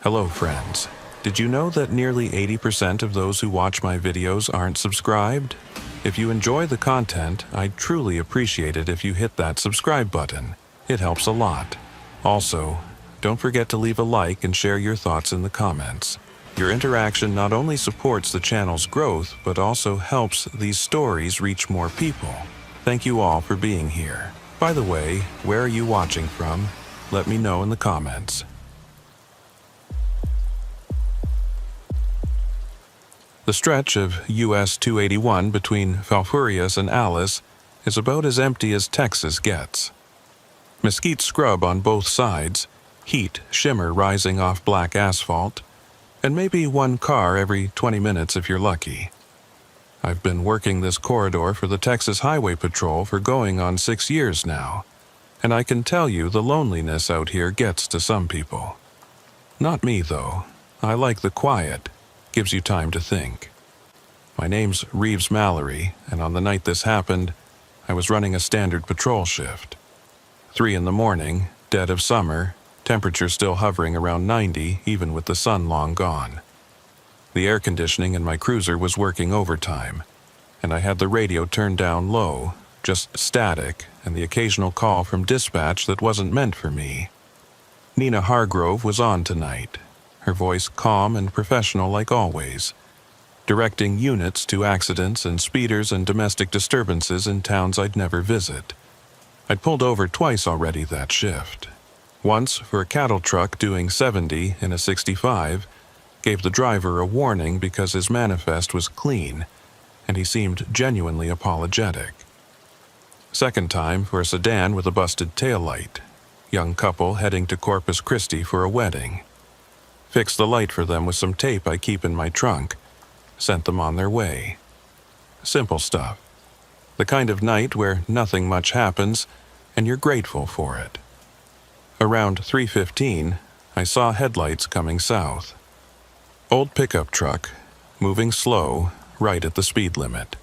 Hello, friends. Did you know that nearly 80% of those who watch my videos aren't subscribed? If you enjoy the content, I'd truly appreciate it if you hit that subscribe button. It helps a lot. Also, don't forget to leave a like and share your thoughts in the comments. Your interaction not only supports the channel's growth, but also helps these stories reach more people. Thank you all for being here. By the way, where are you watching from? Let me know in the comments. The stretch of US 281 between Falfurrias and Alice is about as empty as Texas gets. Mesquite scrub on both sides, heat shimmer rising off black asphalt, and maybe one car every 20 minutes if you're lucky. I've been working this corridor for the Texas Highway Patrol for going on 6 years now, and I can tell you the loneliness out here gets to some people. Not me, though. I like the quiet. Gives you time to think. My name's Reeves Mallory, and on the night this happened, I was running a standard patrol shift. 3 in the morning, dead of summer, temperature still hovering around 90 even with the sun long gone. The air conditioning in my cruiser was working overtime, and I had the radio turned down low, just static, and the occasional call from dispatch that wasn't meant for me. Nina Hargrove was on tonight, her voice calm and professional like always, directing units to accidents and speeders and domestic disturbances in towns I'd never visit. I'd pulled over twice already that shift. Once for a cattle truck doing 70 in a 65, gave the driver a warning because his manifest was clean, and he seemed genuinely apologetic. Second time for a sedan with a busted taillight, young couple heading to Corpus Christi for a wedding. Fixed the light for them with some tape I keep in my trunk. Sent them on their way. Simple stuff. The kind of night where nothing much happens, and you're grateful for it. Around 3:15, I saw headlights coming south. Old pickup truck, moving slow, right at the speed limit.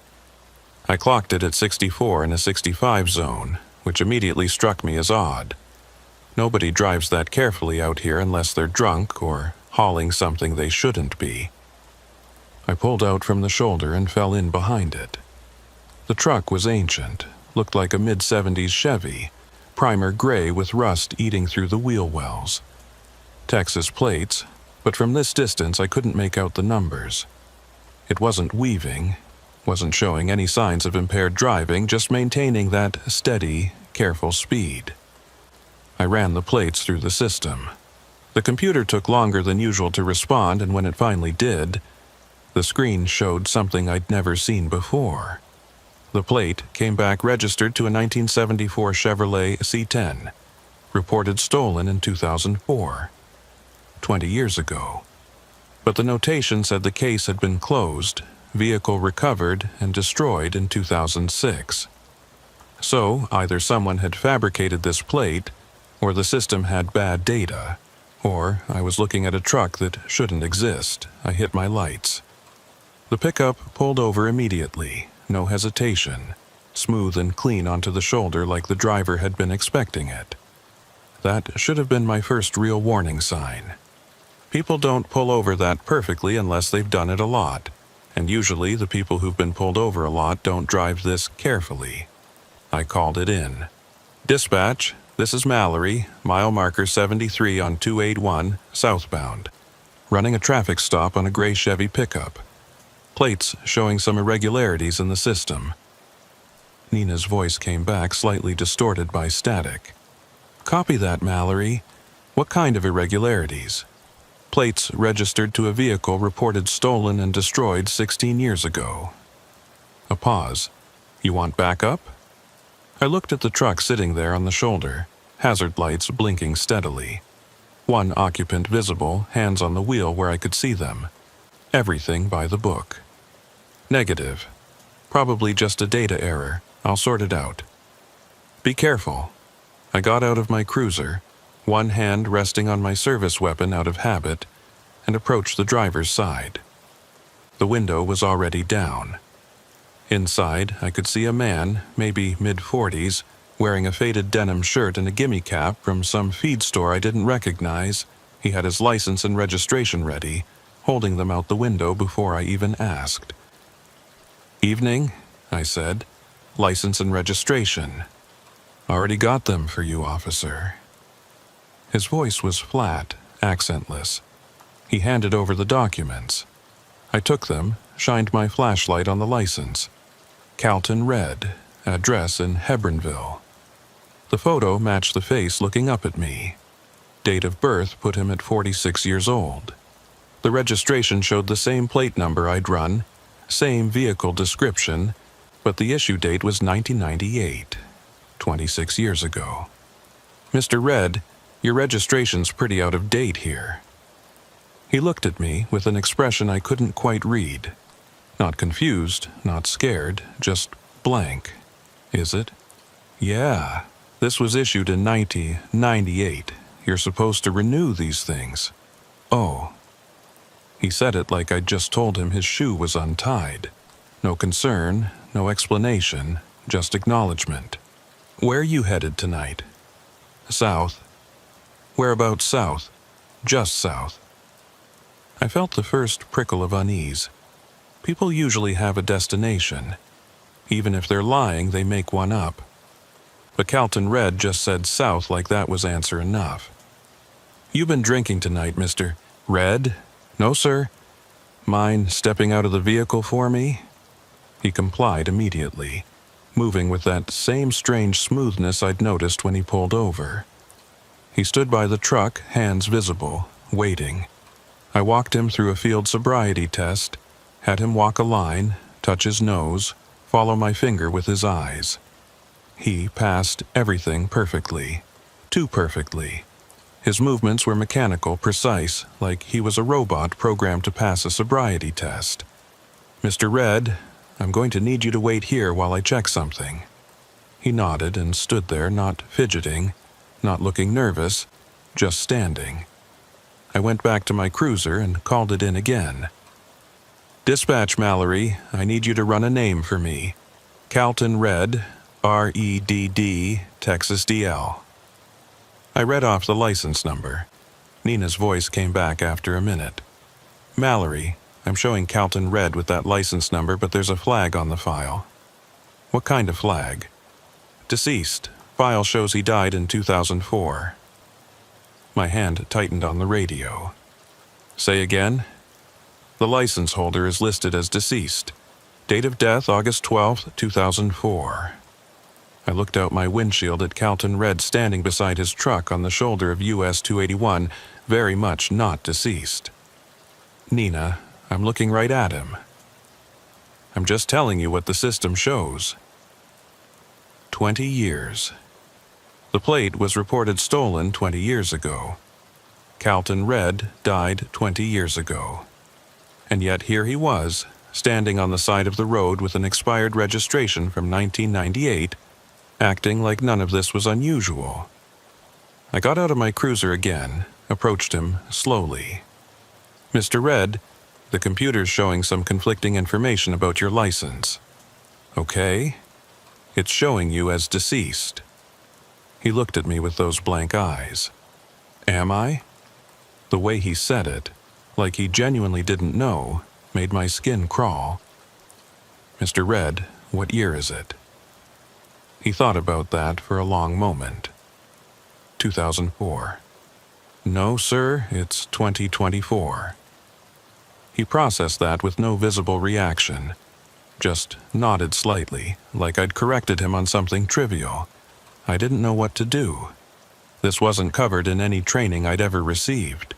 I clocked it at 64 in a 65 zone, which immediately struck me as odd. Nobody drives that carefully out here unless they're drunk or hauling something they shouldn't be. I pulled out from the shoulder and fell in behind it. The truck was ancient, looked like a mid-70s Chevy, primer gray with rust eating through the wheel wells. Texas plates, but from this distance I couldn't make out the numbers. It wasn't weaving, wasn't showing any signs of impaired driving, just maintaining that steady, careful speed. I ran the plates through the system. The computer took longer than usual to respond, and when it finally did, the screen showed something I'd never seen before. The plate came back registered to a 1974 Chevrolet C10, reported stolen in 2004, 20 years ago. But the notation said the case had been closed, vehicle recovered and destroyed in 2006. So either someone had fabricated this plate, or the system had bad data. Or I was looking at a truck that shouldn't exist. I hit my lights. The pickup pulled over immediately, no hesitation, smooth and clean onto the shoulder like the driver had been expecting it. That should have been my first real warning sign. People don't pull over that perfectly unless they've done it a lot, and usually the people who've been pulled over a lot don't drive this carefully. I called it in. Dispatch. This is Mallory, mile marker 73 on 281, southbound. Running a traffic stop on a gray Chevy pickup. Plates showing some irregularities in the system. Nina's voice came back slightly distorted by static. Copy that, Mallory. What kind of irregularities? Plates registered to a vehicle reported stolen and destroyed 16 years ago. A pause. You want backup? I looked at the truck sitting there on the shoulder, hazard lights blinking steadily. One occupant visible, hands on the wheel where I could see them. Everything by the book. Negative. Probably just a data error. I'll sort it out. Be careful. I got out of my cruiser, one hand resting on my service weapon out of habit, and approached the driver's side. The window was already down. Inside, I could see a man, maybe mid-40s, wearing a faded denim shirt and a gimme cap from some feed store I didn't recognize, He had his license and registration ready, holding them out the window before I even asked. "Evening," I said. "License and registration." "Already got them for you, officer." His voice was flat, accentless. He handed over the documents. I took them, shined my flashlight on the license. Calton Red, address in Hebronville. The photo matched the face looking up at me. Date of birth put him at 46 years old. The registration showed the same plate number I'd run, same vehicle description, but the issue date was 1998, 26 years ago. "Mr. Red, your registration's pretty out of date here." He looked at me with an expression I couldn't quite read. Not confused, not scared, just blank. "Is it?" "Yeah, this was issued in 1998. You're supposed to renew these things." "Oh." He said it like I'd just told him his shoe was untied. No concern, no explanation, just acknowledgement. "Where are you headed tonight?" "South." "Whereabouts south?" "Just south." I felt the first prickle of unease. People usually have a destination. Even if they're lying, they make one up. But Calton Red just said south like that was answer enough. "You been drinking tonight, Mr. Red?" "No, sir." "Mind stepping out of the vehicle for me?" He complied immediately, moving with that same strange smoothness I'd noticed when he pulled over. He stood by the truck, hands visible, waiting. I walked him through a field sobriety test, had him walk a line, touch his nose, follow my finger with his eyes. He passed everything perfectly, too perfectly. His movements were mechanical, precise, like he was a robot programmed to pass a sobriety test. "Mr. Red, I'm going to need you to wait here while I check something." He nodded and stood there, not fidgeting, not looking nervous, just standing. I went back to my cruiser and called it in again. "Dispatch, Mallory, I need you to run a name for me. Calton Red, REDD, Texas DL." I read off the license number. Nina's voice came back after a minute. "Mallory, I'm showing Calton Red with that license number, but there's a flag on the file." "What kind of flag?" "Deceased. File shows he died in 2004. My hand tightened on the radio. "Say again?" "The license holder is listed as deceased. Date of death August 12th, 2004. I looked out my windshield at Calton Red standing beside his truck on the shoulder of US 281, very much not deceased. "Nina, I'm looking right at him." "I'm just telling you what the system shows." 20 years. The plate was reported stolen 20 years ago. Calton Red died 20 years ago. And yet here he was, standing on the side of the road with an expired registration from 1998, acting like none of this was unusual. I got out of my cruiser again, approached him slowly. "Mr. Red, the computer's showing some conflicting information about your license." "Okay." "It's showing you as deceased." He looked at me with those blank eyes. "Am I?" The way he said it, like he genuinely didn't know, made my skin crawl. "Mr. Red, what year is it?" He thought about that for a long moment. 2004. "No, sir, it's 2024. He processed that with no visible reaction, just nodded slightly, like I'd corrected him on something trivial. I didn't know what to do. This wasn't covered in any training I'd ever received.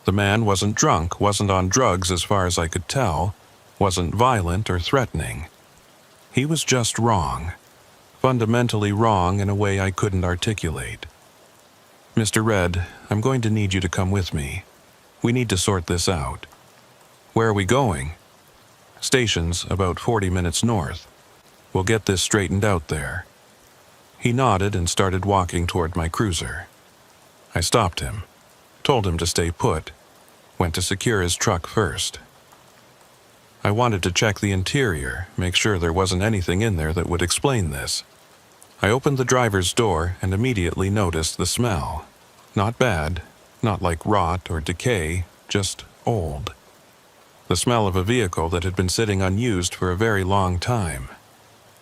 The man wasn't drunk, wasn't on drugs as far as I could tell, wasn't violent or threatening. He was just wrong. Fundamentally wrong in a way I couldn't articulate. "Mr. Red, I'm going to need you to come with me. We need to sort this out." "Where are we going?" "Station's about 40 minutes north. We'll get this straightened out there." He nodded and started walking toward my cruiser. I stopped him, told him to stay put, went to secure his truck first. I wanted to check the interior, make sure there wasn't anything in there that would explain this. I opened the driver's door and immediately noticed the smell. Not bad, Not like rot or decay, just old. The smell of a vehicle that had been sitting unused for a very long time.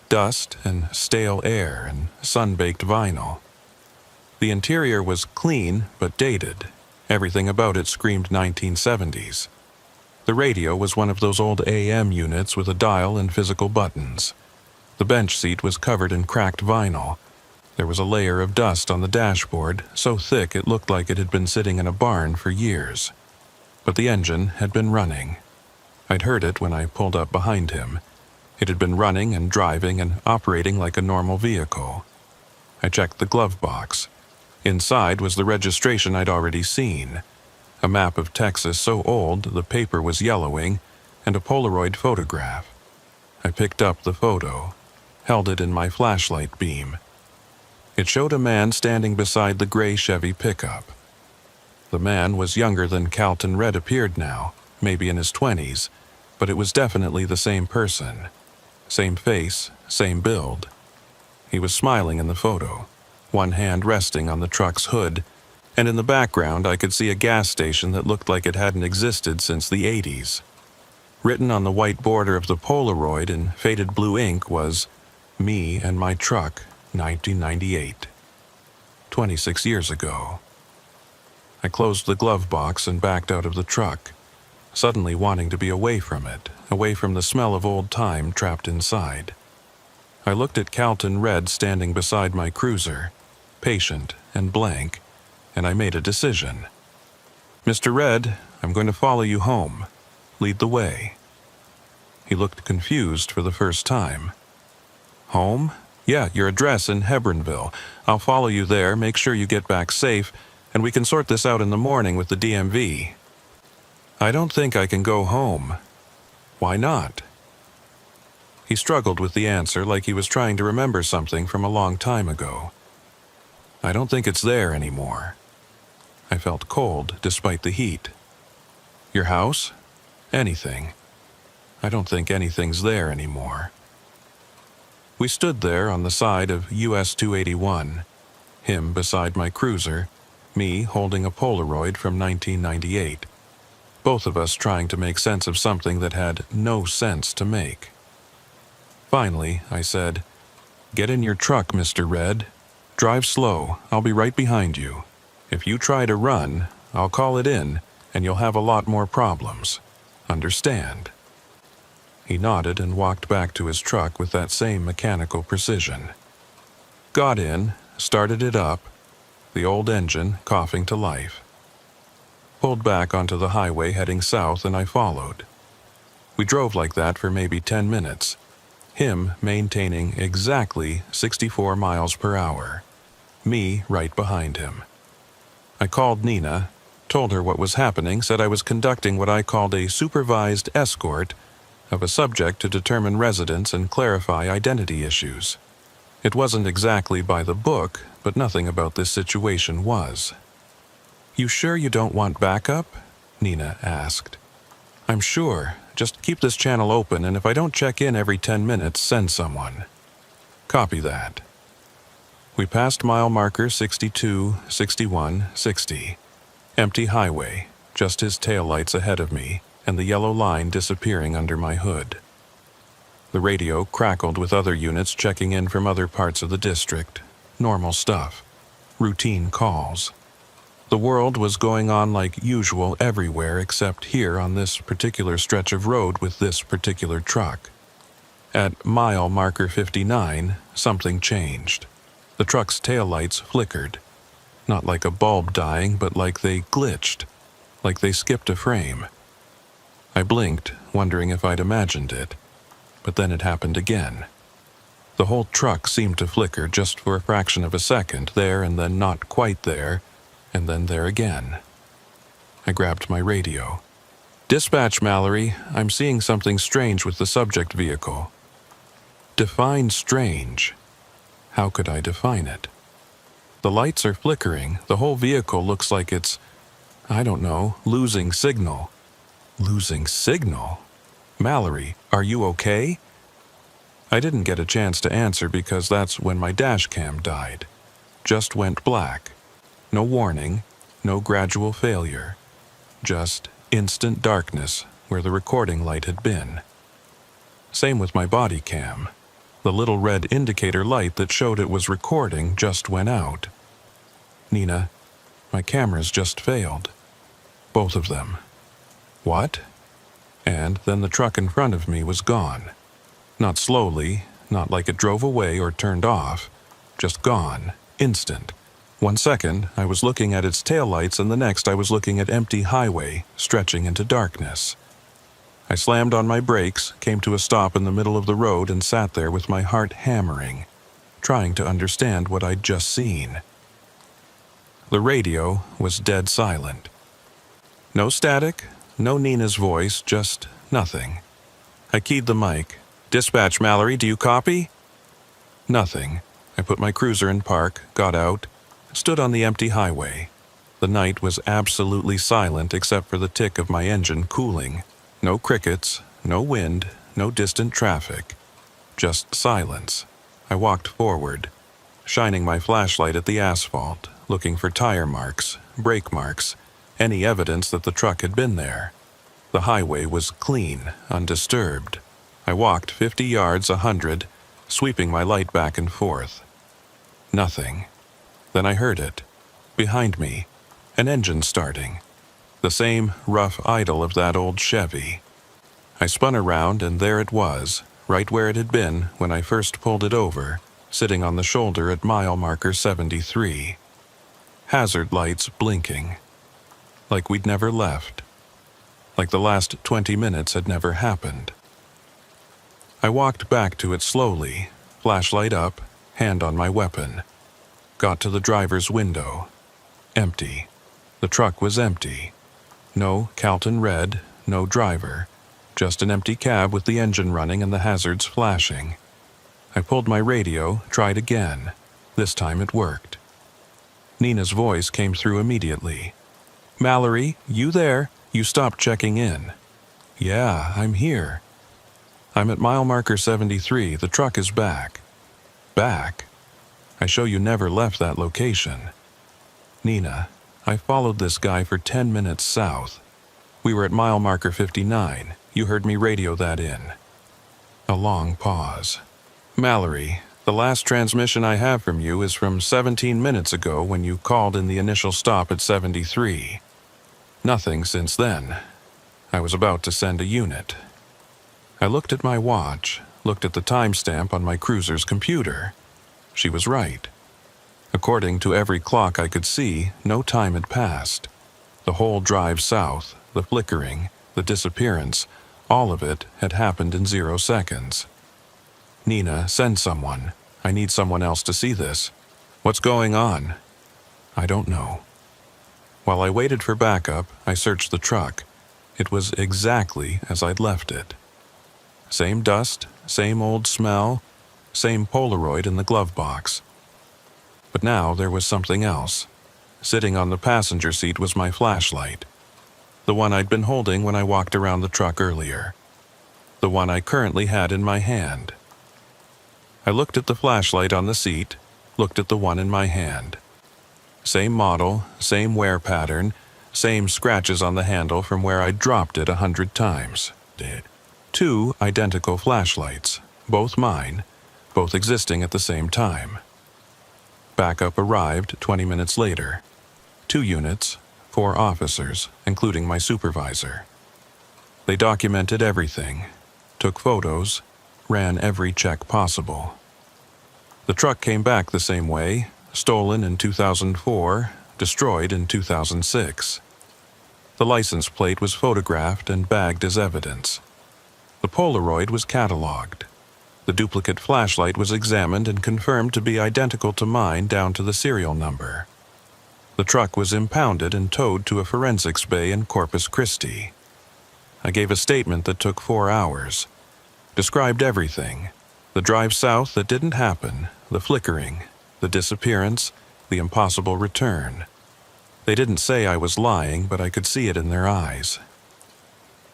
Dust and stale air and sun-baked vinyl. The interior was clean but dated. Everything about it screamed 1970s. The radio was one of those old AM units with a dial and physical buttons. The bench seat was covered in cracked vinyl. There was a layer of dust on the dashboard, so thick it looked like it had been sitting in a barn for years. But the engine had been running. I'd heard it when I pulled up behind him. It had been running and driving and operating like a normal vehicle. I checked the glove box. Inside was the registration I'd already seen. A map of Texas so old the paper was yellowing, and a Polaroid photograph. I picked up the photo, held it in my flashlight beam. It showed a man standing beside the gray Chevy pickup. The man was younger than Calton Red appeared now, maybe in his 20s, but it was definitely the same person. Same face, same build. He was smiling in the photo, one hand resting on the truck's hood, and in the background I could see a gas station that looked like it hadn't existed since the 80s. Written on the white border of the Polaroid in faded blue ink was, "Me and my truck, 1998. 26 years ago. I closed the glove box and backed out of the truck, suddenly wanting to be away from it, away from the smell of old time trapped inside. I looked at Calton Red standing beside my cruiser, patient and blank, and I made a decision. "Mr. Red, I'm going to follow you home. Lead the way." He looked confused for the first time. "Home? Yeah, your address in Hebronville. I'll follow you there, make sure you get back safe, and we can sort this out in the morning with the DMV." "I don't think I can go home." "Why not?" He struggled with the answer like he was trying to remember something from a long time ago. "I don't think it's there anymore." I felt cold despite the heat. "Your house? Anything. I don't think anything's there anymore." We stood there on the side of US 281, him beside my cruiser, me holding a Polaroid from 1998, both of us trying to make sense of something that had no sense to make. Finally, I said, "Get in your truck, Mr. Red. Drive slow, I'll be right behind you. If you try to run, I'll call it in, and you'll have a lot more problems. Understand?" He nodded and walked back to his truck with that same mechanical precision. Got in, started it up, the old engine coughing to life. Pulled back onto the highway heading south and I followed. We drove like that for maybe 10 minutes, him maintaining exactly 64 miles per hour, me right behind him. I called Nina, told her what was happening, said I was conducting what I called a supervised escort of a subject to determine residence and clarify identity issues. It wasn't exactly by the book, but nothing about this situation was. "You sure you don't want backup?" Nina asked. "I'm sure. Just keep this channel open, and if I don't check in every 10 minutes, send someone." "Copy that." We passed mile marker 62, 61, 60. Empty highway, just his taillights ahead of me, and the yellow line disappearing under my hood. The radio crackled with other units checking in from other parts of the district. Normal stuff. Routine calls. The world was going on like usual everywhere except here on this particular stretch of road with this particular truck. At mile marker 59, something changed. The truck's taillights flickered. Not like a bulb dying, but like they glitched. Like they skipped a frame. I blinked, wondering if I'd imagined it. But then it happened again. The whole truck seemed to flicker just for a fraction of a second, there and then not quite there, and then there again. I grabbed my radio. "Dispatch, Mallory, I'm seeing something strange with the subject vehicle." Define strange. How could I define it? The lights are flickering, the whole vehicle looks like it's, I don't know, losing signal. Losing signal? "Mallory, are you okay?" I didn't get a chance to answer because that's when my dash cam died. Just went black. No warning, no gradual failure. Just instant darkness where the recording light had been. Same with my body cam. The little red indicator light that showed it was recording just went out. Nina, my cameras just failed. Both of them. What? And then the truck in front of me was gone. Not slowly, not like it drove away or turned off. Just gone. Instant. 1 second, I was looking at its taillights, and the next I was looking at empty highway, stretching into darkness. I slammed on my brakes, came to a stop in the middle of the road, and sat there with my heart hammering, trying to understand what I'd just seen. The radio was dead silent. No static, no Nina's voice, just nothing. I keyed the mic. "Dispatch, Mallory, do you copy?" Nothing. I put my cruiser in park, got out, stood on the empty highway. The night was absolutely silent except for the tick of my engine cooling. No crickets, no wind, no distant traffic. Just silence. I walked forward, shining my flashlight at the asphalt, looking for tire marks, brake marks, any evidence that the truck had been there. The highway was clean, undisturbed. I walked 50 yards, 100, sweeping my light back and forth. Nothing. Then I heard it. Behind me, an engine starting. The same rough idle of that old Chevy. I spun around, and there it was, right where it had been when I first pulled it over, sitting on the shoulder at mile marker 73. Hazard lights blinking. Like we'd never left. Like the last 20 minutes had never happened. I walked back to it slowly, flashlight up, hand on my weapon. Got to the driver's window. Empty. The truck was empty. No Calton Red, no driver. Just an empty cab with the engine running and the hazards flashing. I pulled my radio, tried again. This time it worked. Nina's voice came through immediately. "Mallory, you there? You stopped checking in." "Yeah, I'm here." "I'm at mile marker 73. The truck is back." "Back? I show you never left that location." "Nina, I followed this guy for 10 minutes south. We were at mile marker 59. You heard me radio that in." A long pause. "Mallory, the last transmission I have from you is from 17 minutes ago when you called in the initial stop at 73. Nothing since then. I was about to send a unit." I looked at my watch, looked at the timestamp on my cruiser's computer. She was right. According to every clock I could see, no time had passed. The whole drive south, the flickering, the disappearance, all of it had happened in 0 seconds. "Nina, send someone. I need someone else to see this. What's going on?" "I don't know." While I waited for backup, I searched the truck. It was exactly as I'd left it. Same dust, same old smell, same Polaroid in the glove box. But now there was something else. Sitting on the passenger seat was my flashlight. The one I'd been holding when I walked around the truck earlier. The one I currently had in my hand. I looked at the flashlight on the seat, looked at the one in my hand. Same model, same wear pattern, same scratches on the handle from where I'd dropped it 100 times. 2 identical flashlights, both mine, both existing at the same time. Backup arrived 20 minutes later. 2 units, 4 officers, including my supervisor. They documented everything, took photos, ran every check possible. The truck came back the same way, stolen in 2004, destroyed in 2006. The license plate was photographed and bagged as evidence. The Polaroid was cataloged. The duplicate flashlight was examined and confirmed to be identical to mine down to the serial number. The truck was impounded and towed to a forensics bay in Corpus Christi. I gave a statement that took 4 hours. Described everything. The drive south that didn't happen, the flickering, the disappearance, the impossible return. They didn't say I was lying, but I could see it in their eyes.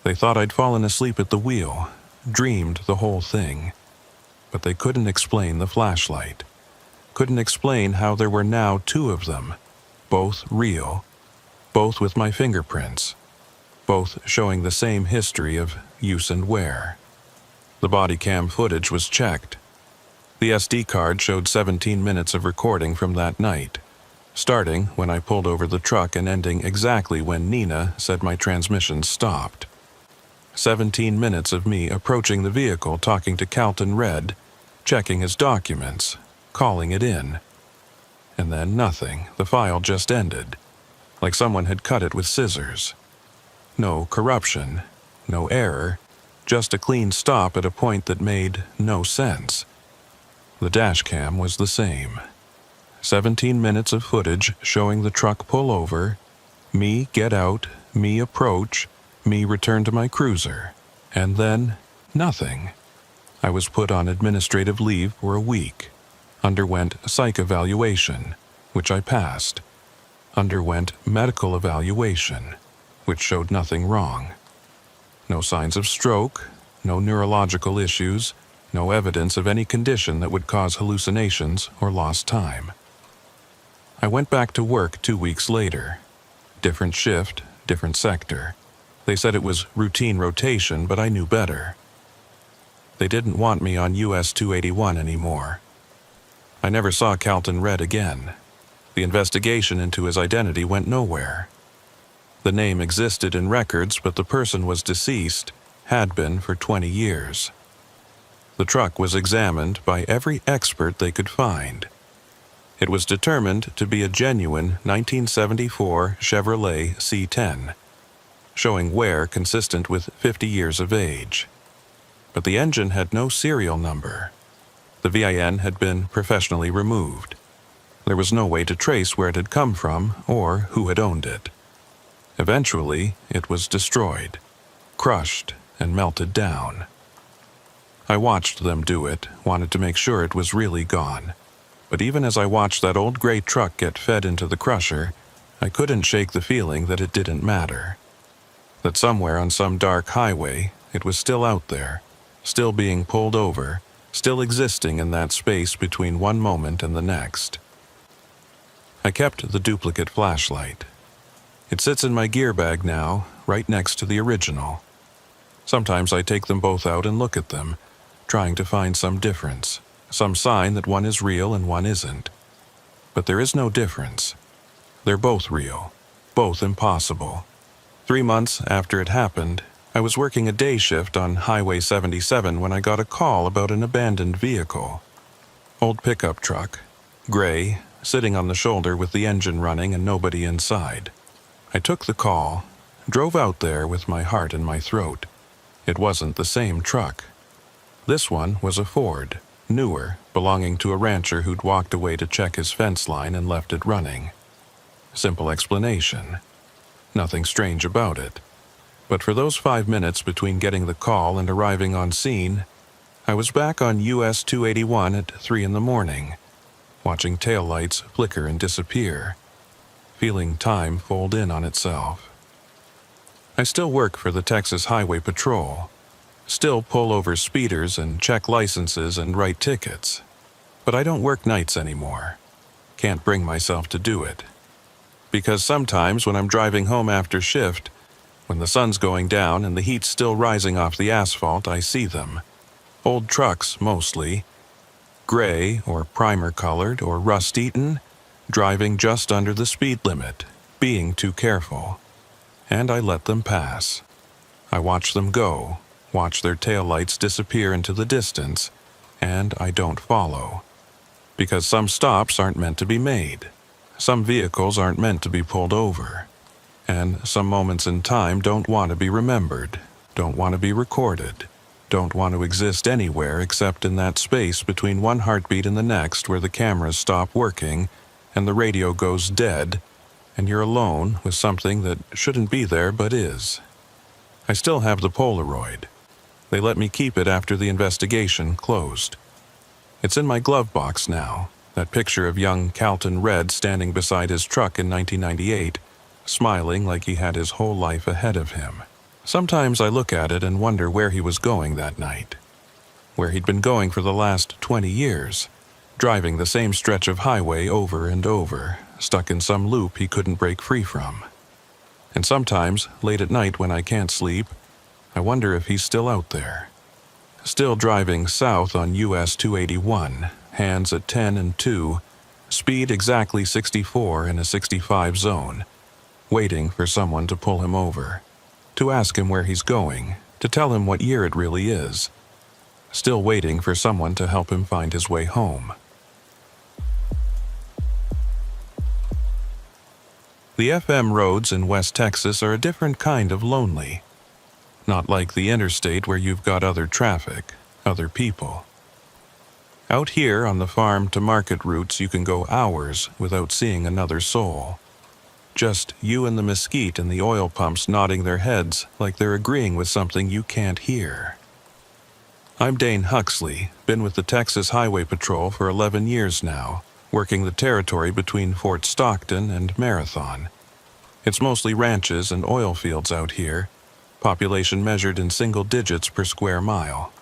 They thought I'd fallen asleep at the wheel, dreamed the whole thing. But they couldn't explain the flashlight. Couldn't explain how there were now 2 of them, both real, both with my fingerprints, both showing the same history of use and wear. The body cam footage was checked. The SD card showed 17 minutes of recording from that night, starting when I pulled over the truck and ending exactly when Nina said my transmission stopped. 17 minutes of me approaching the vehicle, talking to Calton Red, checking his documents, calling it in. And then nothing. The file just ended, like someone had cut it with scissors. No corruption, no error, just a clean stop at a point that made no sense. The dash cam was the same. 17 minutes of footage showing the truck pull over, me get out, me approach, me return to my cruiser, and then nothing. I was put on administrative leave for a week, underwent psych evaluation, which I passed, underwent medical evaluation, which showed nothing wrong. No signs of stroke, no neurological issues, no evidence of any condition that would cause hallucinations or lost time. I went back to work 2 weeks later. Different shift, different sector. They said it was routine rotation, but I knew better. They didn't want me on US 281 anymore. I never saw Calton Red again. The investigation into his identity went nowhere. The name existed in records, but the person was deceased, had been for 20 years. The truck was examined by every expert they could find. It was determined to be a genuine 1974 Chevrolet C10, showing wear consistent with 50 years of age. But the engine had no serial number. The VIN had been professionally removed. There was no way to trace where it had come from or who had owned it. Eventually, it was destroyed, crushed, and melted down. I watched them do it, wanted to make sure it was really gone. But even as I watched that old gray truck get fed into the crusher, I couldn't shake the feeling that it didn't matter. That somewhere on some dark highway, it was still out there, still being pulled over, still existing in that space between one moment and the next. I kept the duplicate flashlight. It sits in my gear bag now, right next to the original. Sometimes I take them both out and look at them, trying to find some difference, some sign that one is real and one isn't. But there is no difference. They're both real, both impossible. 3 months after it happened, I was working a day shift on Highway 77 when I got a call about an abandoned vehicle. Old pickup truck, gray, sitting on the shoulder with the engine running and nobody inside. I took the call, drove out there with my heart in my throat. It wasn't the same truck. This one was a Ford, newer, belonging to a rancher who'd walked away to check his fence line and left it running. Simple explanation. Nothing strange about it. But for those 5 minutes between getting the call and arriving on scene, I was back on US 281 at 3 in the morning, watching taillights flicker and disappear, feeling time fold in on itself. I still work for the Texas Highway Patrol, still pull over speeders and check licenses and write tickets, but I don't work nights anymore. Can't bring myself to do it. Because sometimes when I'm driving home after shift, when the sun's going down and the heat's still rising off the asphalt, I see them. Old trucks, mostly. Gray or primer-colored or rust-eaten, driving just under the speed limit, being too careful. And I let them pass. I watch them go, watch their taillights disappear into the distance, and I don't follow. Because some stops aren't meant to be made. Some vehicles aren't meant to be pulled over. And some moments in time don't want to be remembered, don't want to be recorded, don't want to exist anywhere except in that space between one heartbeat and the next where the cameras stop working and the radio goes dead, and you're alone with something that shouldn't be there but is. I still have the Polaroid. They let me keep it after the investigation closed. It's in my glove box now, that picture of young Calton Red standing beside his truck in 1998, smiling like he had his whole life ahead of him. Sometimes I look at it and wonder where he was going that night, where he'd been going for the last 20 years, driving the same stretch of highway over and over, stuck in some loop he couldn't break free from. And sometimes, late at night when I can't sleep, I wonder if he's still out there. Still driving south on US 281, hands at 10 and 2, speed exactly 64 in a 65 zone, waiting for someone to pull him over, to ask him where he's going, to tell him what year it really is. Still waiting for someone to help him find his way home. The FM roads in West Texas are a different kind of lonely. Not like the interstate where you've got other traffic, other people. Out here on the farm to market routes you can go hours without seeing another soul. Just you and the mesquite and the oil pumps nodding their heads like they're agreeing with something you can't hear. I'm Dane Huxley, been with the Texas Highway Patrol for 11 years now, working the territory between Fort Stockton and Marathon. It's mostly ranches and oil fields out here, population measured in single digits per square mile.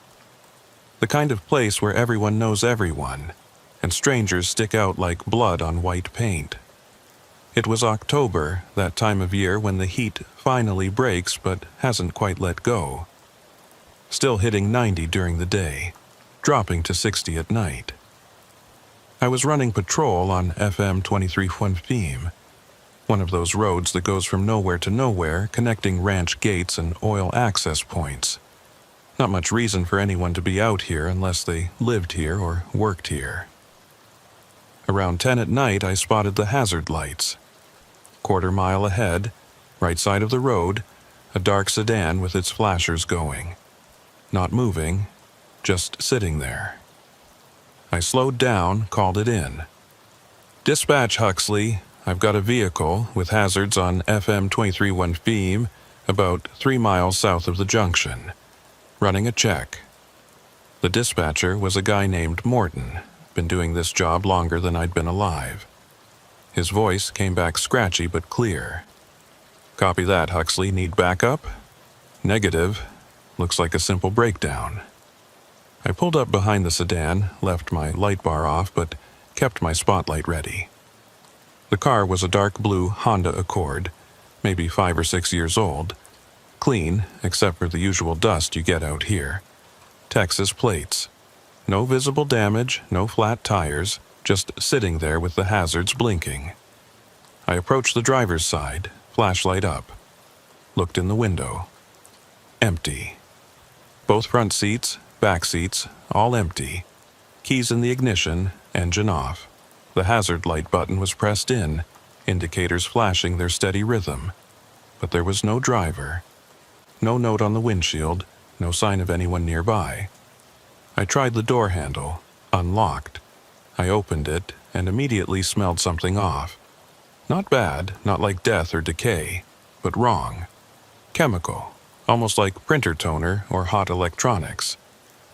The kind of place where everyone knows everyone, and strangers stick out like blood on white paint. It was October, that time of year when the heat finally breaks but hasn't quite let go. Still hitting 90 during the day, dropping to 60 at night. I was running patrol on FM 23.1, one of those roads that goes from nowhere to nowhere, connecting ranch gates and oil access points. Not much reason for anyone to be out here unless they lived here or worked here. Around 10 at night, I spotted the hazard lights. Quarter mile ahead, right side of the road, a dark sedan with its flashers going. Not moving, just sitting there. I slowed down, called it in. Dispatch Huxley, I've got a vehicle with hazards on FM 23.1 about 3 miles south of the junction. Running a check. The dispatcher was a guy named Morton, been doing this job longer than I'd been alive. His voice came back scratchy but clear. Copy that, Huxley. Need backup? Negative. Looks like a simple breakdown. I pulled up behind the sedan, left my light bar off, but kept my spotlight ready. The car was a dark blue Honda Accord, maybe 5 or 6 years old. Clean, except for the usual dust you get out here. Texas plates. No visible damage, no flat tires, just sitting there with the hazards blinking. I approached the driver's side, flashlight up. Looked in the window. Empty. Both front seats, back seats, all empty. Keys in the ignition, engine off. The hazard light button was pressed in, indicators flashing their steady rhythm. But there was no driver. No note on the windshield, no sign of anyone nearby. I tried the door handle, unlocked. I opened it and immediately smelled something off. Not bad, not like death or decay, but wrong. Chemical, almost like printer toner or hot electronics.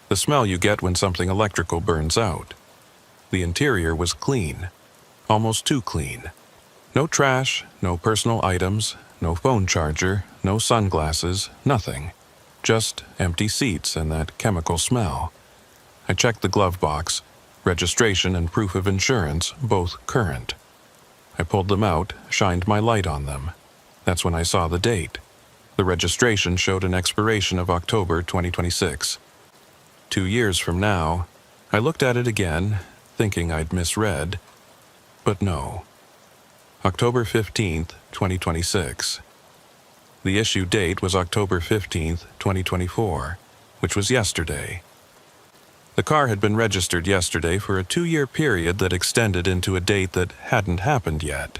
The smell you get when something electrical burns out. The interior was clean, almost too clean. No trash, no personal items, no phone charger, no sunglasses, nothing. Just empty seats and that chemical smell. I checked the glove box, registration and proof of insurance, both current. I pulled them out, shined my light on them. That's when I saw the date. The registration showed an expiration of October 2026. 2 years from now, I looked at it again, thinking I'd misread. But no. October 15th, 2026. The issue date was October 15th, 2024, which was yesterday. The car had been registered yesterday for a 2-year period that extended into a date that hadn't happened yet.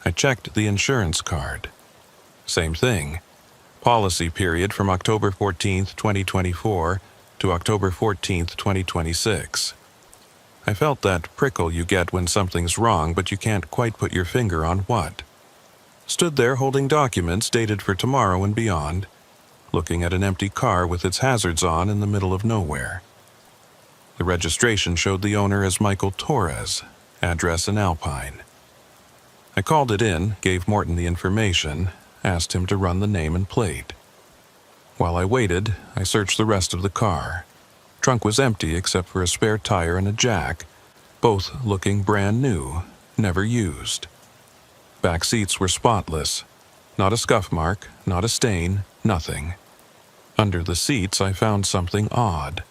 I checked the insurance card. Same thing. Policy period from October 14th, 2024 to October 14th, 2026. I felt that prickle you get when something's wrong but you can't quite put your finger on what. Stood there holding documents dated for tomorrow and beyond, looking at an empty car with its hazards on in the middle of nowhere. The registration showed the owner as Michael Torres, address in Alpine. I called it in, gave Morton the information, asked him to run the name and plate. While I waited, I searched the rest of the car. Trunk was empty except for a spare tire and a jack, both looking brand new, never used. Back seats were spotless. Not a scuff mark, not a stain, nothing. Under the seats I found something odd.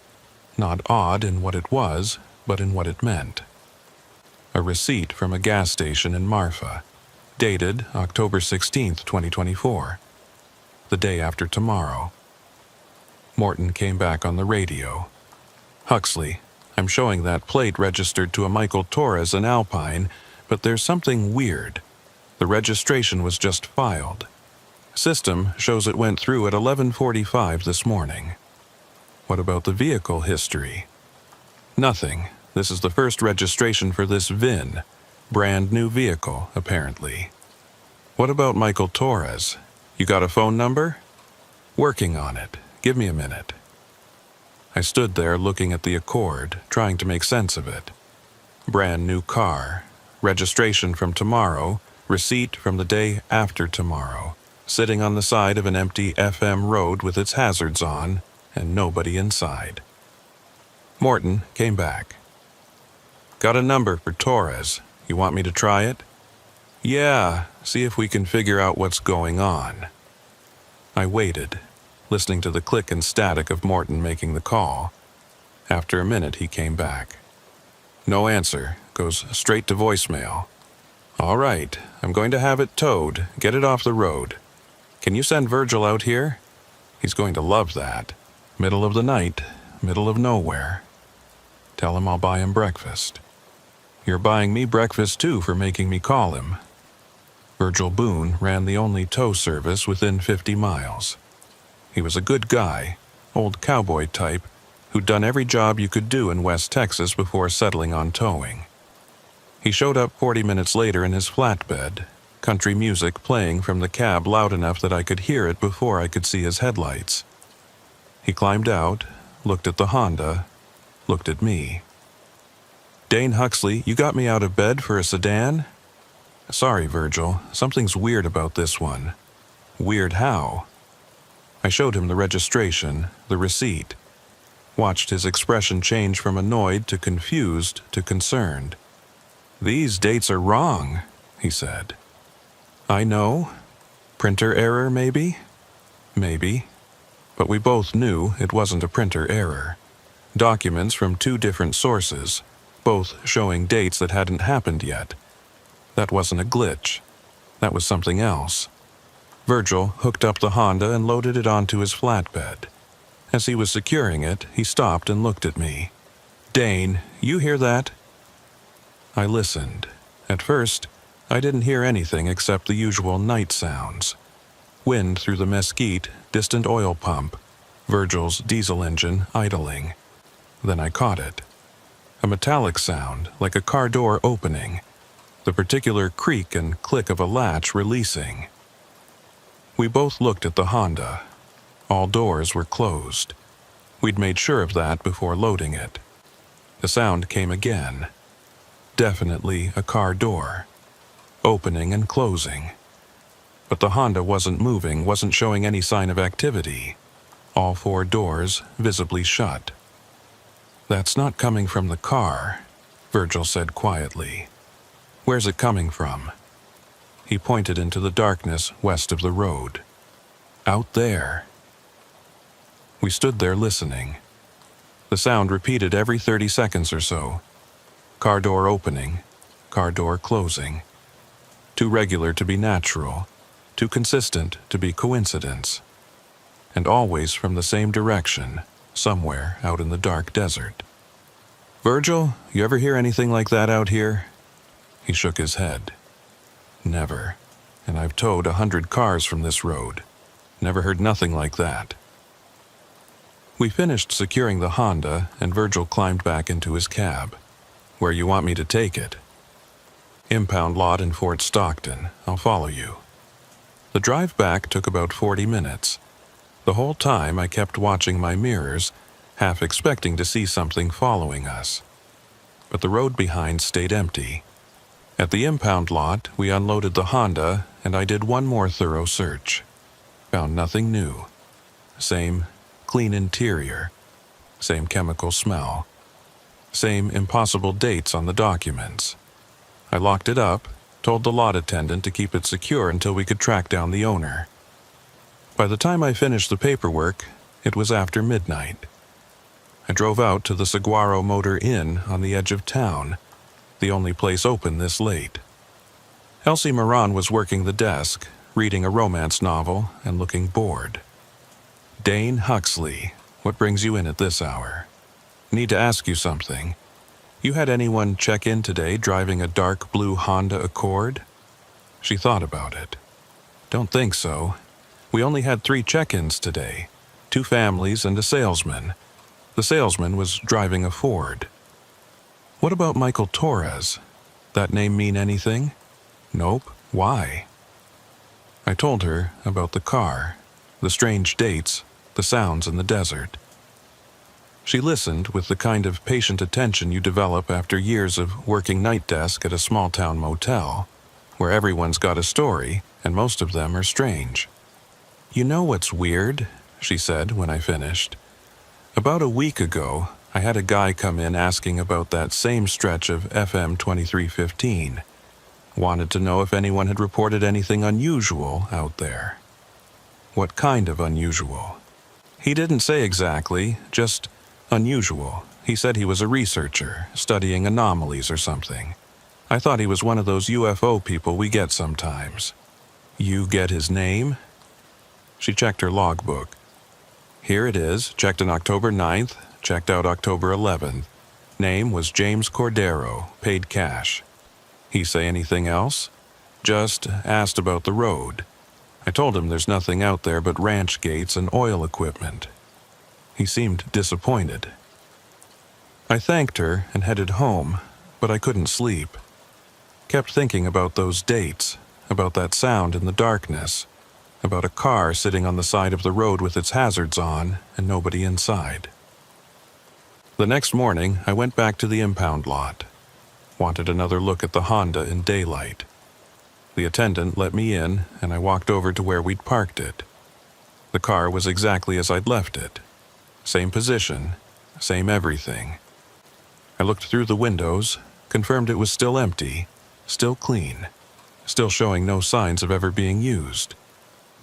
Not odd in what it was, but in what it meant. A receipt from a gas station in Marfa, dated October 16th, 2024. The day after tomorrow. Morton came back on the radio. "Huxley, I'm showing that plate registered to a Michael Torres in Alpine, but there's something weird. The registration was just filed. System shows it went through at 11:45 this morning." "What about the vehicle history?" "Nothing. This is the first registration for this VIN. Brand new vehicle, apparently." "What about Michael Torres? You got a phone number?" "Working on it. Give me a minute." I stood there looking at the Accord, trying to make sense of it. Brand new car. Registration from tomorrow. Receipt from the day after tomorrow. Sitting on the side of an empty FM road with its hazards on, and nobody inside. Morton came back. "Got a number for Torres. You want me to try it?" "Yeah, see if we can figure out what's going on." I waited, listening to the click and static of Morton making the call. After a minute, he came back. "No answer. Goes straight to voicemail." "All right, I'm going to have it towed. Get it off the road. Can you send Virgil out here? He's going to love that. Middle of the night, middle of nowhere. Tell him I'll buy him breakfast." "You're buying me breakfast too for making me call him." Virgil Boone ran the only tow service within 50 miles. He was a good guy, old cowboy type, who'd done every job you could do in West Texas before settling on towing. He showed up 40 minutes later in his flatbed, country music playing from the cab loud enough that I could hear it before I could see his headlights. He climbed out, looked at the Honda, looked at me. "Dane Huxley, you got me out of bed for a sedan?" "Sorry, Virgil, something's weird about this one." "Weird how?" I showed him the registration, the receipt. Watched his expression change from annoyed to confused to concerned. "These dates are wrong," he said. "I know. Printer error, maybe?" "Maybe." But we both knew it wasn't a printer error. Documents from two different sources, both showing dates that hadn't happened yet. That wasn't a glitch. That was something else. Virgil hooked up the Honda and loaded it onto his flatbed. As he was securing it, he stopped and looked at me. "Dane, you hear that?" I listened. At first, I didn't hear anything except the usual night sounds. Wind through the mesquite, distant oil pump, Virgil's diesel engine idling. Then I caught it. A metallic sound, like a car door opening. The particular creak and click of a latch releasing. We both looked at the Honda. All doors were closed. We'd made sure of that before loading it. The sound came again. Definitely a car door. Opening and closing. But the Honda wasn't moving, wasn't showing any sign of activity. All four doors visibly shut. "That's not coming from the car," Virgil said quietly. "Where's it coming from?" He pointed into the darkness west of the road. "Out there." We stood there listening. The sound repeated every 30 seconds or so. Car door opening, car door closing. Too regular to be natural, too consistent to be coincidence. And always from the same direction, somewhere out in the dark desert. "Virgil, you ever hear anything like that out here?" He shook his head. "Never. And I've towed 100 cars from this road. Never heard nothing like that." We finished securing the Honda, and Virgil climbed back into his cab. "Where you want me to take it?" "Impound lot in Fort Stockton. I'll follow you." The drive back took about 40 minutes. The whole time I kept watching my mirrors, half expecting to see something following us. But the road behind stayed empty. At the impound lot, we unloaded the Honda, and I did one more thorough search. Found nothing new. Same clean interior. Same chemical smell. Same impossible dates on the documents. I locked it up, Told the lot attendant to keep it secure until we could track down the owner. By the time I finished the paperwork, it was after midnight. I drove out to the Saguaro Motor Inn on the edge of town, the only place open this late. Elsie Moran was working the desk, reading a romance novel and looking bored. "Dane Huxley, what brings you in at this hour? Need to ask you something. You had anyone check in today driving a dark blue Honda Accord?" She thought about it. "Don't think so. We only had 3 check-ins today, 2 families and a salesman. The salesman was driving a Ford." "What about Michael Torres? That name mean anything?" "Nope. Why?" I told her about the car, the strange dates, the sounds in the desert. She listened with the kind of patient attention you develop after years of working night desk at a small-town motel, where everyone's got a story and most of them are strange. "You know what's weird?" she said when I finished. "About a week ago, I had a guy come in asking about that same stretch of FM 2315. Wanted to know if anyone had reported anything unusual out there." "What kind of unusual?" "He didn't say exactly, just unusual. He said he was a researcher, studying anomalies or something. I thought he was one of those UFO people we get sometimes." "You get his name?" She checked her logbook. "Here it is, checked on October 9th, checked out October 11th. Name was James Cordero, paid cash." "He say anything else?" "Just asked about the road. I told him there's nothing out there but ranch gates and oil equipment." He seemed disappointed. I thanked her and headed home, but I couldn't sleep. Kept thinking about those dates, about that sound in the darkness, about a car sitting on the side of the road with its hazards on and nobody inside. The next morning, I went back to the impound lot. Wanted another look at the Honda in daylight. The attendant let me in, and I walked over to where we'd parked it. The car was exactly as I'd left it. Same position, same everything. I looked through the windows, confirmed it was still empty, still clean, still showing no signs of ever being used.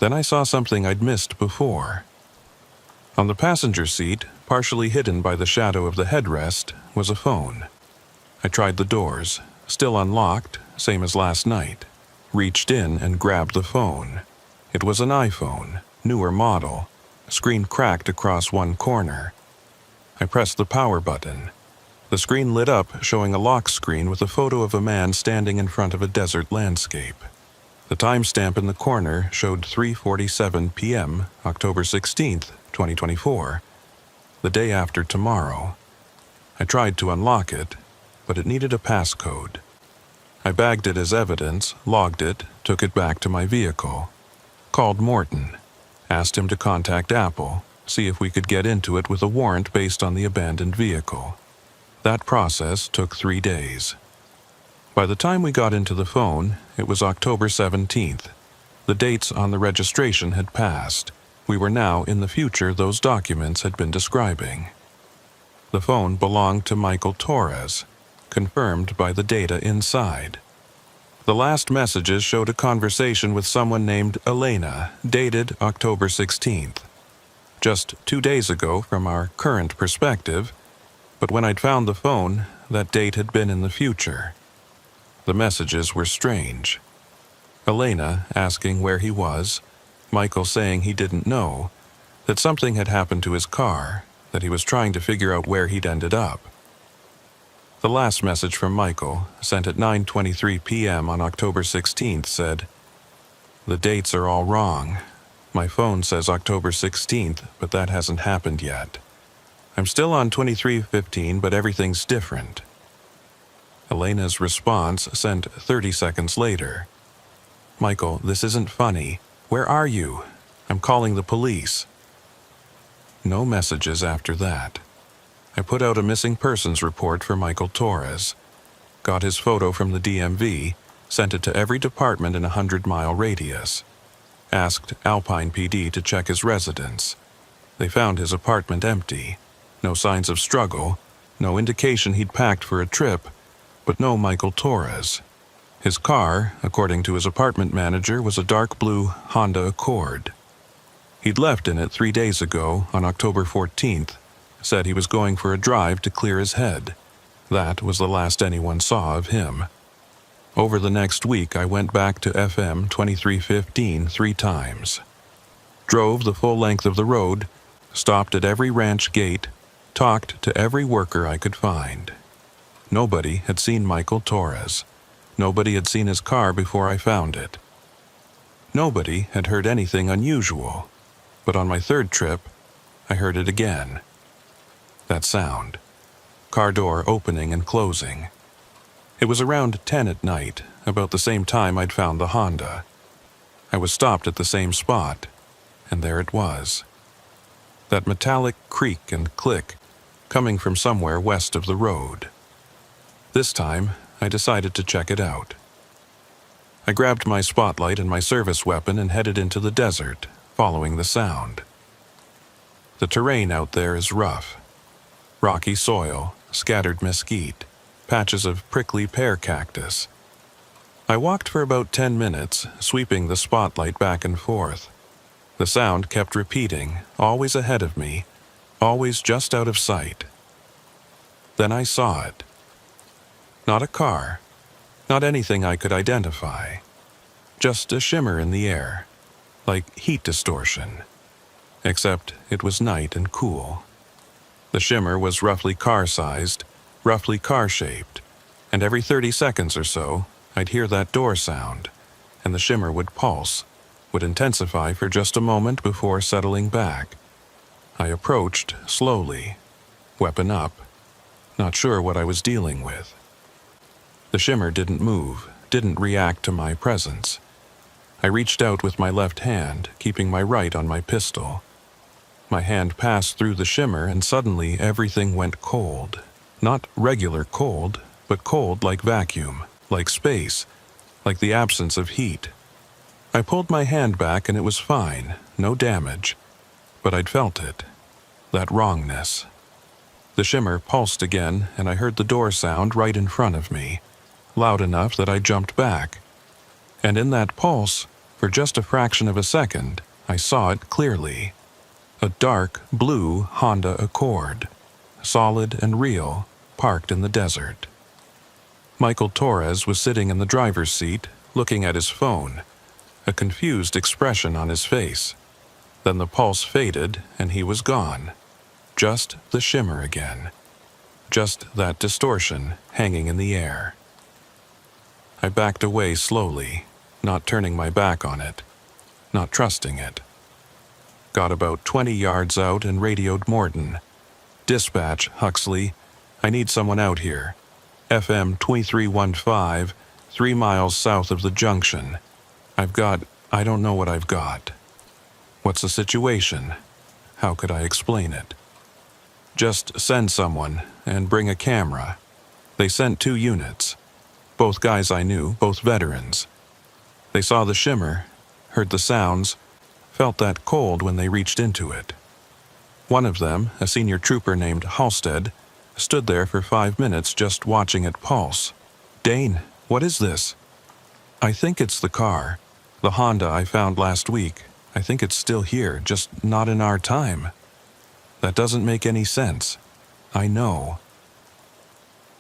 Then I saw something I'd missed before. On the passenger seat, partially hidden by the shadow of the headrest, was a phone. I tried the doors, still unlocked, same as last night. Reached in and grabbed the phone. It was an iPhone, newer model, screen cracked across one corner. I pressed the power button. The screen lit up, showing a lock screen with a photo of a man standing in front of a desert landscape. The timestamp in the corner showed 3:47 p.m., October 16th, 2024, the day after tomorrow. I tried to unlock it, but it needed a passcode. I bagged it as evidence, logged it, took it back to my vehicle. Called Morton. Asked him to contact Apple, see if we could get into it with a warrant based on the abandoned vehicle. That process took 3 days. By the time we got into the phone, it was October 17th. The dates on the registration had passed. We were now in the future those documents had been describing. The phone belonged to Michael Torres, confirmed by the data inside. The last messages showed a conversation with someone named Elena, dated October 16th. Just 2 days ago from our current perspective, but when I'd found the phone, that date had been in the future. The messages were strange. Elena asking where he was, Michael saying he didn't know, that something had happened to his car, that he was trying to figure out where he'd ended up. The last message from Michael, sent at 9:23 p.m. on October 16th, said, "The dates are all wrong. My phone says October 16th, but that hasn't happened yet. I'm still on 23:15, but everything's different." Elena's response sent 30 seconds later. "Michael, this isn't funny. Where are you? I'm calling the police." No messages after that. I put out a missing persons report for Michael Torres. Got his photo from the DMV, sent it to every department in a 100-mile radius. Asked Alpine PD to check his residence. They found his apartment empty. No signs of struggle, no indication he'd packed for a trip, but no Michael Torres. His car, according to his apartment manager, was a dark blue Honda Accord. He'd left in it 3 days ago, on October 14th, said he was going for a drive to clear his head. That was the last anyone saw of him. Over the next week, I went back to FM 2315 3 times. Drove the full length of the road, stopped at every ranch gate, talked to every worker I could find. Nobody had seen Michael Torres. Nobody had seen his car before I found it. Nobody had heard anything unusual, but on my third trip, I heard it again. That sound. Car door opening and closing. It was around 10 at night, about the same time I'd found the Honda. I was stopped at the same spot, and there it was. That metallic creak and click, coming from somewhere west of the road. This time, I decided to check it out. I grabbed my spotlight and my service weapon and headed into the desert, following the sound. The terrain out there is rough. Rocky soil, scattered mesquite, patches of prickly pear cactus. I walked for about 10 minutes, sweeping the spotlight back and forth. The sound kept repeating, always ahead of me, always just out of sight. Then I saw it. Not a car, not anything I could identify. Just a shimmer in the air, like heat distortion. Except it was night and cool. The shimmer was roughly car-sized, roughly car-shaped, and every 30 seconds or so, I'd hear that door sound, and the shimmer would pulse, would intensify for just a moment before settling back. I approached slowly, weapon up, not sure what I was dealing with. The shimmer didn't move, didn't react to my presence. I reached out with my left hand, keeping my right on my pistol. My hand passed through the shimmer and suddenly everything went cold. Not regular cold, but cold like vacuum, like space, like the absence of heat. I pulled my hand back and it was fine, no damage. But I'd felt it. That wrongness. The shimmer pulsed again and I heard the door sound right in front of me, loud enough that I jumped back. And in that pulse, for just a fraction of a second, I saw it clearly. A dark blue Honda Accord, solid and real, parked in the desert. Michael Torres was sitting in the driver's seat, looking at his phone, a confused expression on his face. Then the pulse faded and he was gone. Just the shimmer again. Just that distortion hanging in the air. I backed away slowly, not turning my back on it, not trusting it. Got about 20 yards out and radioed Morton. "Dispatch, Huxley. I need someone out here. FM 2315, 3 miles south of the junction. I don't know what I've got." What's the situation? How could I explain it? Just send someone and bring a camera. They sent 2 units. Both guys I knew, both veterans. They saw the shimmer, heard the sounds, felt that cold when they reached into it. One of them, a senior trooper named Halstead, stood there for 5 minutes just watching it pulse. "Dane, what is this?" "I think it's the car. The Honda I found last week. I think it's still here, just not in our time." "That doesn't make any sense." "I know."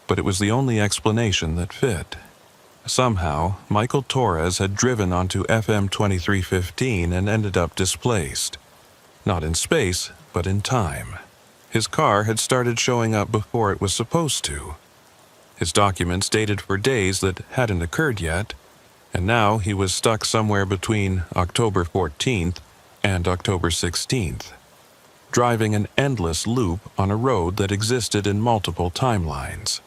But it was the only explanation that fit. Somehow, Michael Torres had driven onto FM 2315 and ended up displaced. Not in space, but in time. His car had started showing up before it was supposed to. His documents dated for days that hadn't occurred yet, and now he was stuck somewhere between October 14th and October 16th, driving an endless loop on a road that existed in multiple timelines.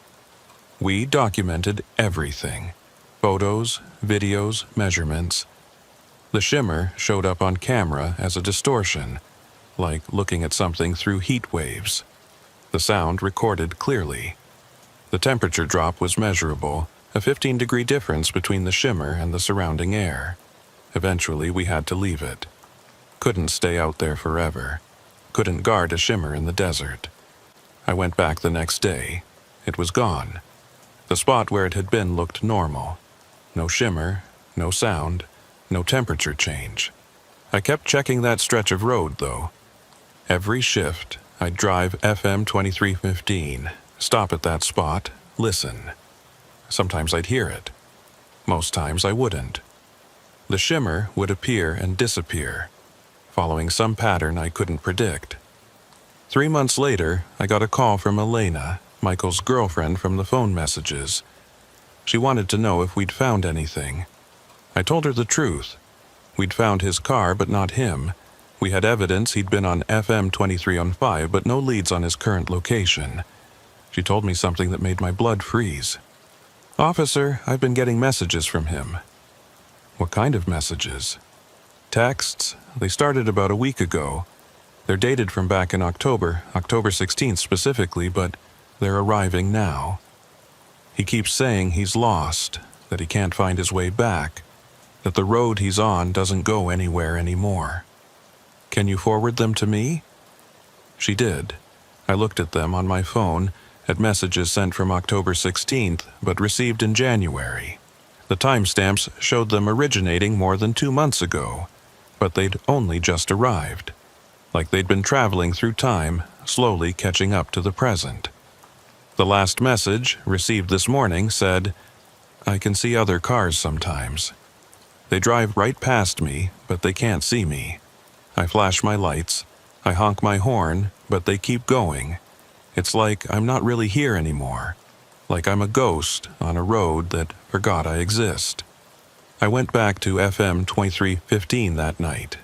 We documented everything. Photos, videos, measurements. The shimmer showed up on camera as a distortion, like looking at something through heat waves. The sound recorded clearly. The temperature drop was measurable, a 15-degree difference between the shimmer and the surrounding air. Eventually, we had to leave it. Couldn't stay out there forever. Couldn't guard a shimmer in the desert. I went back the next day. It was gone. The spot where it had been looked normal. No shimmer, no sound, no temperature change. I kept checking that stretch of road, though. Every shift, I'd drive FM 2315, stop at that spot, listen. Sometimes I'd hear it. Most times I wouldn't. The shimmer would appear and disappear, following some pattern I couldn't predict. 3 months later, I got a call from Elena, Michael's girlfriend from the phone messages. She wanted to know if we'd found anything. I told her the truth. We'd found his car, but not him. We had evidence he'd been on FM 2315, but no leads on his current location. She told me something that made my blood freeze. "Officer, I've been getting messages from him." "What kind of messages?" "Texts. They started about a week ago. They're dated from back in October 16th specifically, but they're arriving now. He keeps saying he's lost, that he can't find his way back, that the road he's on doesn't go anywhere anymore. Can you forward them to me?" She did. I looked at them on my phone, at messages sent from October 16th, but received in January. The timestamps showed them originating more than 2 months ago, but they'd only just arrived, like they'd been traveling through time, slowly catching up to the present. The last message, received this morning, said, "I can see other cars sometimes. They drive right past me, but they can't see me. I flash my lights, I honk my horn, but they keep going. It's like I'm not really here anymore, like I'm a ghost on a road that forgot I exist." I went back to FM 2315 that night.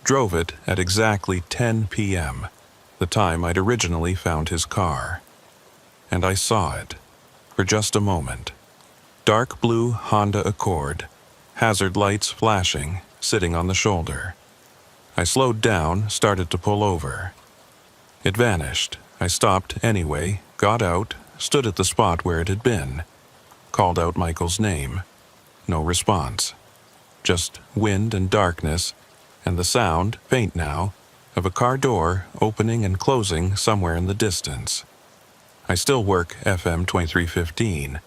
Drove it at exactly 10 p.m., the time I'd originally found his car. And I saw it, for just a moment. Dark blue Honda Accord, hazard lights flashing, sitting on the shoulder. I slowed down, started to pull over. It vanished. I stopped anyway, got out, stood at the spot where it had been. Called out Michael's name. No response. Just wind and darkness, and the sound, faint now, of a car door opening and closing somewhere in the distance. I still work FM 2315.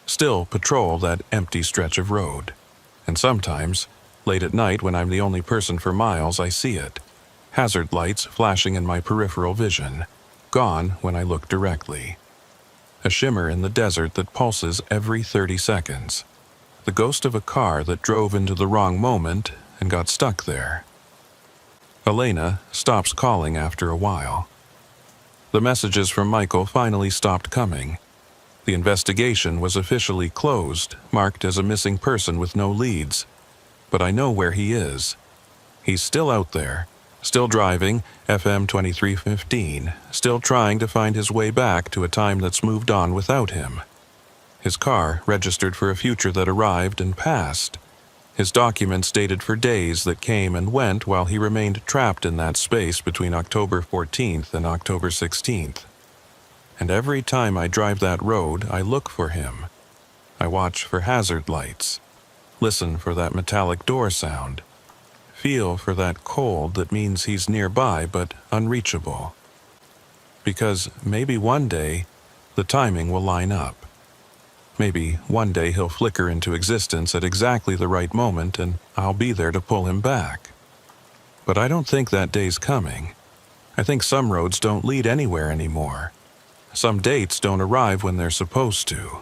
Still patrol that empty stretch of road. And sometimes, late at night when I'm the only person for miles, I see it. Hazard lights flashing in my peripheral vision. Gone when I look directly. A shimmer in the desert that pulses every 30 seconds. The ghost of a car that drove into the wrong moment and got stuck there. Elena stops calling after a while. The messages from Michael finally stopped coming. The investigation was officially closed, marked as a missing person with no leads. But I know where he is. He's still out there, still driving FM 2315, still trying to find his way back to a time that's moved on without him. His car registered for a future that arrived and passed. His documents dated for days that came and went while he remained trapped in that space between October 14th and October 16th. And every time I drive that road, I look for him. I watch for hazard lights. Listen for that metallic door sound. Feel for that cold that means he's nearby but unreachable. Because maybe one day, the timing will line up. Maybe one day he'll flicker into existence at exactly the right moment and I'll be there to pull him back. But I don't think that day's coming. I think some roads don't lead anywhere anymore. Some dates don't arrive when they're supposed to.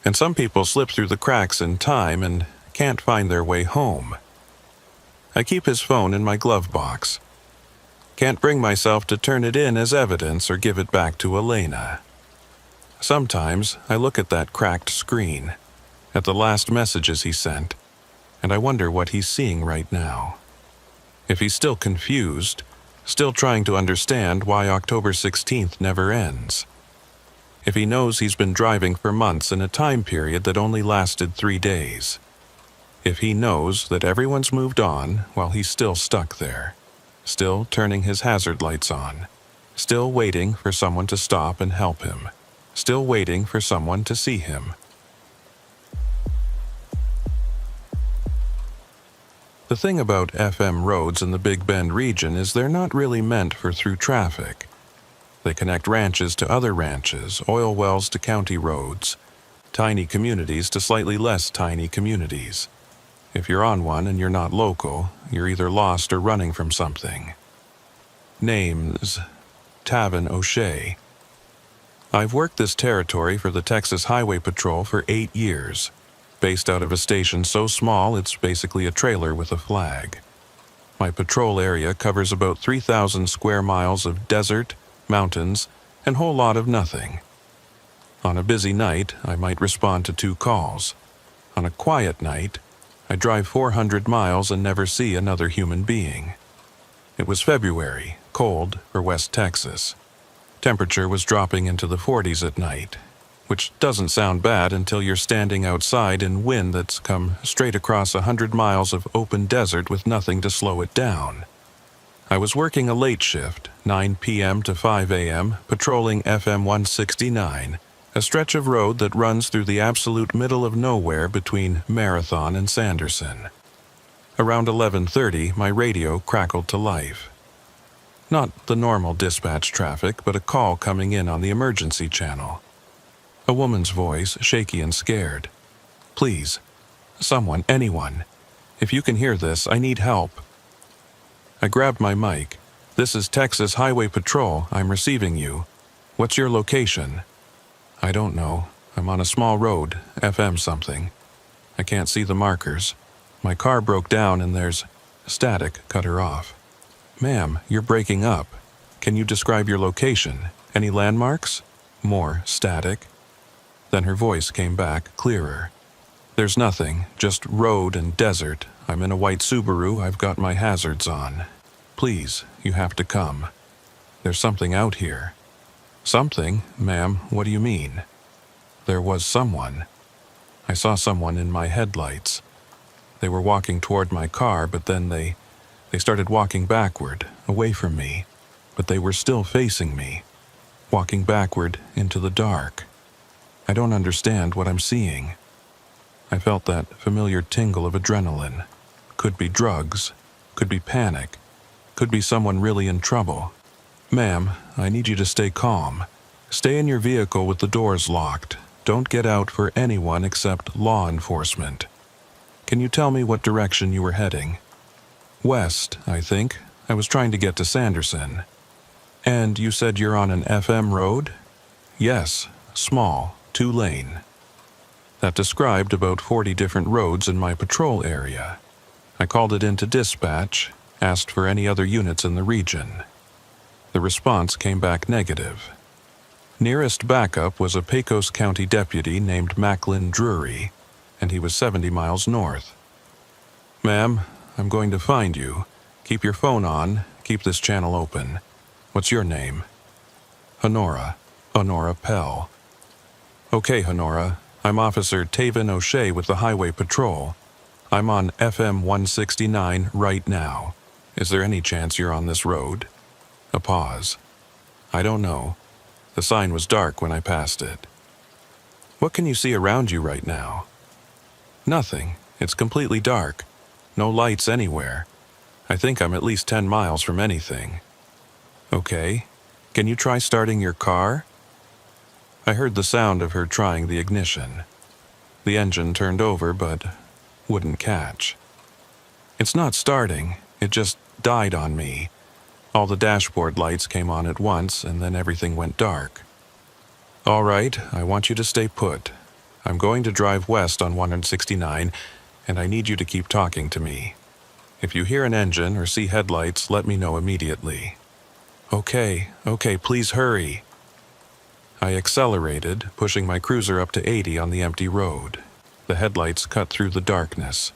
And some people slip through the cracks in time and can't find their way home. I keep his phone in my glove box. Can't bring myself to turn it in as evidence or give it back to Elena. Sometimes I look at that cracked screen, at the last messages he sent, and I wonder what he's seeing right now. If he's still confused, still trying to understand why October 16th never ends. If he knows he's been driving for months in a time period that only lasted 3 days. If he knows that everyone's moved on while he's still stuck there, still turning his hazard lights on, still waiting for someone to stop and help him, still waiting for someone to see him. The thing about FM roads in the Big Bend region is they're not really meant for through traffic. They connect ranches to other ranches, oil wells to county roads. tiny communities to slightly less tiny communities. If you're on one and you're not local, you're either lost or running from something. Names: Tavin O'Shea. I've worked this territory for the Texas Highway Patrol for 8 years, based out of a station so small it's basically a trailer with a flag. My patrol area covers about 3,000 square miles of desert, mountains, and whole lot of nothing. On a busy night, I might respond to 2 calls. On a quiet night, I drive 400 miles and never see another human being. It was February, cold for West Texas. Temperature was dropping into the 40s at night, which doesn't sound bad until you're standing outside in wind that's come straight across 100 miles of open desert with nothing to slow it down. I was working a late shift, 9 p.m. to 5 a.m., patrolling FM 169, a stretch of road that runs through the absolute middle of nowhere between Marathon and Sanderson. Around 11:30, my radio crackled to life. Not the normal dispatch traffic, but a call coming in on the emergency channel. A woman's voice, shaky and scared. "Please, someone, anyone. If you can hear this, I need help." I grabbed my mic. "This is Texas Highway Patrol. I'm receiving you. What's your location?" "I don't know. I'm on a small road, FM something. I can't see the markers. My car broke down and there's..." Static cut her off. "Ma'am, you're breaking up. Can you describe your location? Any landmarks?" More static. Then her voice came back, clearer. "There's nothing, just road and desert. I'm in a white Subaru, I've got my hazards on. Please, you have to come. There's something out here." "Something? Ma'am, what do you mean?" "There was someone. I saw someone in my headlights. They were walking toward my car, but then they started walking backward, away from me, but they were still facing me, walking backward into the dark. I don't understand what I'm seeing." I felt that familiar tingle of adrenaline. Could be drugs, could be panic, could be someone really in trouble. "Ma'am, I need you to stay calm. Stay in your vehicle with the doors locked. Don't get out for anyone except law enforcement. Can you tell me what direction you were heading?" "West, I think. I was trying to get to Sanderson." "And you said you're on an FM road?" "Yes, small, 2-lane. That described about 40 different roads in my patrol area. I called it into dispatch, asked for any other units in the region. The response came back negative. Nearest backup was a Pecos County deputy named Macklin Drury, and he was 70 miles north. "Ma'am, I'm going to find you. Keep your phone on, keep this channel open. What's your name?" "Honora Pell." "Okay, Honora. I'm Officer Tavin O'Shea with the Highway Patrol. I'm on FM 169 right now. Is there any chance you're on this road?" A pause. "I don't know. The sign was dark when I passed it." "What can you see around you right now?" "Nothing. It's completely dark. No lights anywhere. I think I'm at least 10 miles from anything." "Okay. Can you try starting your car?" I heard the sound of her trying the ignition. The engine turned over but wouldn't catch. "It's not starting. It just died on me. All the dashboard lights came on at once and then everything went dark." "All right, I want you to stay put. I'm going to drive west on 169 and I need you to keep talking to me. If you hear an engine or see headlights, let me know immediately." Okay, please hurry." I accelerated, pushing my cruiser up to 80 on the empty road. The headlights cut through the darkness,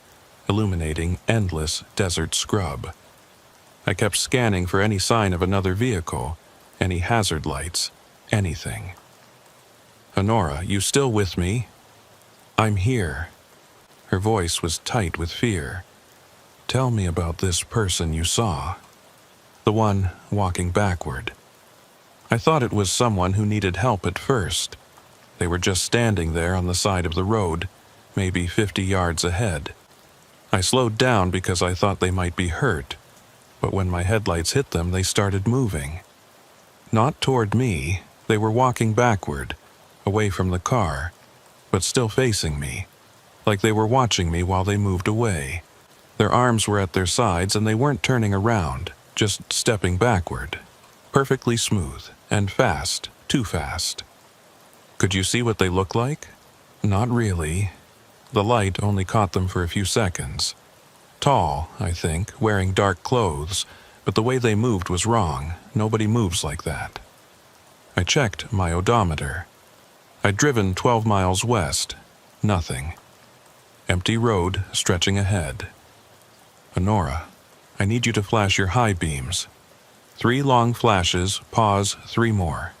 illuminating endless desert scrub. I kept scanning for any sign of another vehicle, any hazard lights, anything. "Honora, you still with me?" "I'm here." Her voice was tight with fear. "Tell me about this person you saw. The one walking backward." I thought it was someone who needed help at first. They were just standing there on the side of the road, maybe 50 yards ahead. I slowed down because I thought they might be hurt, but when my headlights hit them, they started moving. Not toward me, they were walking backward, away from the car. but still facing me, like they were watching me while they moved away. Their arms were at their sides and they weren't turning around, just stepping backward. Perfectly smooth and fast, too fast. Could you see what they looked like? Not really. The light only caught them for a few seconds. Tall, I think, wearing dark clothes, but the way they moved was wrong. Nobody moves like that. I checked my odometer. I'd driven 12 miles west. Nothing. Empty road stretching ahead. Honora, I need you to flash your high beams. 3 long flashes, pause 3 more.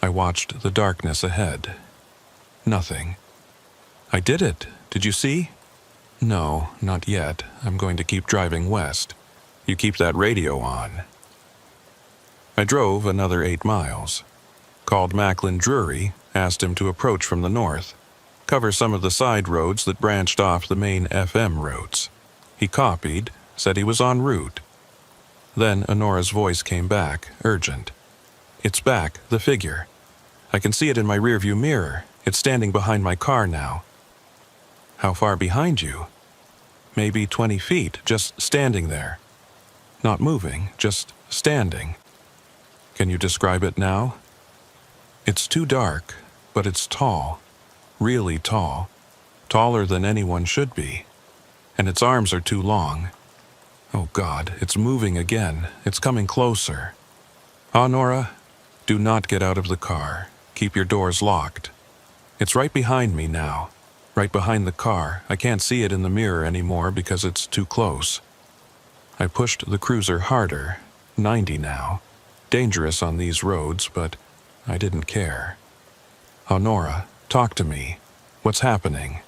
I watched the darkness ahead. Nothing. I did it. Did you see? No, not yet. I'm going to keep driving west. You keep that radio on. I drove another 8 miles. Called Macklin Drury, asked him to approach from the north, cover some of the side roads that branched off the main FM routes. He copied, said he was en route. Then Honora's voice came back, urgent. It's back, the figure. I can see it in my rearview mirror. It's standing behind my car now. How far behind you? Maybe 20 feet, just standing there. Not moving, just standing. Can you describe it now? It's too dark, but it's tall. Really tall. Taller than anyone should be. And its arms are too long. Oh God, it's moving again. It's coming closer. Honora, do not get out of the car. Keep your doors locked. It's right behind me now. Right behind the car. I can't see it in the mirror anymore because it's too close. I pushed the cruiser harder. 90 now. Dangerous on these roads, but I didn't care. Honora, talk to me. What's happening?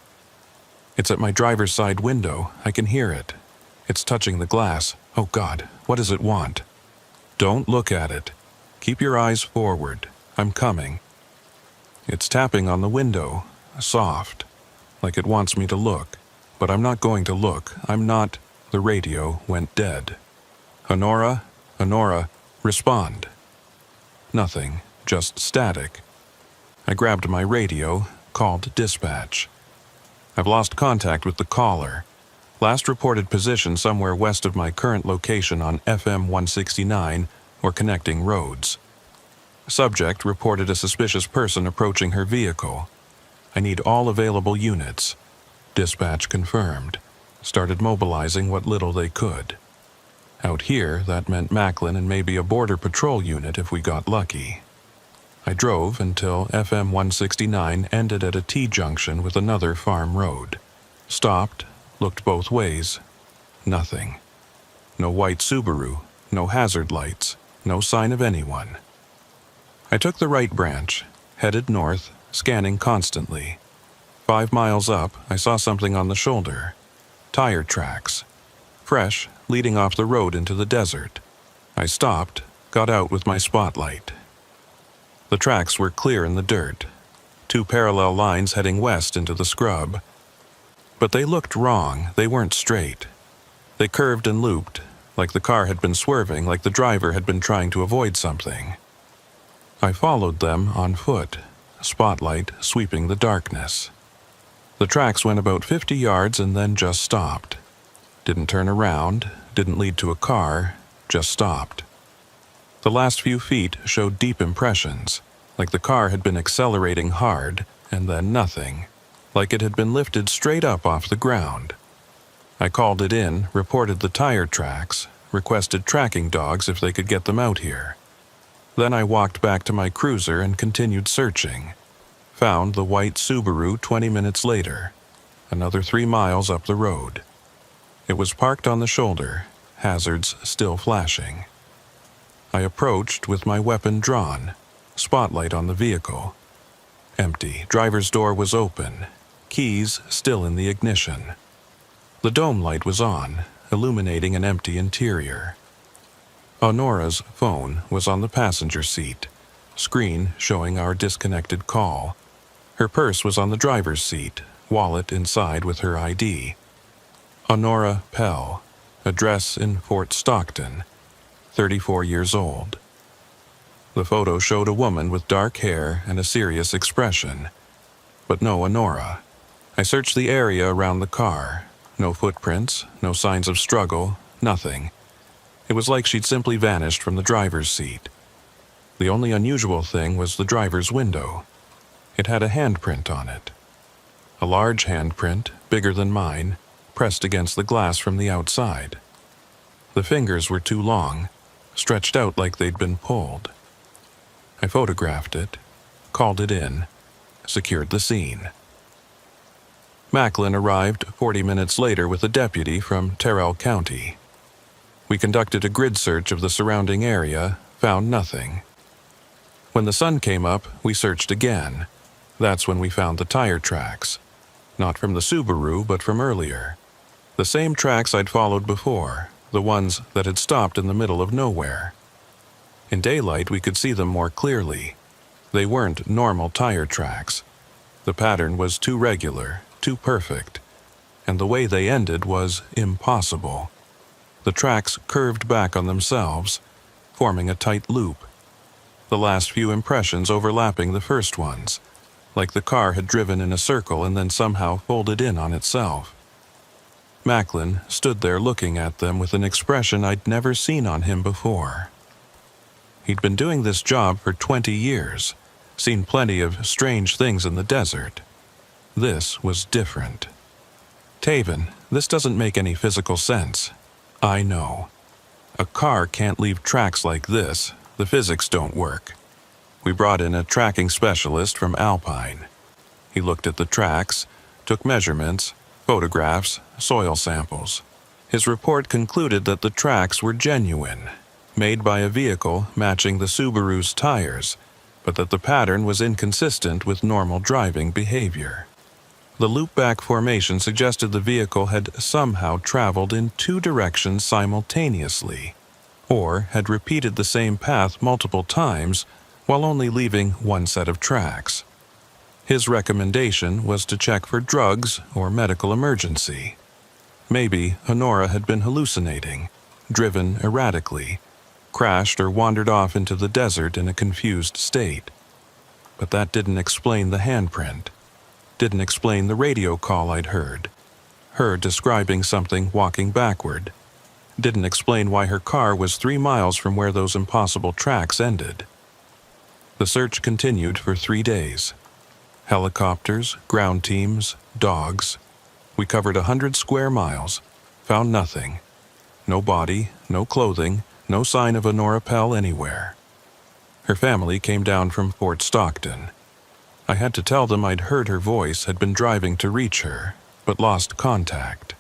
It's at my driver's side window. I can hear it. It's touching the glass. Oh God, what does it want? Don't look at it. Keep your eyes forward. I'm coming. It's tapping on the window. Soft. Like it wants me to look. But I'm not going to look. I'm not. The radio went dead. Honora, respond. Nothing. Just static. I grabbed my radio, called dispatch. I've lost contact with the caller. Last reported position somewhere west of my current location on FM 169 or connecting roads. Subject reported a suspicious person approaching her vehicle. I need all available units. Dispatch confirmed. Started mobilizing what little they could. Out here, that meant Macklin and maybe a border patrol unit if we got lucky. I drove until FM 169 ended at a T-junction with another farm road. Stopped, looked both ways. Nothing. No white Subaru, no hazard lights, no sign of anyone. I took the right branch, headed north, scanning constantly. 5 miles up, I saw something on the shoulder. Tire tracks. Fresh, leading off the road into the desert. I stopped, got out with my spotlight. The tracks were clear in the dirt. 2 parallel lines heading west into the scrub. But they looked wrong. They weren't straight. They curved and looped, like the car had been swerving, like the driver had been trying to avoid something. I followed them on foot, spotlight sweeping the darkness. The tracks went about 50 yards and then just stopped. Didn't turn around, didn't lead to a car, just stopped. The last few feet showed deep impressions, like the car had been accelerating hard, and then nothing, like it had been lifted straight up off the ground. I called it in, reported the tire tracks, requested tracking dogs if they could get them out here. Then I walked back to my cruiser and continued searching. Found the white Subaru 20 minutes later, another 3 miles up the road. It was parked on the shoulder, hazards still flashing. I approached with my weapon drawn, spotlight on the vehicle. Empty, driver's door was open, keys still in the ignition. The dome light was on, illuminating an empty interior. Honora's phone was on the passenger seat, screen showing our disconnected call. Her purse was on the driver's seat, wallet inside with her ID. Honora Pell, address in Fort Stockton, 34 years old. The photo showed a woman with dark hair and a serious expression. but no Honora. I searched the area around the car. No footprints, no signs of struggle, nothing. It was like she'd simply vanished from the driver's seat. The only unusual thing was the driver's window. It had a handprint on it. A large handprint, bigger than mine, pressed against the glass from the outside. The fingers were too long, stretched out like they'd been pulled. I photographed it, called it in, secured the scene. Macklin arrived 40 minutes later with a deputy from Terrell County. We conducted a grid search of the surrounding area, found nothing. When the sun came up, we searched again. That's when we found the tire tracks. Not from the Subaru, but from earlier. The same tracks I'd followed before, the ones that had stopped in the middle of nowhere. In daylight, we could see them more clearly. They weren't normal tire tracks. The pattern was too regular, too perfect, and the way they ended was impossible. The tracks curved back on themselves, forming a tight loop. The last few impressions overlapping the first ones, like the car had driven in a circle and then somehow folded in on itself. Macklin stood there looking at them with an expression I'd never seen on him before. He'd been doing this job for 20 years, seen plenty of strange things in the desert. This was different. Taven, this doesn't make any physical sense. I know. A car can't leave tracks like this. The physics don't work. We brought in a tracking specialist from Alpine. He looked at the tracks, took measurements, photographs, soil samples. His report concluded that the tracks were genuine, made by a vehicle matching the Subaru's tires, but that the pattern was inconsistent with normal driving behavior. The loopback formation suggested the vehicle had somehow traveled in two directions simultaneously, or had repeated the same path multiple times while only leaving one set of tracks. His recommendation was to check for drugs or medical emergency. Maybe Honora had been hallucinating, driven erratically, crashed or wandered off into the desert in a confused state. But that didn't explain the handprint, didn't explain the radio call I'd heard, her describing something walking backward, didn't explain why her car was 3 miles from where those impossible tracks ended. The search continued for 3 days. Helicopters, ground teams, dogs. We covered 100 square miles, found nothing. No body, no clothing, no sign of Honora Pell anywhere. Her family came down from Fort Stockton. I had to tell them I'd heard her voice, had been driving to reach her, but lost contact.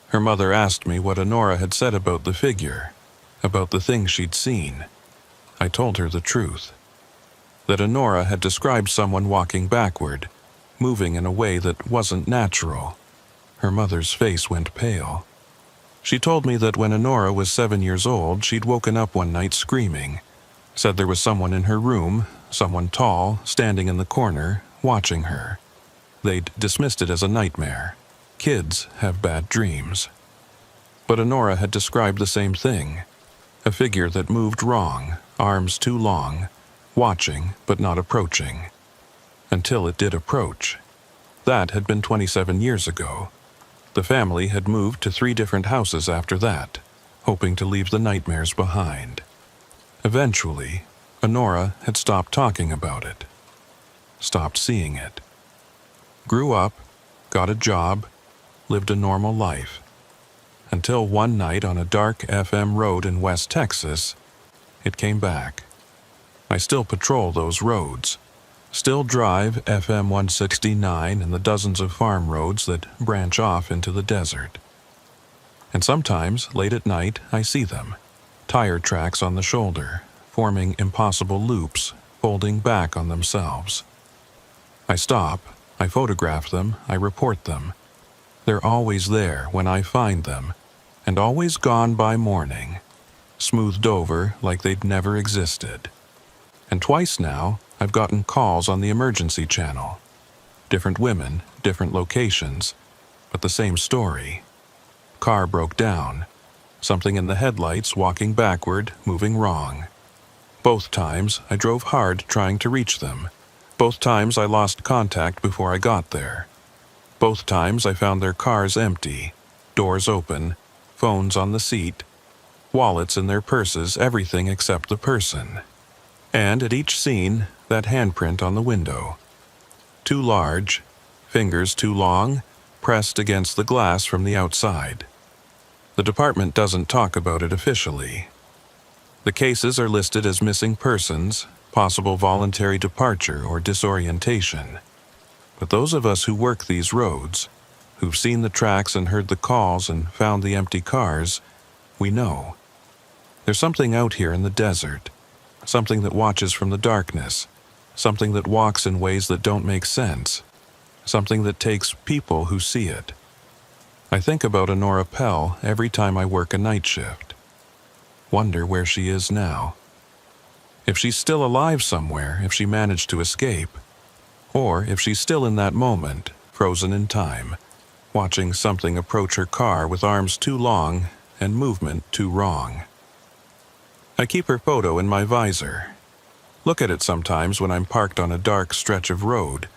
Her mother asked me what Honora had said about the figure, about the things she'd seen. I told her the truth. That Honora had described someone walking backward, moving in a way that wasn't natural. Her mother's face went pale. She told me that when Honora was 7 years old, she'd woken up one night screaming, said there was someone in her room, someone tall, standing in the corner, watching her. They'd dismissed it as a nightmare. Kids have bad dreams. But Honora had described the same thing. A figure that moved wrong, arms too long, watching but not approaching. Until it did approach. That had been 27 years ago. The family had moved to 3 different houses after that, hoping to leave the nightmares behind. Eventually, Honora had stopped talking about it, stopped seeing it. Grew up, got a job, lived a normal life. Until one night on a dark FM road in West Texas, it came back. I still patrol those roads, still drive FM 169 and the dozens of farm roads that branch off into the desert. And sometimes, late at night, I see them, tire tracks on the shoulder, forming impossible loops, folding back on themselves. I stop, I photograph them, I report them. They're always there when I find them, and always gone by morning, smoothed over like they'd never existed. And twice now, I've gotten calls on the emergency channel. Different women, different locations, but the same story. Car broke down. Something in the headlights walking backward, moving wrong. Both times, I drove hard trying to reach them. Both times I lost contact before I got there. Both times I found their cars empty, doors open, phones on the seat, wallets in their purses, everything except the person. And at each scene, that handprint on the window. Too large, fingers too long, pressed against the glass from the outside. The department doesn't talk about it officially. The cases are listed as missing persons, possible voluntary departure or disorientation. But those of us who work these roads, who've seen the tracks and heard the calls and found the empty cars, we know. There's something out here in the desert, something that watches from the darkness, something that walks in ways that don't make sense, something that takes people who see it. I think about Honora Pell every time I work a night shift. Wonder where she is now. If she's still alive somewhere, if she managed to escape, or if she's still in that moment, frozen in time, watching something approach her car with arms too long and movement too wrong. I keep her photo in my visor. Look at it sometimes when I'm parked on a dark stretch of road,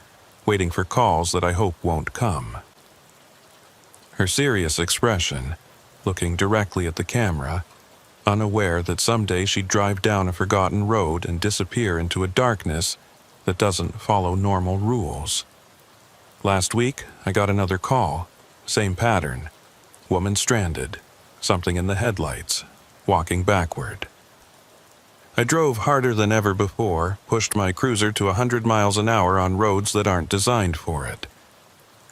waiting for calls that I hope won't come. Her serious expression, looking directly at the camera, unaware that someday she'd drive down a forgotten road and disappear into a darkness that doesn't follow normal rules. Last week, I got another call, same pattern. Woman stranded, something in the headlights, walking backward. I drove harder than ever before, pushed my cruiser to 100 miles an hour on roads that aren't designed for it.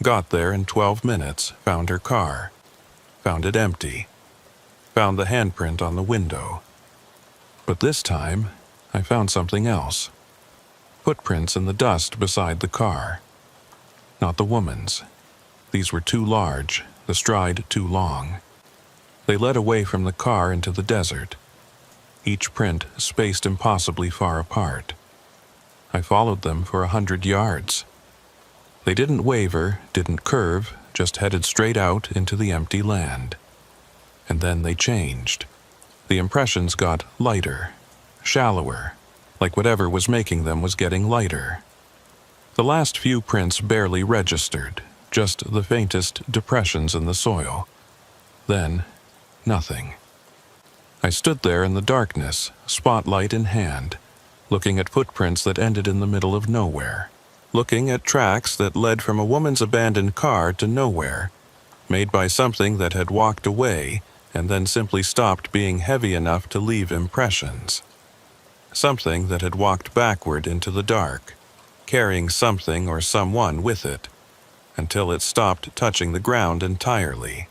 Got there in 12 minutes, found her car. Found it empty. Found the handprint on the window. But this time, I found something else. Footprints in the dust beside the car. Not the woman's. These were too large, the stride too long. They led away from the car into the desert. Each print spaced impossibly far apart. I followed them for 100 yards. They didn't waver, didn't curve, just headed straight out into the empty land. And then they changed. The impressions got lighter, shallower, like whatever was making them was getting lighter. The last few prints barely registered, just the faintest depressions in the soil. Then, nothing. I stood there in the darkness, spotlight in hand, looking at footprints that ended in the middle of nowhere, looking at tracks that led from a woman's abandoned car to nowhere, made by something that had walked away and then simply stopped being heavy enough to leave impressions. Something that had walked backward into the dark, carrying something or someone with it, until it stopped touching the ground entirely.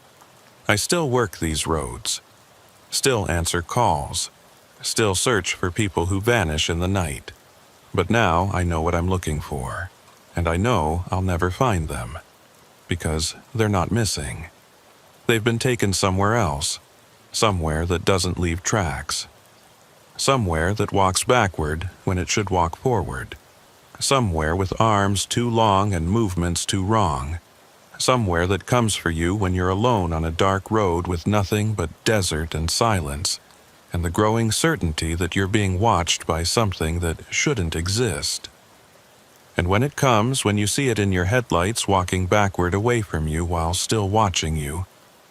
I still work these roads, still answer calls, still search for people who vanish in the night. But now I know what I'm looking for, and I know I'll never find them, because they're not missing. They've been taken somewhere else, somewhere that doesn't leave tracks, somewhere that walks backward when it should walk forward, somewhere with arms too long and movements too wrong, somewhere that comes for you when you're alone on a dark road with nothing but desert and silence, and the growing certainty that you're being watched by something that shouldn't exist. And when it comes, when you see it in your headlights walking backward away from you while still watching you,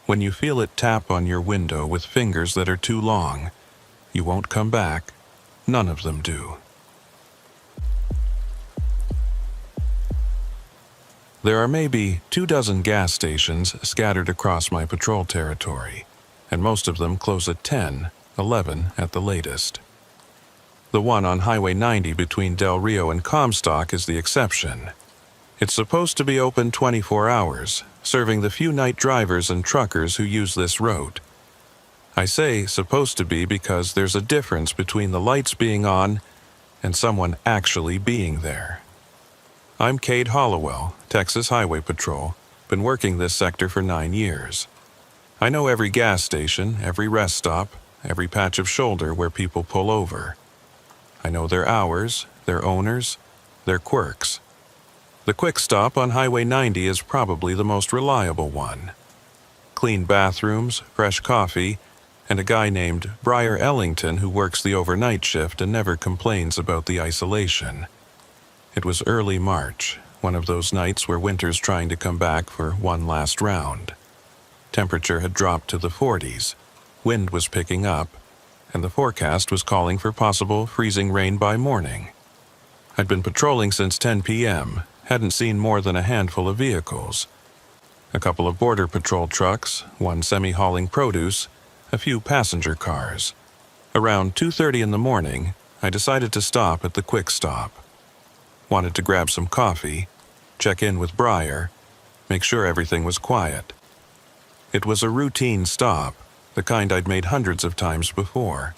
when you feel it tap on your window with fingers that are too long, you won't come back. None of them do. There are maybe 24 gas stations scattered across my patrol territory, and most of them close at 10, 11 at the latest. The one on Highway 90 between Del Rio and Comstock is the exception. It's supposed to be open 24 hours, serving the few night drivers and truckers who use this route. I say supposed to be because there's a difference between the lights being on and someone actually being there. I'm Cade Hollowell, Texas Highway Patrol, been working this sector for 9 years. I know every gas station, every rest stop, every patch of shoulder where people pull over. I know their hours, their owners, their quirks. The quick stop on Highway 90 is probably the most reliable one. Clean bathrooms, fresh coffee, and a guy named Briar Ellington who works the overnight shift and never complains about the isolation. It was early March, one of those nights where winter's trying to come back for one last round. Temperature had dropped to the 40s, wind was picking up, and the forecast was calling for possible freezing rain by morning. I'd been patrolling since 10 p.m., hadn't seen more than a handful of vehicles. A couple of border patrol trucks, one semi-hauling produce, a few passenger cars. Around 2:30 in the morning, I decided to stop at the quick stop. Wanted to grab some coffee, check in with Breyer, make sure everything was quiet. It was a routine stop, the kind I'd made hundreds of times before.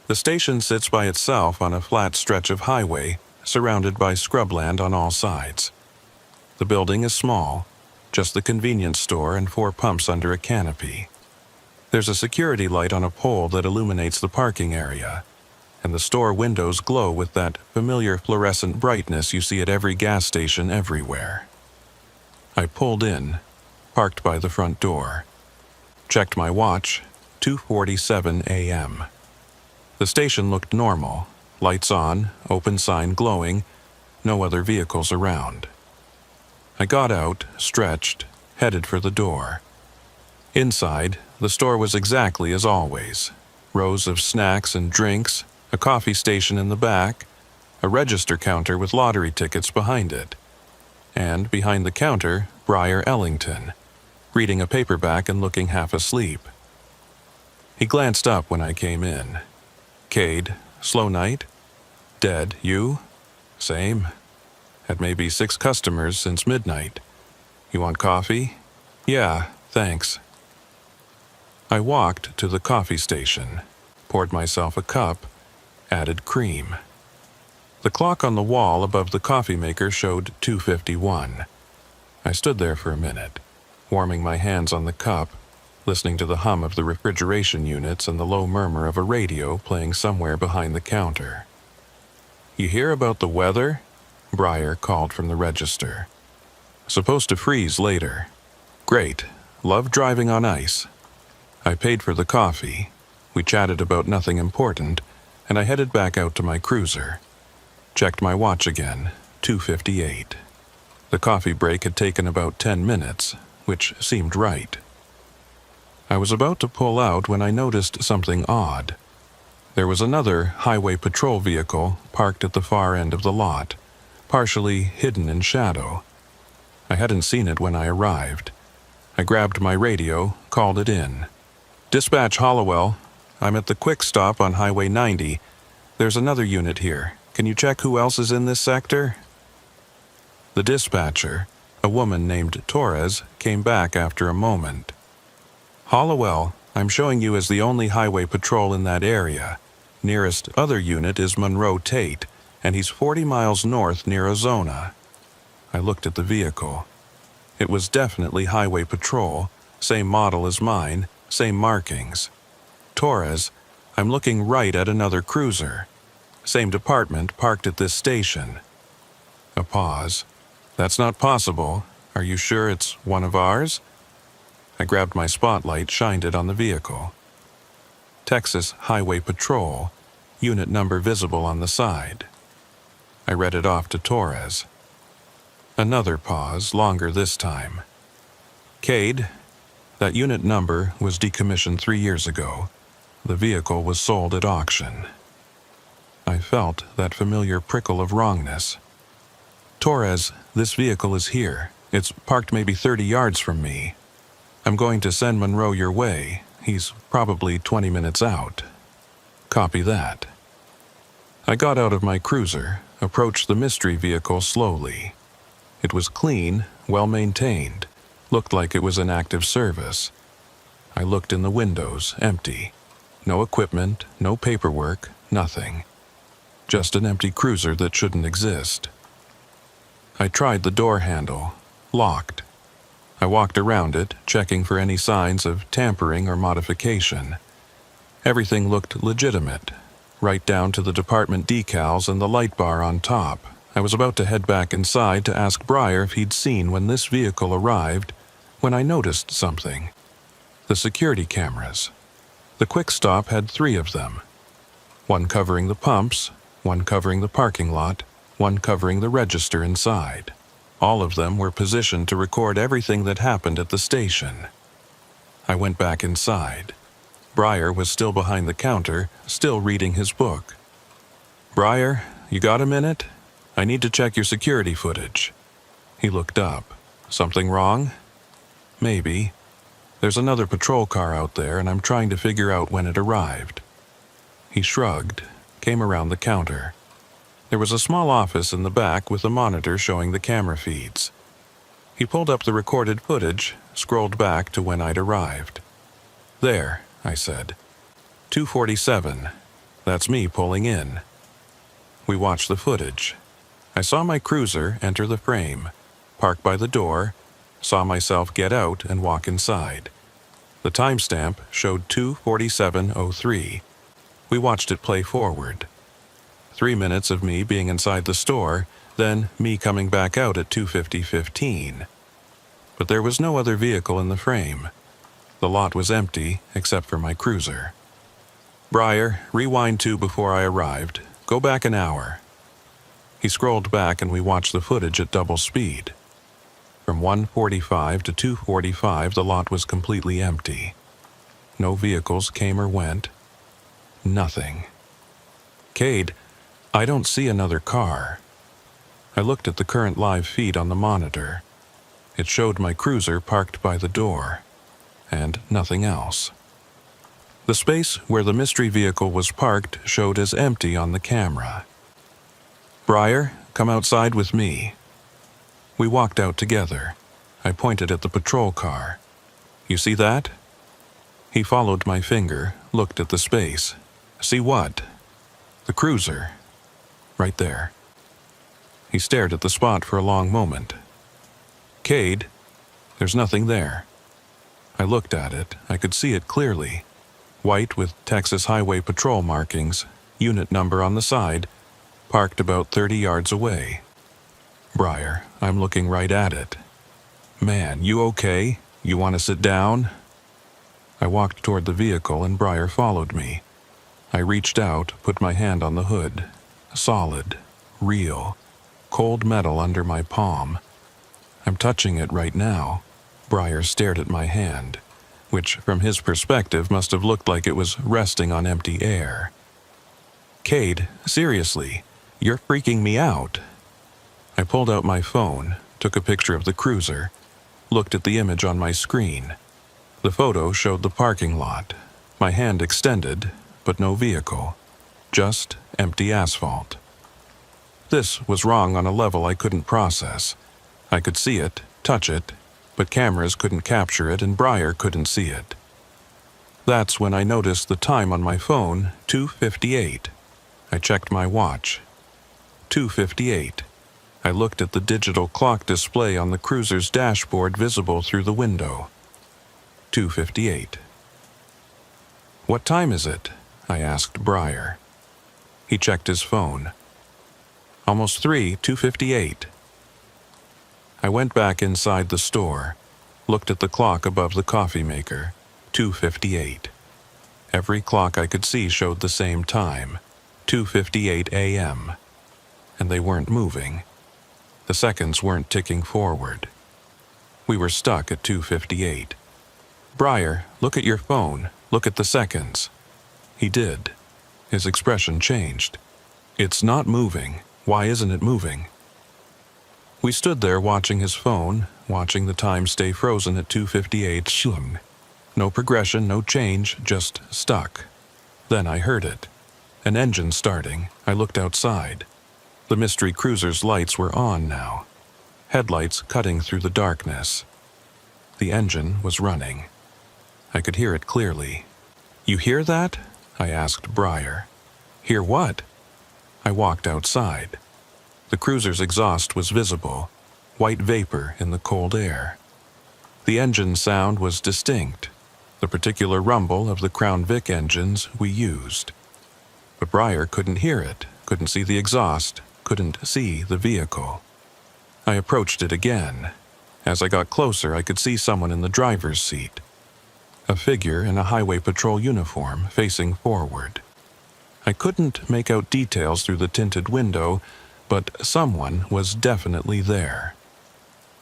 The station sits by itself on a flat stretch of highway, surrounded by scrubland on all sides. The building is small, just the convenience store and 4 pumps under a canopy. There's a security light on a pole that illuminates the parking area, and the store windows glow with that familiar fluorescent brightness you see at every gas station everywhere. I pulled in, parked by the front door. Checked my watch, 2:47 a.m. The station looked normal, lights on, open sign glowing, no other vehicles around. I got out, stretched, headed for the door. Inside, the store was exactly as always. Rows of snacks and drinks, a coffee station in the back, a register counter with lottery tickets behind it. And behind the counter, Breyer Ellington, reading a paperback and looking half asleep. He glanced up when I came in. "Cade, slow night?" "Dead, you?" "Same. Had maybe 6 customers since midnight. You want coffee?" "Yeah, thanks." I walked to the coffee station, poured myself a cup, added cream. The clock on the wall above the coffee maker showed 2:51. I stood there for a minute, warming my hands on the cup, listening to the hum of the refrigeration units and the low murmur of a radio playing somewhere behind the counter. "You hear about the weather?" Breyer called from the register. "Supposed to freeze later." "Great. Love driving on ice." I paid for the coffee. We chatted about nothing important, and I headed back out to my cruiser. Checked my watch again, 2:58. The coffee break had taken about 10 minutes, which seemed right. I was about to pull out when I noticed something odd. There was another highway patrol vehicle parked at the far end of the lot, partially hidden in shadow. I hadn't seen it when I arrived. I grabbed my radio, called it in. "Dispatch Hollowell, I'm at the quick stop on Highway 90. There's another unit here. Can you check who else is in this sector?" The dispatcher, a woman named Torres, came back after a moment. "Hollowell, I'm showing you as the only highway patrol in that area. Nearest other unit is Monroe Tate, and he's 40 miles north near Ozona." I looked at the vehicle. It was definitely highway patrol, same model as mine, same markings. "Torres, I'm looking right at another cruiser. Same department parked at this station." A pause. "That's not possible. Are you sure it's one of ours?" I grabbed my spotlight, shined it on the vehicle. "Texas Highway Patrol, unit number visible on the side." I read it off to Torres. Another pause, longer this time. "Cade, that unit number was decommissioned 3 years ago. The vehicle was sold at auction." I felt that familiar prickle of wrongness. "Torres, this vehicle is here. It's parked maybe 30 yards from me. I'm going to send Monroe your way. He's probably 20 minutes out." "Copy that." I got out of my cruiser, approached the mystery vehicle slowly. It was clean, well-maintained, looked like it was in active service. I looked in the windows, empty. No equipment, no paperwork, nothing. Just an empty cruiser that shouldn't exist. I tried the door handle, locked. I walked around it, checking for any signs of tampering or modification. Everything looked legitimate, right down to the department decals and the light bar on top. I was about to head back inside to ask Breyer if he'd seen when this vehicle arrived, when I noticed something. The security cameras. The quick stop had 3 of them. One covering the pumps, one covering the parking lot, one covering the register inside. All of them were positioned to record everything that happened at the station. I went back inside. Breyer was still behind the counter, still reading his book. "Breyer, you got a minute? I need to check your security footage." He looked up. "Something wrong?" "Maybe. There's another patrol car out there, and I'm trying to figure out when it arrived." He shrugged, came around the counter. There was a small office in the back with a monitor showing the camera feeds. He pulled up the recorded footage, scrolled back to when I'd arrived. "There," I said. 2:47. That's me pulling in." We watched the footage. I saw my cruiser enter the frame, park by the door, saw myself get out and walk inside. The timestamp showed 2:47:03. We watched it play forward. 3 minutes of me being inside the store, then me coming back out at 2:50:15. But there was no other vehicle in the frame. The lot was empty except for my cruiser. "Breyer, rewind to before I arrived. Go back an hour." He scrolled back and we watched the footage at double speed. From 1:45 to 2:45, the lot was completely empty. No vehicles came or went. Nothing. "Cade, I don't see another car." I looked at the current live feed on the monitor. It showed my cruiser parked by the door, and nothing else. The space where the mystery vehicle was parked showed as empty on the camera. "Breyer, come outside with me." We walked out together. I pointed at the patrol car. "You see that?" He followed my finger, looked at the space. "See what?" "The cruiser. Right there." He stared at the spot for a long moment. "Cade, there's nothing there." I looked at it. I could see it clearly. White with Texas Highway Patrol markings, unit number on the side, parked about 30 yards away. "Breyer, I'm looking right at it." "Man, you okay? You want to sit down?" I walked toward the vehicle and Breyer followed me. I reached out, put my hand on the hood. Solid, real, cold metal under my palm. "I'm touching it right now." Breyer stared at my hand, which from his perspective must have looked like it was resting on empty air. "Cade, seriously, you're freaking me out." I pulled out my phone, took a picture of the cruiser, looked at the image on my screen. The photo showed the parking lot, my hand extended, but no vehicle, just empty asphalt. This was wrong on a level I couldn't process. I could see it, touch it, but cameras couldn't capture it and Breyer couldn't see it. That's when I noticed the time on my phone, 2:58. I checked my watch. 2:58. I looked at the digital clock display on the cruiser's dashboard visible through the window. 2:58. "What time is it?" I asked Breyer. He checked his phone. "Almost 3, 2:58. I went back inside the store, looked at the clock above the coffee maker, 2:58. Every clock I could see showed the same time, 2:58 a.m., and they weren't moving. The seconds weren't ticking forward. We were stuck at 2:58. "Breyer, look at your phone, look at the seconds." He did. His expression changed. "It's not moving. Why isn't it moving?" We stood there watching his phone, watching the time stay frozen at 2:58 shum. No progression, no change, just stuck. Then I heard it. An engine starting. I looked outside. The mystery cruiser's lights were on now. Headlights cutting through the darkness. The engine was running. I could hear it clearly. "You hear that?" I asked Breyer. "Hear what?" I walked outside. The cruiser's exhaust was visible, white vapor in the cold air. The engine sound was distinct, the particular rumble of the Crown Vic engines we used. But Breyer couldn't hear it, couldn't see the exhaust, couldn't see the vehicle. I approached it again. As I got closer, I could see someone in the driver's seat. A figure in a highway patrol uniform facing forward. I couldn't make out details through the tinted window, but someone was definitely there.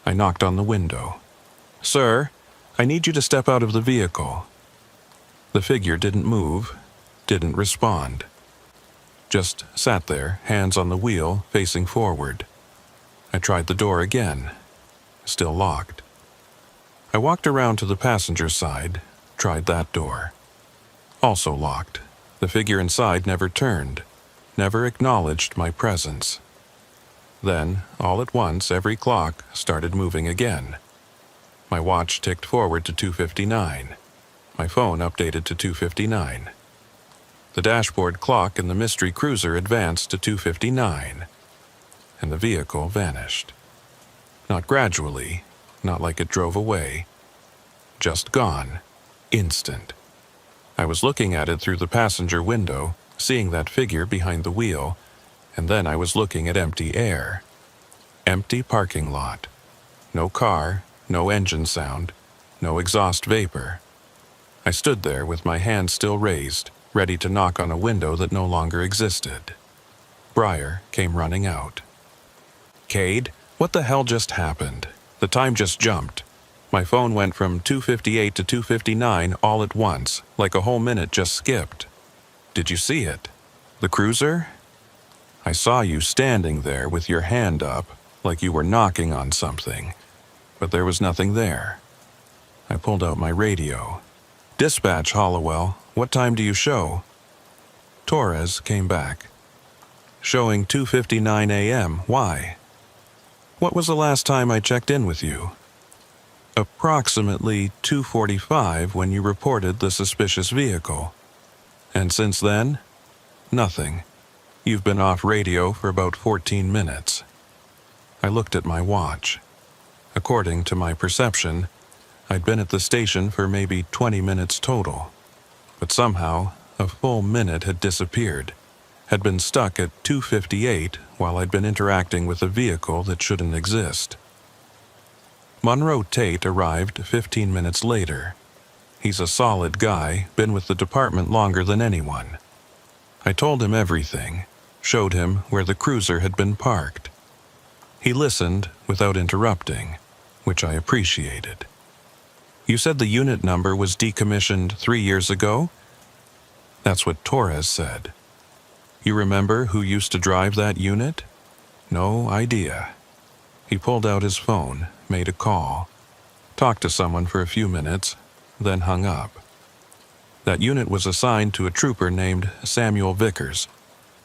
I knocked on the window. "Sir, I need you to step out of the vehicle." The figure didn't move, didn't respond. Just sat there, hands on the wheel, facing forward. I tried the door again. Still locked. I walked around to the passenger side, tried that door. Also locked. The figure inside never turned, never acknowledged my presence. Then, all at once, every clock started moving again. My watch ticked forward to 2:59. My phone updated to 2:59. The dashboard clock in the mystery cruiser advanced to 2:59, and the vehicle vanished. Not gradually, not like it drove away. Just gone. Instant. I was looking at it through the passenger window, seeing that figure behind the wheel, and then I was looking at empty air. Empty parking lot. No car, no engine sound, no exhaust vapor. I stood there with my hand still raised, ready to knock on a window that no longer existed. Briar came running out. "Cade, what the hell just happened? The time just jumped. My phone went from 2:58 to 2:59 all at once, like a whole minute just skipped. Did you see it? The cruiser? I saw you standing there with your hand up, like you were knocking on something, but there was nothing there." I pulled out my radio. "Dispatch, Hollowell, what time do you show?" Torres came back. "Showing 2:59 a.m. Why?" "What was the last time I checked in with you?" "Approximately 2:45 when you reported the suspicious vehicle. And since then? Nothing. You've been off radio for about 14 minutes. I looked at my watch. According to my perception, I'd been at the station for maybe 20 minutes total. But somehow, a full minute had disappeared, had been stuck at 2:58 while I'd been interacting with a vehicle that shouldn't exist. Monroe Tate arrived 15 minutes later. He's a solid guy, been with the department longer than anyone. I told him everything, showed him where the cruiser had been parked. He listened without interrupting, which I appreciated. "You said the unit number was decommissioned 3 years ago?" "That's what Torres said." "You remember who used to drive that unit?" "No idea." He pulled out his phone, made a call, talked to someone for a few minutes, then hung up. "That unit was assigned to a trooper named Samuel Vickers.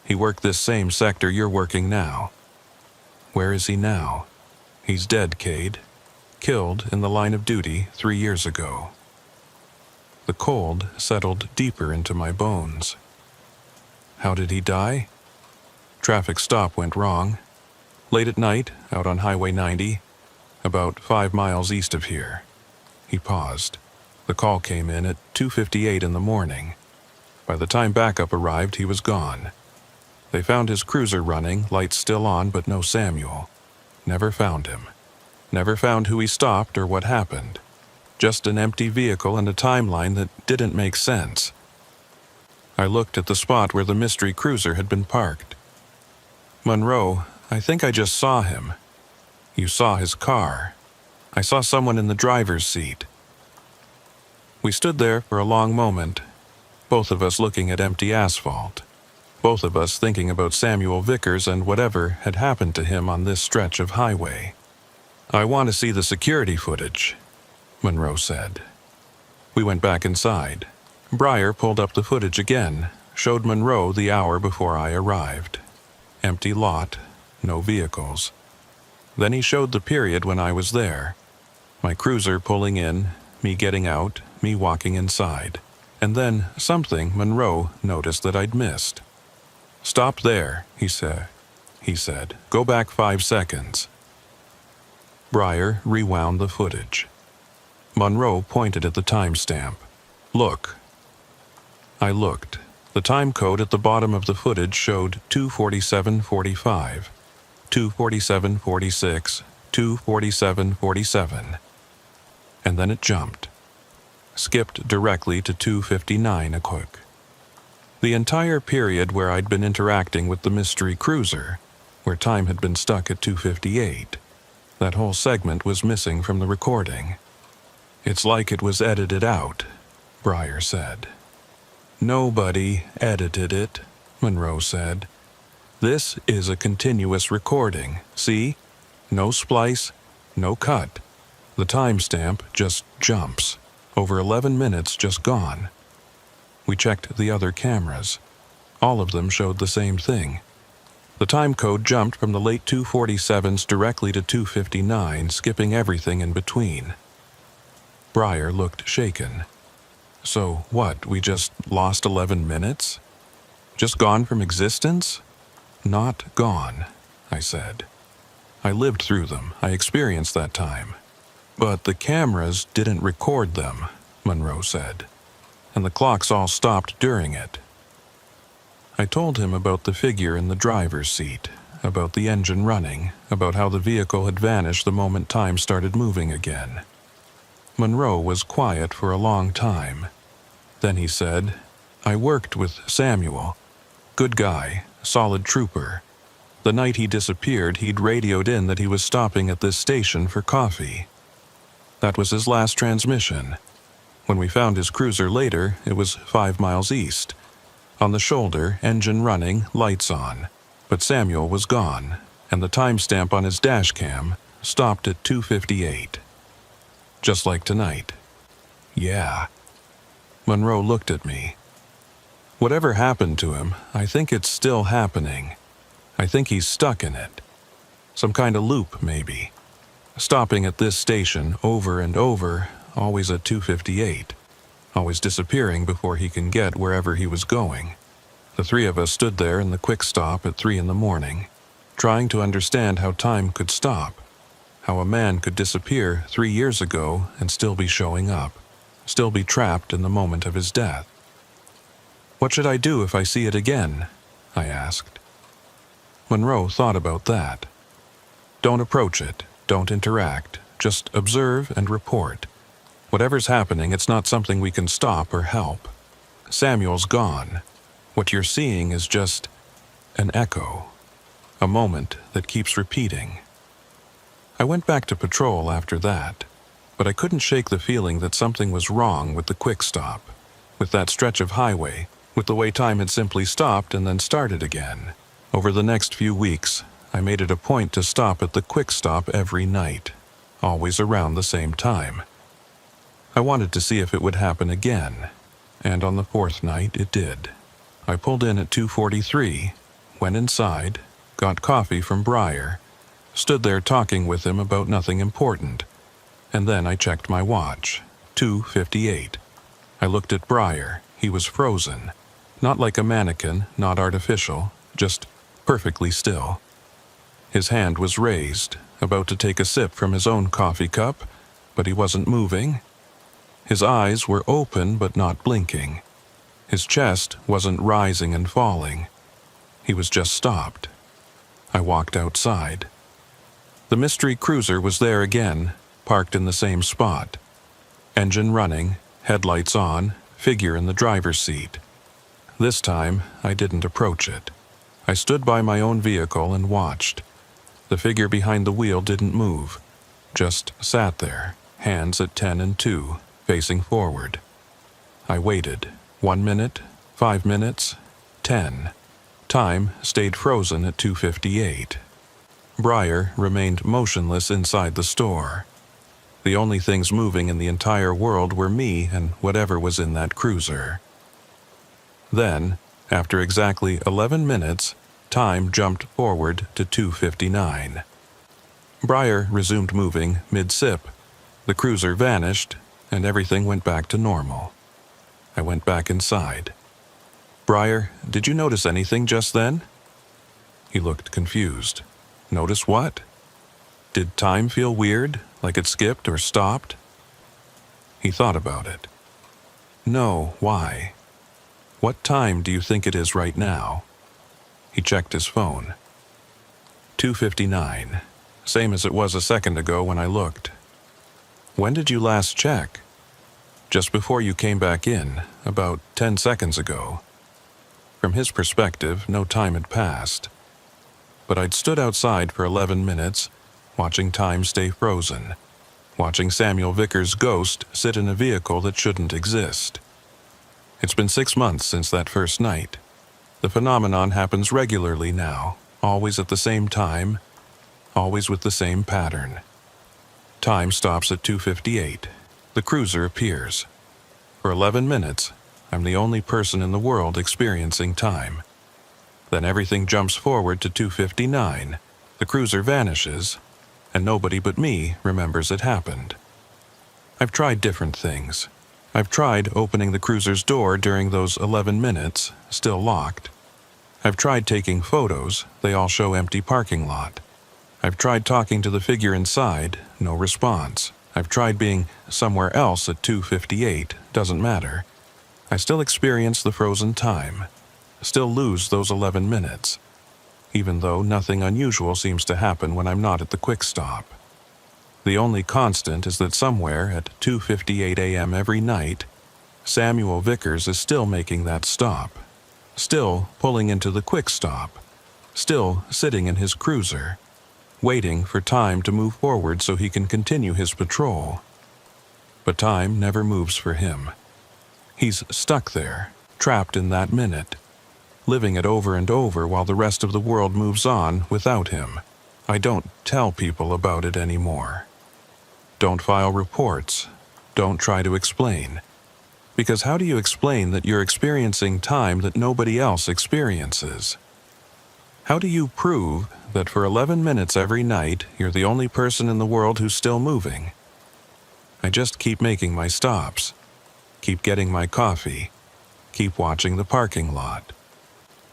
He worked this same sector you're working now." "Where is he now?" "He's dead, Cade. Killed in the line of duty 3 years ago." The cold settled deeper into my bones. "How did he die?" "Traffic stop went wrong. Late at night, out on Highway 90, about 5 miles east of here." He paused. The call came in at 2:58 in the morning. By the time backup arrived, he was gone. They found his cruiser running, lights still on, but no Samuel. Never found him. Never found who he stopped or what happened. Just an empty vehicle and a timeline that didn't make sense. I looked at the spot where the mystery cruiser had been parked. "Monroe, I think I just saw him." "You saw his car." "I saw someone in the driver's seat." We stood there for a long moment, both of us looking at empty asphalt, both of us thinking about Samuel Vickers and whatever had happened to him on this stretch of highway. "I want to see the security footage," Monroe said. We went back inside. Briar pulled up the footage again, showed Monroe the hour before I arrived. Empty lot, no vehicles. Then he showed the period when I was there. My cruiser pulling in, me getting out, me walking inside. And then something Monroe noticed that I'd missed. "Stop there," he said. "Go back 5 seconds." Briar rewound the footage. Monroe pointed at the timestamp. "Look." I looked. The time code at the bottom of the footage showed 2:47:45, 2:47:46, 2:47:47. And then it jumped. Skipped directly to 2:59 a quick. The entire period where I'd been interacting with the mystery cruiser, where time had been stuck at 2:58. That whole segment was missing from the recording. "It's like it was edited out," Breyer said. "Nobody edited it," Monroe said. "This is a continuous recording, see? No splice, no cut. The timestamp just jumps. Over 11 minutes just gone." We checked the other cameras. All of them showed the same thing. The time code jumped from the late 2:47s directly to 2:59, skipping everything in between. Breyer looked shaken. "So what, we just lost 11 minutes? Just gone from existence?" "Not gone," I said. "I lived through them. I experienced that time." "But the cameras didn't record them," Monroe said. "And the clocks all stopped during it." I told him about the figure in the driver's seat, about the engine running, about how the vehicle had vanished the moment time started moving again. Monroe was quiet for a long time. Then he said, "I worked with Samuel. Good guy, solid trooper. The night he disappeared, he'd radioed in that he was stopping at this station for coffee. That was his last transmission. When we found his cruiser later, it was 5 miles east. On the shoulder, engine running, lights on. But Samuel was gone, and the timestamp on his dash cam stopped at 2:58. Just like tonight." "Yeah." Monroe looked at me. "Whatever happened to him, I think it's still happening. I think he's stuck in it. Some kind of loop, maybe. Stopping at this station over and over, always at 2:58. Always disappearing before he can get wherever he was going. The three of us stood there in the quick stop at 3 a.m, trying to understand how time could stop, how a man could disappear 3 years ago and still be showing up, still be trapped in the moment of his death. "What should I do if I see it again?" I asked. Monroe thought about that. "Don't approach it, don't interact, just observe and report. Whatever's happening, it's not something we can stop or help. Samuel's gone. What you're seeing is just an echo, a moment that keeps repeating." I went back to patrol after that, but I couldn't shake the feeling that something was wrong with the quick stop, with that stretch of highway, with the way time had simply stopped and then started again. Over the next few weeks, I made it a point to stop at the quick stop every night, always around the same time. I wanted to see if it would happen again, and on the 4th night it did. I pulled in at 2:43, went inside, got coffee from Breyer, stood there talking with him about nothing important, and then I checked my watch, 2:58. I looked at Breyer. He was frozen, not like a mannequin, not artificial, just perfectly still. His hand was raised, about to take a sip from his own coffee cup, but he wasn't moving. His eyes were open but not blinking. His chest wasn't rising and falling. He was just stopped. I walked outside. The mystery cruiser was there again, parked in the same spot. Engine running, headlights on, figure in the driver's seat. This time, I didn't approach it. I stood by my own vehicle and watched. The figure behind the wheel didn't move, just sat there, hands at 10 and 2, facing forward. I waited. 1 minute, 5 minutes, 10. Time stayed frozen at 2:58. Breyer remained motionless inside the store. The only things moving in the entire world were me and whatever was in that cruiser. Then, after exactly 11 minutes, time jumped forward to 2:59. Breyer resumed moving mid-sip. The cruiser vanished, and everything went back to normal. I went back inside. "Breyer, did you notice anything just then?" He looked confused. "Notice what? Did time feel weird, like it skipped or stopped?" He thought about it. "No, why? What time do you think it is right now?" He checked his phone. 2:59, same as it was a second ago when I looked. "When did you last check?" "Just before you came back in, about 10 seconds ago." From his perspective, no time had passed. but I'd stood outside for 11 minutes, watching time stay frozen, watching Samuel Vickers' ghost sit in a vehicle that shouldn't exist. It's been 6 months since that first night. The phenomenon happens regularly now, always at the same time, always with the same pattern. Time stops at 2:58. The cruiser appears. For 11 minutes, I'm the only person in the world experiencing time. Then everything jumps forward to 2:59. The cruiser vanishes, and nobody but me remembers it happened. I've tried different things. I've tried opening the cruiser's door during those 11 minutes, still locked. I've tried taking photos, they all show empty parking lot. I've tried talking to the figure inside, no response. I've tried being somewhere else at 2:58, doesn't matter. I still experience the frozen time, still lose those 11 minutes, even though nothing unusual seems to happen when I'm not at the quick stop. The only constant is that somewhere at 2:58 a.m. every night, Samuel Vickers is still making that stop, still pulling into the quick stop, still sitting in his cruiser, waiting for time to move forward so he can continue his patrol. But time never moves for him. He's stuck there, trapped in that minute, living it over and over while the rest of the world moves on without him. I don't tell people about it anymore. Don't file reports. Don't try to explain. Because how do you explain that you're experiencing time that nobody else experiences? How do you prove that for 11 minutes every night you're the only person in the world who's still moving? I just keep making my stops, keep getting my coffee, keep watching the parking lot.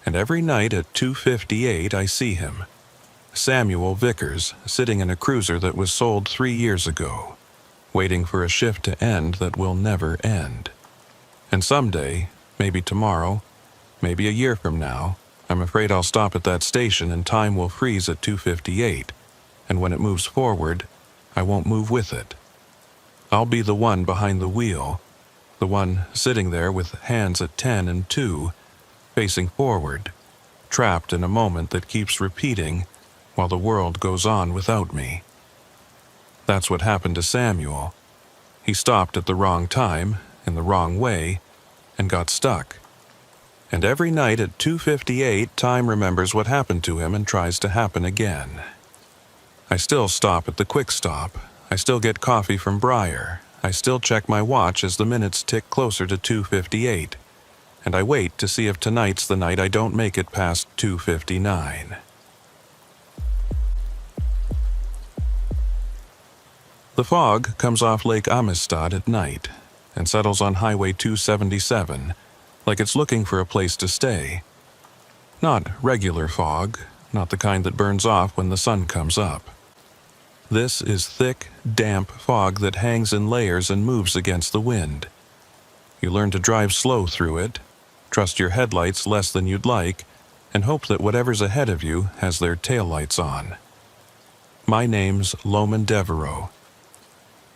And every night at 2:58 I see him, Samuel Vickers, sitting in a cruiser that was sold 3 years ago, waiting for a shift to end that will never end. And someday, maybe tomorrow, maybe a year from now, I'm afraid I'll stop at that station and time will freeze at 2:58, and when it moves forward, I won't move with it. I'll be the one behind the wheel, the one sitting there with hands at 10 and 2, facing forward, trapped in a moment that keeps repeating while the world goes on without me. That's what happened to Samuel. He stopped at the wrong time, in the wrong way, and got stuck. And every night at 2:58, time remembers what happened to him and tries to happen again. I still stop at the quick stop. I still get coffee from Breyer. I still check my watch as the minutes tick closer to 2:58. And I wait to see if tonight's the night I don't make it past 2:59. The fog comes off Lake Amistad at night and settles on Highway 277 like it's looking for a place to stay. Not regular fog, not the kind that burns off when the sun comes up. This is thick, damp fog that hangs in layers and moves against the wind. You learn to drive slow through it, trust your headlights less than you'd like, and hope that whatever's ahead of you has their taillights on. My name's Loman Devereaux.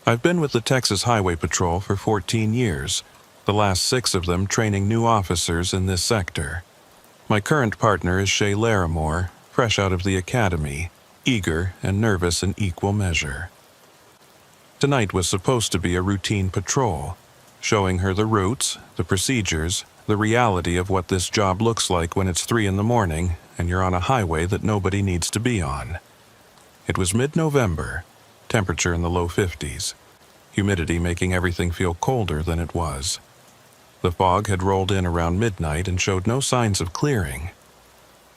I've been with the Texas Highway Patrol for 14 years, the last 6 of them training new officers in this sector. My current partner is Shay Larimore, fresh out of the academy, eager and nervous in equal measure. Tonight was supposed to be a routine patrol, showing her the routes, the procedures, the reality of what this job looks like when it's 3 in the morning and you're on a highway that nobody needs to be on. It was mid-November, temperature in the low 50s, humidity making everything feel colder than it was. The fog had rolled in around midnight and showed no signs of clearing.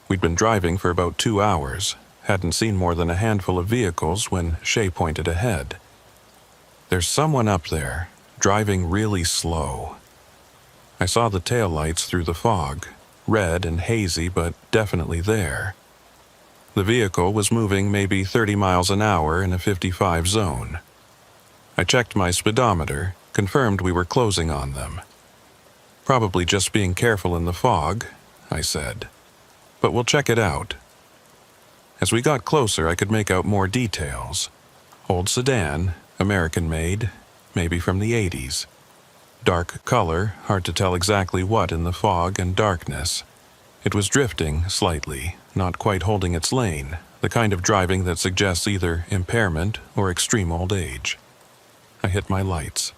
We'd been driving for about 2 hours, hadn't seen more than a handful of vehicles when Shay pointed ahead. There's someone up there, driving really slow. I saw the taillights through the fog, red and hazy but definitely there. The vehicle was moving maybe 30 miles an hour in a 55 zone. I checked my speedometer, confirmed we were closing on them. Probably just being careful in the fog, I said. But we'll check it out. As we got closer, I could make out more details. Old sedan, American-made, maybe from the 80s. Dark color, hard to tell exactly what in the fog and darkness. It was drifting slightly, not quite holding its lane, the kind of driving that suggests either impairment or extreme old age. I hit my lights.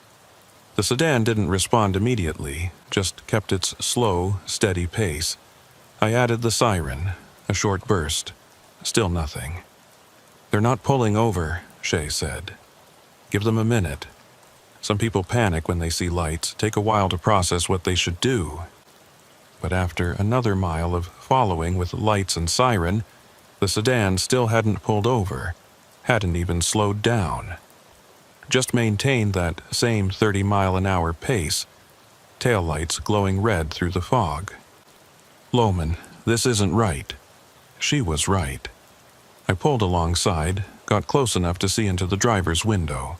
The sedan didn't respond immediately, just kept its slow, steady pace. I added the siren, a short burst. Still nothing. "They're not pulling over," Shay said. "Give them a minute. Some people panic when they see lights, take a while to process what they should do." But after another mile of following with lights and siren, the sedan still hadn't pulled over, hadn't even slowed down. Just maintained that same 30-mile-an-hour pace, taillights glowing red through the fog. "Lohman, this isn't right." She was right. I pulled alongside, got close enough to see into the driver's window.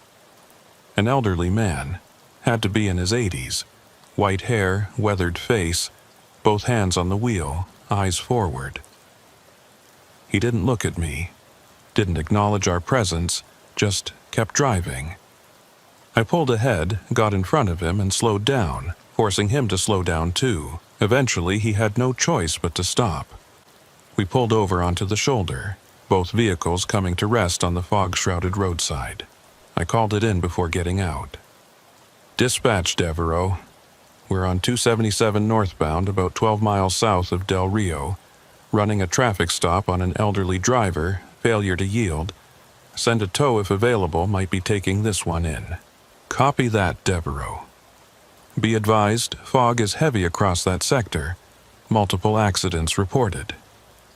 An elderly man, had to be in his 80s, white hair, weathered face, both hands on the wheel, eyes forward. He didn't look at me, didn't acknowledge our presence, just kept driving. I pulled ahead, got in front of him, and slowed down, forcing him to slow down too. Eventually, he had no choice but to stop. We pulled over onto the shoulder, both vehicles coming to rest on the fog-shrouded roadside. I called it in before getting out. "Dispatch, Devereaux. We're on 277 northbound, about 12 miles south of Del Rio, running a traffic stop on an elderly driver, failure to yield. Send a tow if available, might be taking this one in." "Copy that, Devereaux. Be advised, fog is heavy across that sector. Multiple accidents reported."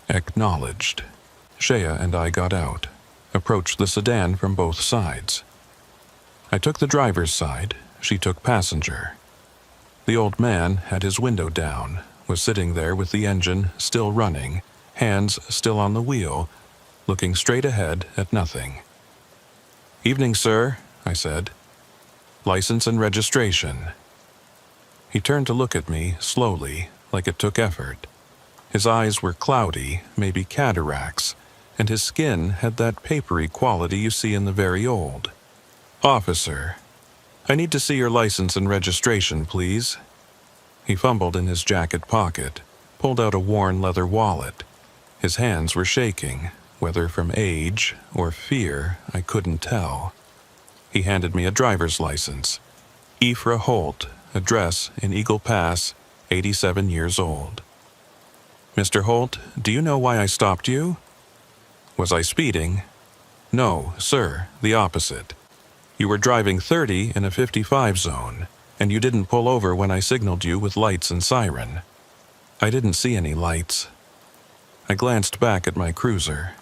Acknowledged. Shea and I got out, approached the sedan from both sides. I took the driver's side, she took passenger. The old man had his window down, was sitting there with the engine still running, hands still on the wheel, looking straight ahead at nothing. "Evening, sir," I said. "License and registration." He turned to look at me slowly, like it took effort. His eyes were cloudy, maybe cataracts, and his skin had that papery quality you see in the very old. "Officer, I need to see your license and registration, please." He fumbled in his jacket pocket, pulled out a worn leather wallet. His hands were shaking, whether from age or fear, I couldn't tell. He handed me a driver's license. Ephra Holt, address in Eagle Pass, 87 years old. "Mr. Holt, do you know why I stopped you?" "Was I speeding?" "No, sir, the opposite. You were driving 30 in a 55 zone, and you didn't pull over when I signaled you with lights and siren." "I didn't see any lights." I glanced back at my cruiser.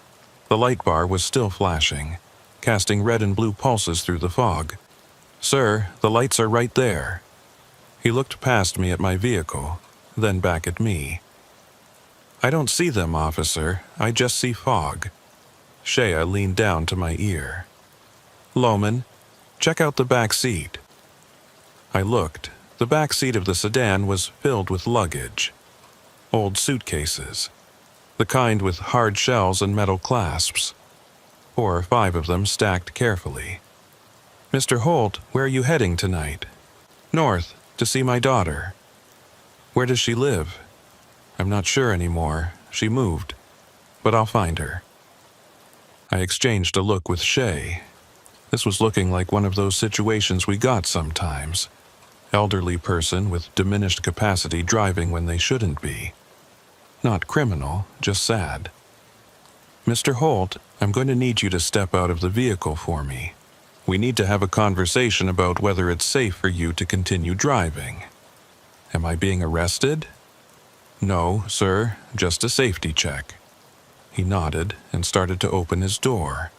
The light bar was still flashing, casting red and blue pulses through the fog. "Sir, the lights are right there." He looked past me at my vehicle, then back at me. "I don't see them, officer. I just see fog." Shea leaned down to my ear. "Lohman, check out the back seat." I looked. The back seat of the sedan was filled with luggage. Old suitcases. The kind with hard shells and metal clasps. 4 or 5 of them stacked carefully. "Mr. Holt, where are you heading tonight?" "North, to see my daughter." "Where does she live?" "I'm not sure anymore. She moved. But I'll find her." I exchanged a look with Shay. This was looking like one of those situations we got sometimes. Elderly person with diminished capacity driving when they shouldn't be. Not criminal, just sad. "Mr. Holt, I'm going to need you to step out of the vehicle for me. We need to have a conversation about whether it's safe for you to continue driving." "Am I being arrested?" "No, sir, just a safety check." He nodded and started to open his door.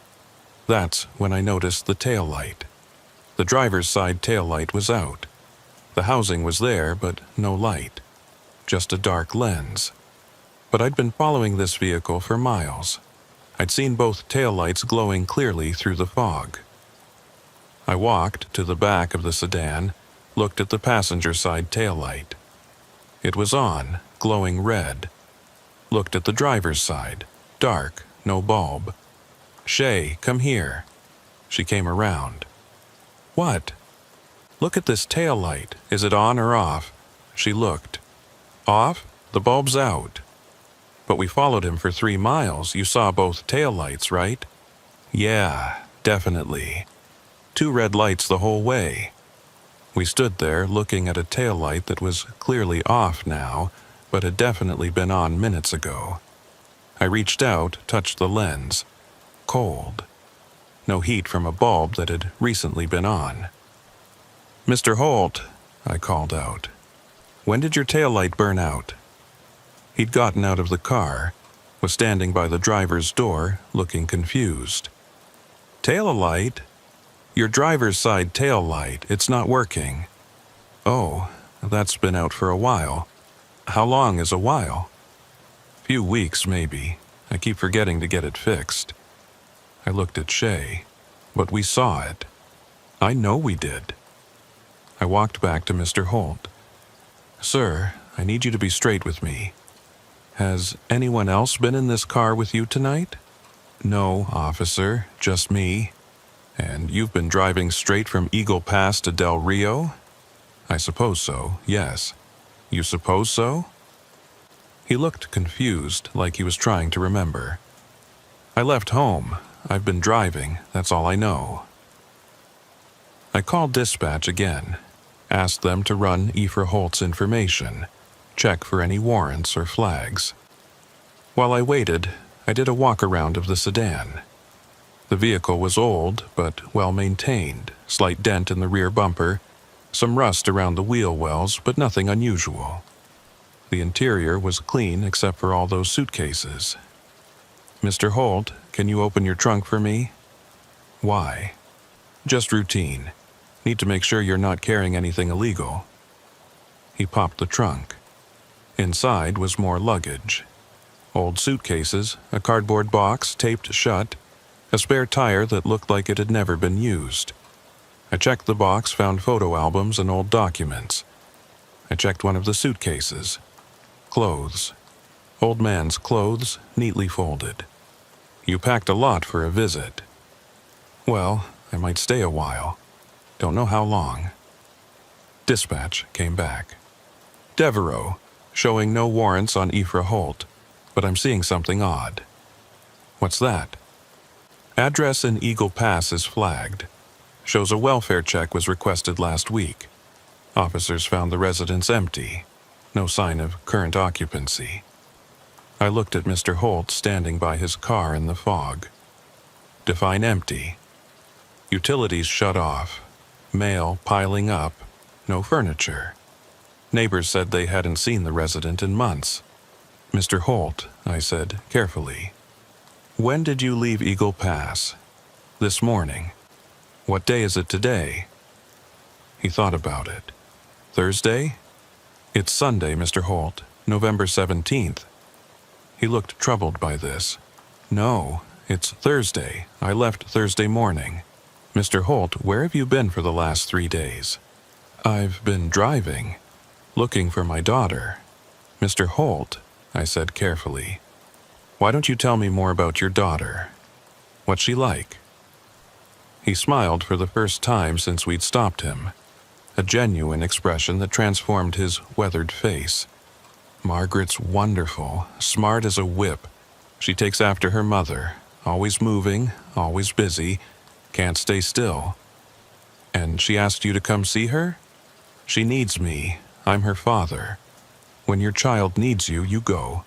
That's when I noticed the taillight. The driver's side taillight was out. The housing was there, but no light. Just a dark lens. But I'd been following this vehicle for miles. I'd seen both taillights glowing clearly through the fog. I walked to the back of the sedan, looked at the passenger side taillight. It was on, glowing red. Looked at the driver's side, dark, no bulb. "Shay, come here." She came around. "What?" "Look at this taillight. Is it on or off?" She looked. "Off?" The bulb's out. But we followed him for 3 miles. You saw both taillights, right? Yeah, definitely. 2 red lights the whole way. We stood there looking at a taillight that was clearly off now, but had definitely been on minutes ago. I reached out, touched the lens. Cold. No heat from a bulb that had recently been on. "Mr. Holt," I called out. "When did your taillight burn out?" He'd gotten out of the car, was standing by the driver's door, looking confused. "Tail-a-light? Your driver's side tail light, it's not working." "Oh, that's been out for a while." "How long is a while?" "Few weeks, maybe. I keep forgetting to get it fixed." I looked at Shay. "But we saw it." "I know we did." I walked back to Mr. Holt. "Sir, I need you to be straight with me. Has anyone else been in this car with you tonight?" "No, officer, just me." "And you've been driving straight from Eagle Pass to Del Rio?" "I suppose so, yes." "You suppose so?" He looked confused, like he was trying to remember. "I left home. I've been driving, that's all I know." I called dispatch again, asked them to run Ephra Holt's information, check for any warrants or flags. While I waited, I did a walk-around of the sedan. The vehicle was old, but well-maintained, slight dent in the rear bumper, some rust around the wheel wells, but nothing unusual. The interior was clean except for all those suitcases. "Mr. Holt, can you open your trunk for me?" "Why?" "Just routine. Need to make sure you're not carrying anything illegal." He popped the trunk. Inside was more luggage. Old suitcases, a cardboard box taped shut, a spare tire that looked like it had never been used. I checked the box, found photo albums and old documents. I checked one of the suitcases. Clothes. Old man's clothes, neatly folded. "You packed a lot for a visit." "Well, I might stay a while. Don't know how long." Dispatch came back. "Devereaux, showing no warrants on Ephra Holt, but I'm seeing something odd." "What's that?" "Address in Eagle Pass is flagged. Shows a welfare check was requested last week. Officers found the residence empty. No sign of current occupancy." I looked at Mr. Holt standing by his car in the fog. "Define empty." "Utilities shut off. Mail piling up. No furniture. Neighbors said they hadn't seen the resident in months." "Mr. Holt," I said carefully, "when did you leave Eagle Pass?" "This morning." "What day is it today?" He thought about it. "Thursday?" "It's Sunday, Mr. Holt, November 17th. He looked troubled by this. "No, it's Thursday. I left Thursday morning." "Mr. Holt, where have you been for the last 3 days?" "I've been driving, looking for my daughter." "Mr. Holt," I said carefully, "why don't you tell me more about your daughter? What's she like?" He smiled for the first time since we'd stopped him, a genuine expression that transformed his weathered face. "Margaret's wonderful, smart as a whip. She takes after her mother, always moving, always busy, can't stay still." "And she asked you to come see her?" "She needs me. I'm her father. When your child needs you, you go.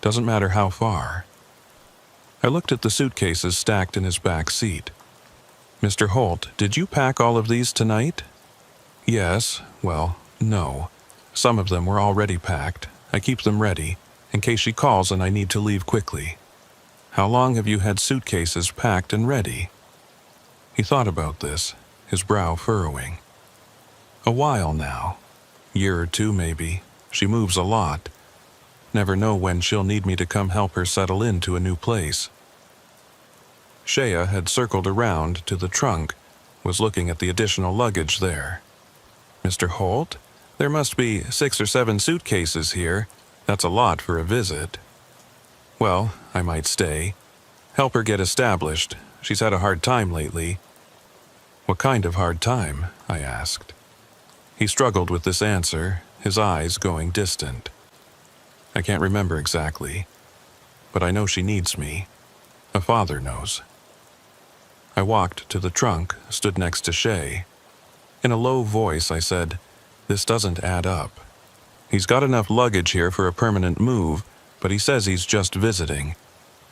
Doesn't matter how far." I looked at the suitcases stacked in his back seat. "Mr. Holt, did you pack all of these tonight?" "Yes. Well, no. Some of them were already packed. I keep them ready, in case she calls and I need to leave quickly." "How long have you had suitcases packed and ready?" He thought about this, his brow furrowing. "A while now. Year or 2 maybe. She moves a lot. Never know when she'll need me to come help her settle into a new place." Shea had circled around to the trunk, was looking at the additional luggage there. "Mr. Holt, there must be 6 or 7 suitcases here. That's a lot for a visit." "Well, I might stay. Help her get established. She's had a hard time lately." "What kind of hard time?" I asked. He struggled with this answer, his eyes going distant. I can't remember exactly, but I know she needs me. A father knows. I walked to the trunk, stood next to Shay. In a low voice, I said, "This doesn't add up. He's got enough luggage here for a permanent move, but he says he's just visiting.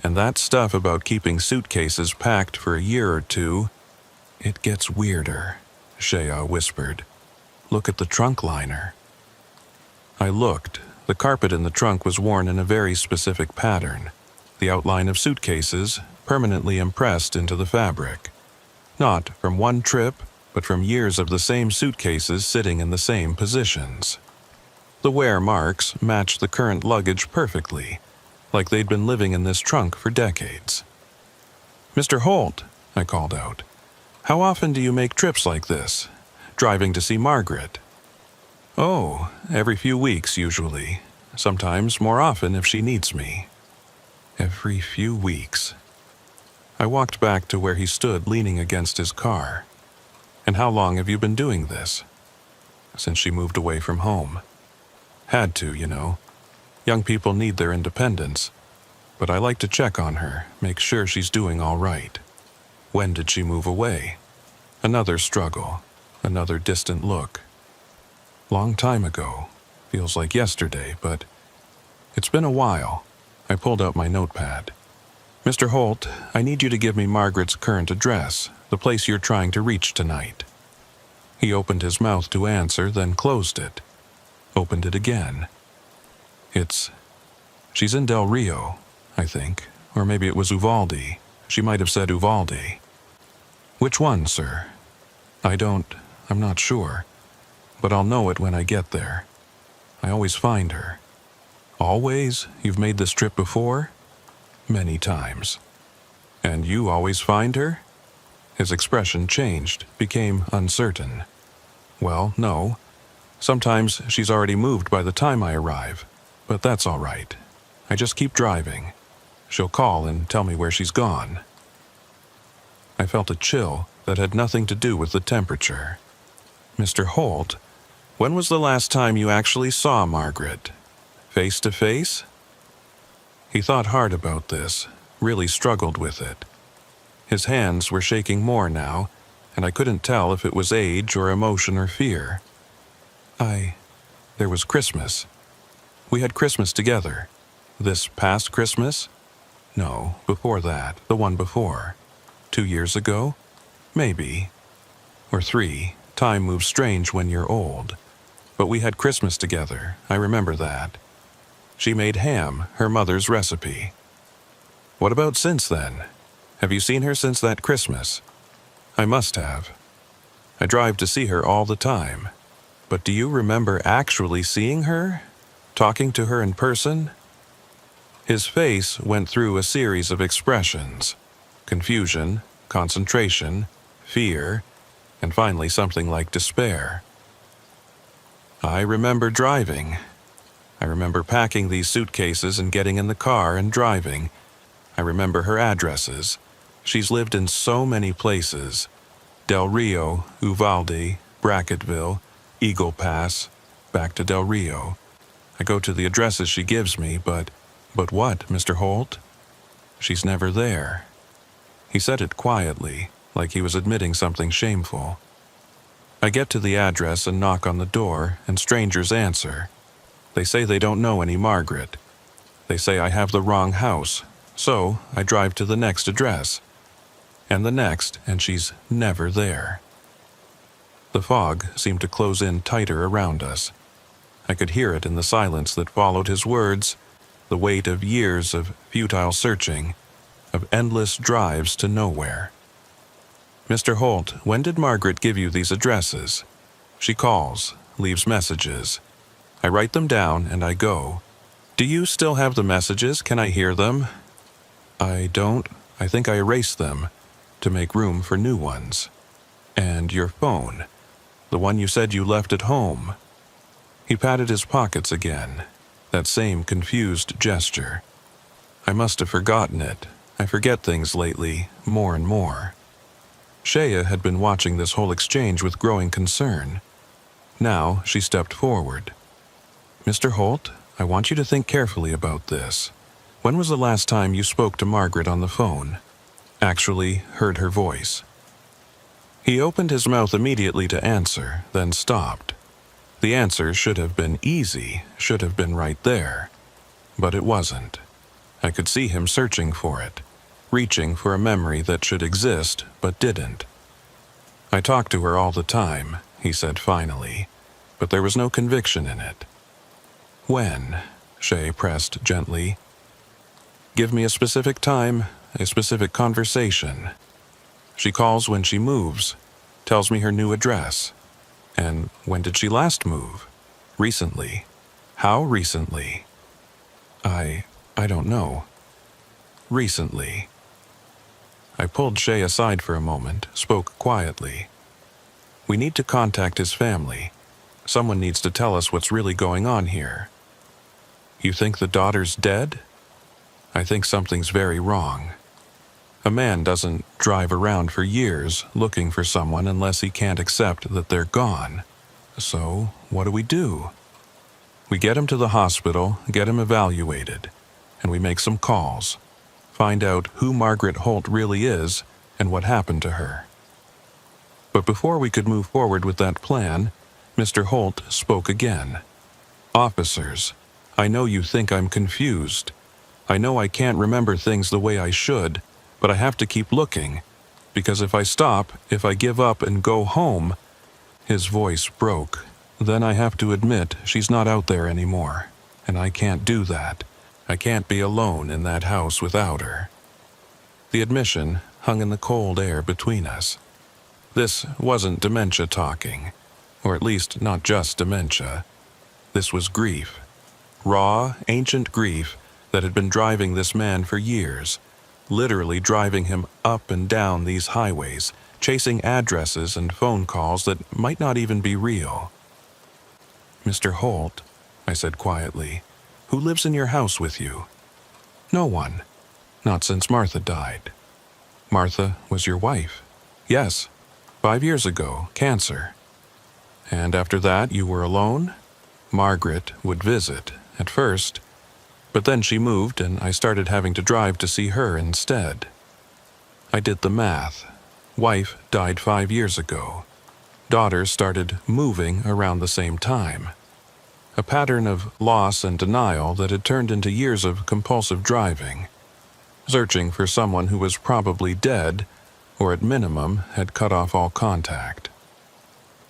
And that stuff about keeping suitcases packed for a year or two, it gets weirder," Shaya whispered. "Look at the trunk liner." I looked. The carpet in the trunk was worn in a very specific pattern. The outline of suitcases permanently impressed into the fabric. Not from one trip, but from years of the same suitcases sitting in the same positions. The wear marks matched the current luggage perfectly, like they'd been living in this trunk for decades. "Mr. Holt," I called out, "how often do you make trips like this? Driving to see Margaret?" "Oh, every few weeks usually. Sometimes more often if she needs me." Every few weeks. I walked back to where he stood leaning against his car. "And how long have you been doing this?" "Since she moved away from home. Had to, you know. Young people need their independence. But I like to check on her, make sure she's doing all right." "When did she move away?" Another struggle, another distant look. "Long time ago. Feels like yesterday, but it's been a while." I pulled out my notepad. "Mr. Holt, I need you to give me Margaret's current address, the place you're trying to reach tonight." He opened his mouth to answer, then closed it. Opened it again. She's in Del Rio, I think. Or maybe it was Uvalde. She might have said Uvalde." "Which one, sir?" I'm not sure. But I'll know it when I get there. I always find her." "Always? You've made this trip before?" "Many times." "And you always find her?" His expression changed, became uncertain. "Well, no. Sometimes she's already moved by the time I arrive. But that's all right. I just keep driving. She'll call and tell me where she's gone." I felt a chill that had nothing to do with the temperature. "Mr. Holt, when was the last time you actually saw Margaret? Face to face?" He thought hard about this, really struggled with it. His hands were shaking more now, and I couldn't tell if it was age or emotion or fear. There was Christmas. We had Christmas together. This past Christmas? No, before that, the one before. 2 years ago? Maybe. Or 3. Time moves strange when you're old. But we had Christmas together, I remember that. She made ham, her mother's recipe. What about since then? Have you seen her since that Christmas? I must have. I drive to see her all the time. But do you remember actually seeing her? Talking to her in person? His face went through a series of expressions. Confusion, concentration, fear, and finally something like despair. I remember driving. I remember packing these suitcases and getting in the car and driving. I remember her addresses. She's lived in so many places. Del Rio, Uvalde, Bracketville, Eagle Pass, back to Del Rio. I go to the addresses she gives me, but what, Mr. Holt? She's never there. He said it quietly, like he was admitting something shameful. I get to the address and knock on the door, and strangers answer. They say they don't know any Margaret. They say I have the wrong house, so I drive to the next address. And the next, and she's never there. The fog seemed to close in tighter around us. I could hear it in the silence that followed his words, the weight of years of futile searching, of endless drives to nowhere. "Mr. Holt, when did Margaret give you these addresses?" "She calls, leaves messages. I write them down and I go. Do you still have the messages? Can I hear them?" "I don't. I think I erased them to make room for new ones." "And your phone? The one you said you left at home?" He patted his pockets again, that same confused gesture. I must have forgotten it. I forget things lately, more and more. Shaya had been watching this whole exchange with growing concern. Now she stepped forward. "Mr. Holt, I want you to think carefully about this. When was the last time you spoke to Margaret on the phone? Actually heard her voice? He opened his mouth immediately to answer, then stopped. The answer should have been easy, should have been right there. But it wasn't. I could see him searching for it, reaching for a memory that should exist but didn't. I talked to her all the time, he said finally, but there was no conviction in it. When? Shay pressed gently. Give me a specific time, a specific conversation. She calls when she moves, tells me her new address. And when did she last move? Recently. How recently? I don't know. Recently. I pulled Shay aside for a moment, spoke quietly. We need to contact his family. Someone needs to tell us what's really going on here. You think the daughter's dead? I think something's very wrong. A man doesn't drive around for years looking for someone unless he can't accept that they're gone. So, what do? We get him to the hospital, get him evaluated, and we make some calls. Find out who Margaret Holt really is and what happened to her. But before we could move forward with that plan, Mr. Holt spoke again. Officers, I know you think I'm confused. I know I can't remember things the way I should, but I have to keep looking, because if I stop, if I give up and go home, his voice broke. Then I have to admit she's not out there anymore, and I can't do that. I can't be alone in that house without her. The admission hung in the cold air between us. This wasn't dementia talking, or at least not just dementia. This was grief. Raw, ancient grief that had been driving this man for years, literally driving him up and down these highways, chasing addresses and phone calls that might not even be real. Mr. Holt, I said quietly, who lives in your house with you? No one. Not since Martha died. Martha was your wife? Yes. 5 years ago, cancer. And after that, you were alone? Margaret would visit, at first, but then she moved and I started having to drive to see her instead. I did the math. Wife died 5 years ago. Daughter started moving around the same time. A pattern of loss and denial that had turned into years of compulsive driving, searching for someone who was probably dead, or at minimum had cut off all contact.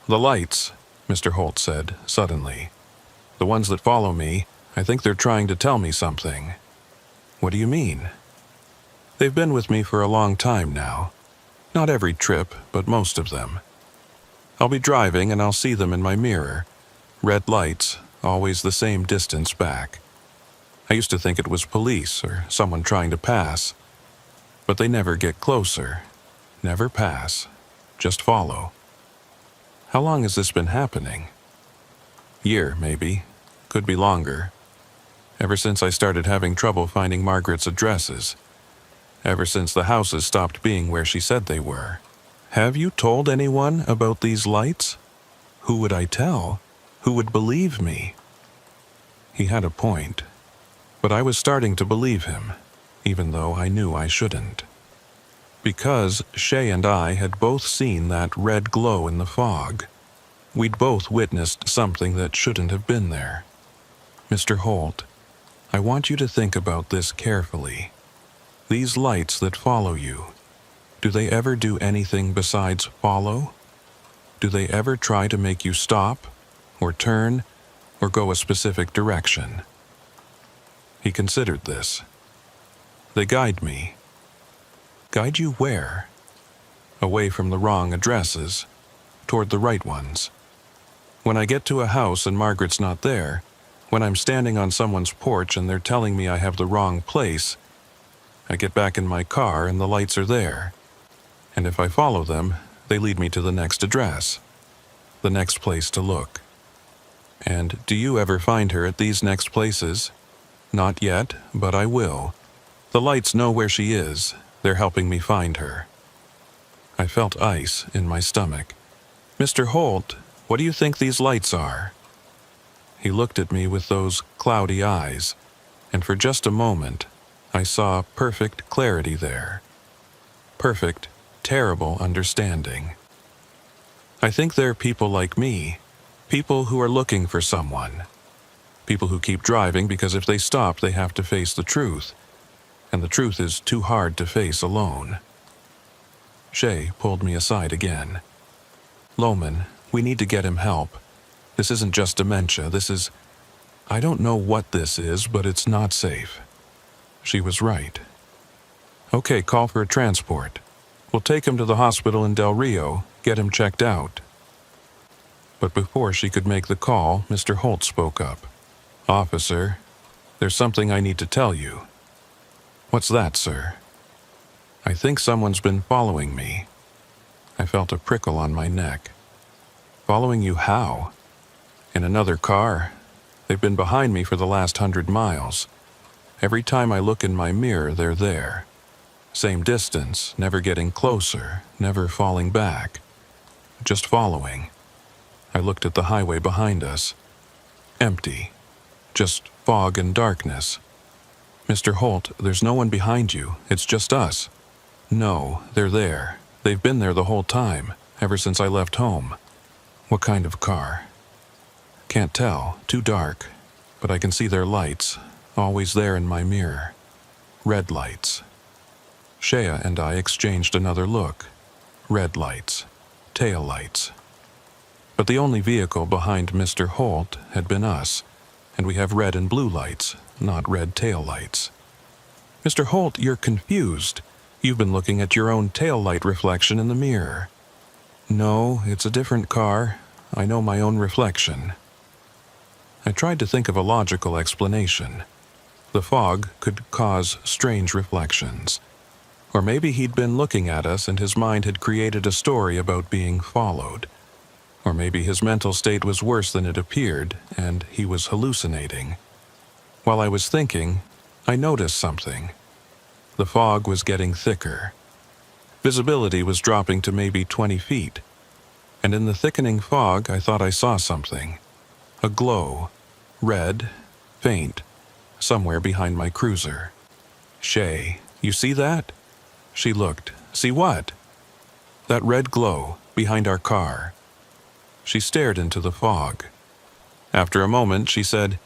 The lights, Mr. Holt said suddenly. The ones that follow me, I think they're trying to tell me something. What do you mean? They've been with me for a long time now. Not every trip, but most of them. I'll be driving and I'll see them in my mirror. Red lights, always the same distance back. I used to think it was police or someone trying to pass. But they never get closer. Never pass. Just follow. How long has this been happening? Year, maybe. Could be longer. Ever since I started having trouble finding Margaret's addresses. Ever since the houses stopped being where she said they were. Have you told anyone about these lights? Who would I tell? Who would believe me? He had a point, but I was starting to believe him, even though I knew I shouldn't. Because Shay and I had both seen that red glow in the fog. We'd both witnessed something that shouldn't have been there. Mr. Holt, I want you to think about this carefully. These lights that follow you, do they ever do anything besides follow? Do they ever try to make you stop, or turn, or go a specific direction? He considered this. They guide me. Guide you where? Away from the wrong addresses, toward the right ones. When I get to a house and Margaret's not there, when I'm standing on someone's porch and they're telling me I have the wrong place, I get back in my car and the lights are there. And if I follow them, they lead me to the next address, the next place to look. And do you ever find her at these next places? Not yet, but I will. The lights know where she is. They're helping me find her. I felt ice in my stomach. Mr. Holt, what do you think these lights are? He looked at me with those cloudy eyes, and for just a moment, I saw perfect clarity there. Perfect, terrible understanding. I think they're people like me, people who are looking for someone. People who keep driving because if they stop, they have to face the truth, and the truth is too hard to face alone. Shay pulled me aside again. Loman, we need to get him help. This isn't just dementia, I don't know what this is, but it's not safe. She was right. Okay, call for a transport. We'll take him to the hospital in Del Rio, get him checked out. But before she could make the call, Mr. Holt spoke up. Officer, there's something I need to tell you. What's that, sir? I think someone's been following me. I felt a prickle on my neck. Following you how? In another car. They've been behind me for the last 100 miles. Every time I look in my mirror, they're there. Same distance, never getting closer, never falling back. Just following. I looked at the highway behind us. Empty. Just fog and darkness. Mr. Holt, there's no one behind you. It's just us. No, they're there. They've been there the whole time, ever since I left home. What kind of car? Can't tell. Too dark. But I can see their lights, always there in my mirror. Red lights. Shea and I exchanged another look. Red lights. Tail lights. But the only vehicle behind Mr. Holt had been us, and we have red and blue lights, not red tail lights. Mr. Holt, you're confused. You've been looking at your own tail light reflection in the mirror. No, it's a different car. I know my own reflection. I tried to think of a logical explanation. The fog could cause strange reflections. Or maybe he'd been looking at us and his mind had created a story about being followed. Or maybe his mental state was worse than it appeared, and he was hallucinating. While I was thinking, I noticed something. The fog was getting thicker. Visibility was dropping to maybe 20 feet. And in the thickening fog, I thought I saw something. A glow. Red. Faint. Somewhere behind my cruiser. Shay, you see that? She looked. See what? That red glow, behind our car. She stared into the fog. After a moment, she said,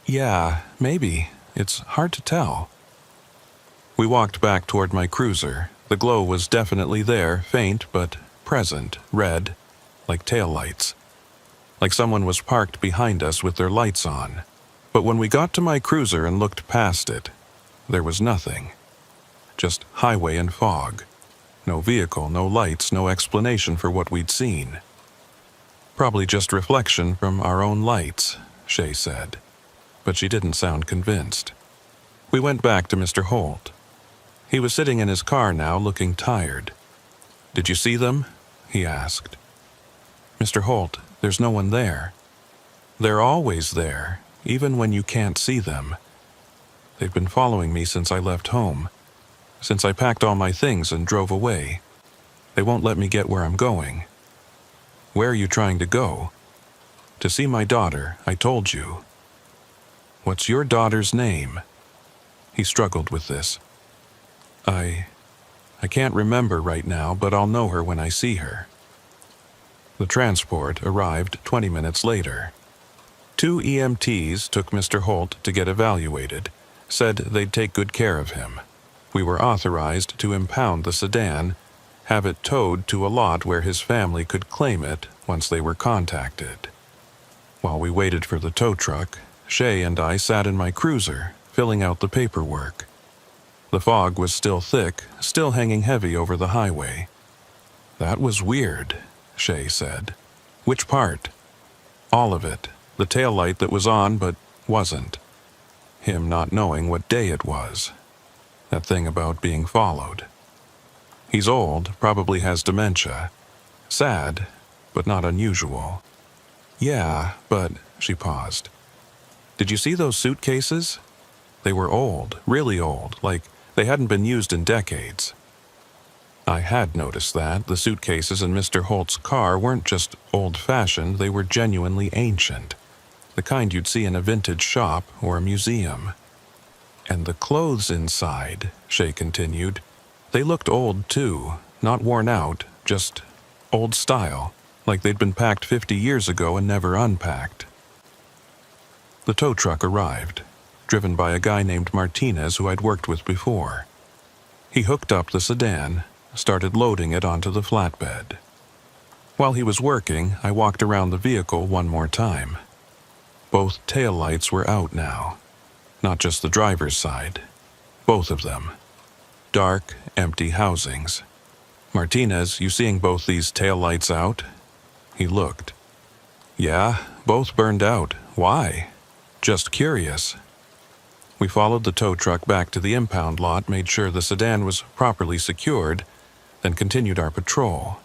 Yeah, maybe. It's hard to tell. We walked back toward my cruiser. The glow was definitely there, faint but present, red, like taillights. Like someone was parked behind us with their lights on. But when we got to my cruiser and looked past it, there was nothing. Just highway and fog. No vehicle, no lights, no explanation for what we'd seen. Probably just reflection from our own lights, Shay said. But she didn't sound convinced. We went back to Mr. Holt. He was sitting in his car now, looking tired. Did you see them? He asked. Mr. Holt, there's no one there. They're always there, even when you can't see them. They've been following me since I left home. Since I packed all my things and drove away. They won't let me get where I'm going. Where are you trying to go? To see my daughter, I told you. What's your daughter's name? He struggled with this. I can't remember right now, but I'll know her when I see her. The transport arrived 20 minutes later. 2 EMTs took Mr. Holt to get evaluated, said they'd take good care of him. We were authorized to impound the sedan, have it towed to a lot where his family could claim it once they were contacted. While we waited for the tow truck, Shay and I sat in my cruiser, filling out the paperwork. The fog was still thick, still hanging heavy over the highway. That was weird, Shay said. Which part? All of it. The taillight that was on but wasn't. Him not knowing what day it was. That thing about being followed. He's old, probably has dementia. Sad, but not unusual. Yeah, but, she paused. Did you see those suitcases? They were old, really old, like they hadn't been used in decades. I had noticed that. The suitcases in Mr. Holt's car weren't just old-fashioned, they were genuinely ancient. the kind you'd see in a vintage shop or a museum. And the clothes inside, Shay continued, they looked old too, not worn out, just old style, like they'd been packed 50 years ago and never unpacked. The tow truck arrived, driven by a guy named Martinez who I'd worked with before. He hooked up the sedan, started loading it onto the flatbed. While he was working, I walked around the vehicle one more time. Both taillights were out now, not just the driver's side, both of them. Dark, empty housings. Martinez, you seeing both these taillights out? He looked. Yeah, both burned out. Why? Just curious. We followed the tow truck back to the impound lot, made sure the sedan was properly secured, then continued our patrol.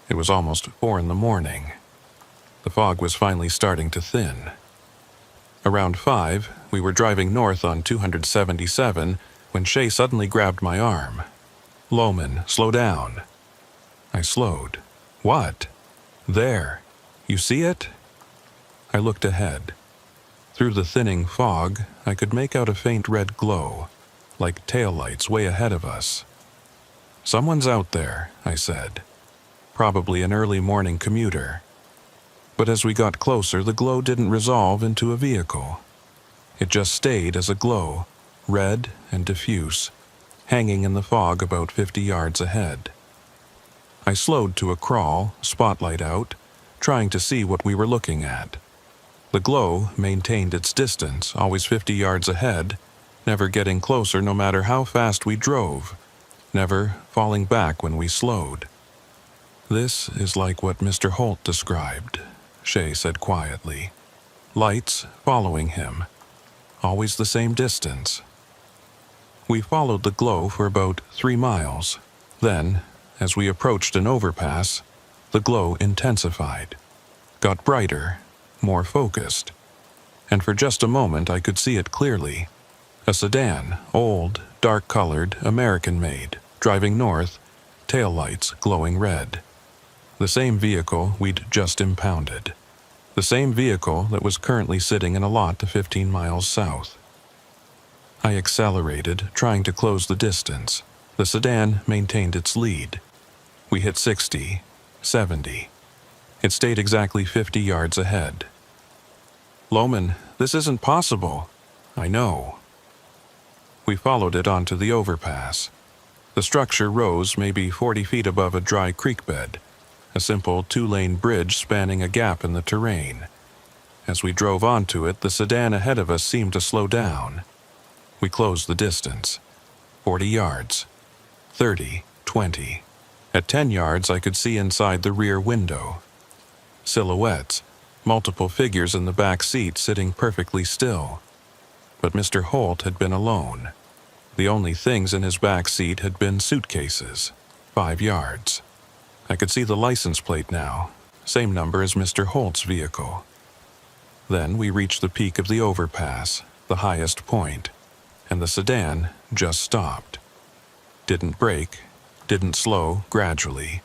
It was almost 4 a.m. The fog was finally starting to thin. Around 5, we were driving north on 277 when Shay suddenly grabbed my arm. Loman, slow down. I slowed. What? There. You see it? I looked ahead. Through the thinning fog, I could make out a faint red glow, like taillights way ahead of us. Someone's out there, I said. Probably an early morning commuter. But as we got closer, the glow didn't resolve into a vehicle. It just stayed as a glow, red and diffuse, hanging in the fog about 50 yards ahead. I slowed to a crawl, spotlight out, trying to see what we were looking at. The glow maintained its distance, always 50 yards ahead, never getting closer no matter how fast we drove, never falling back when we slowed. This is like what Mr. Holt described, Shay said quietly. Lights following him, always the same distance. We followed the glow for about 3 miles. Then, as we approached an overpass, the glow intensified, got brighter, more focused, and for just a moment I could see it clearly. A sedan, old, dark-colored, American-made, driving north, taillights glowing red. The same vehicle we'd just impounded. The same vehicle that was currently sitting in a lot 15 miles south. I accelerated, trying to close the distance. The sedan maintained its lead. We hit 60, 70. It stayed exactly 50 yards ahead. Loman, this isn't possible. I know. We followed it onto the overpass. The structure rose maybe 40 feet above a dry creek bed, a simple 2-lane bridge spanning a gap in the terrain. As we drove onto it, the sedan ahead of us seemed to slow down. We closed the distance. 40 yards. 30, 20. At 10 yards, I could see inside the rear window. Silhouettes, multiple figures in the back seat sitting perfectly still. But Mr. Holt had been alone. The only things in his back seat had been suitcases. 5 yards. I could see the license plate now, same number as Mr. Holt's vehicle. Then we reached the peak of the overpass, the highest point, and the sedan just stopped. Didn't brake, didn't slow gradually,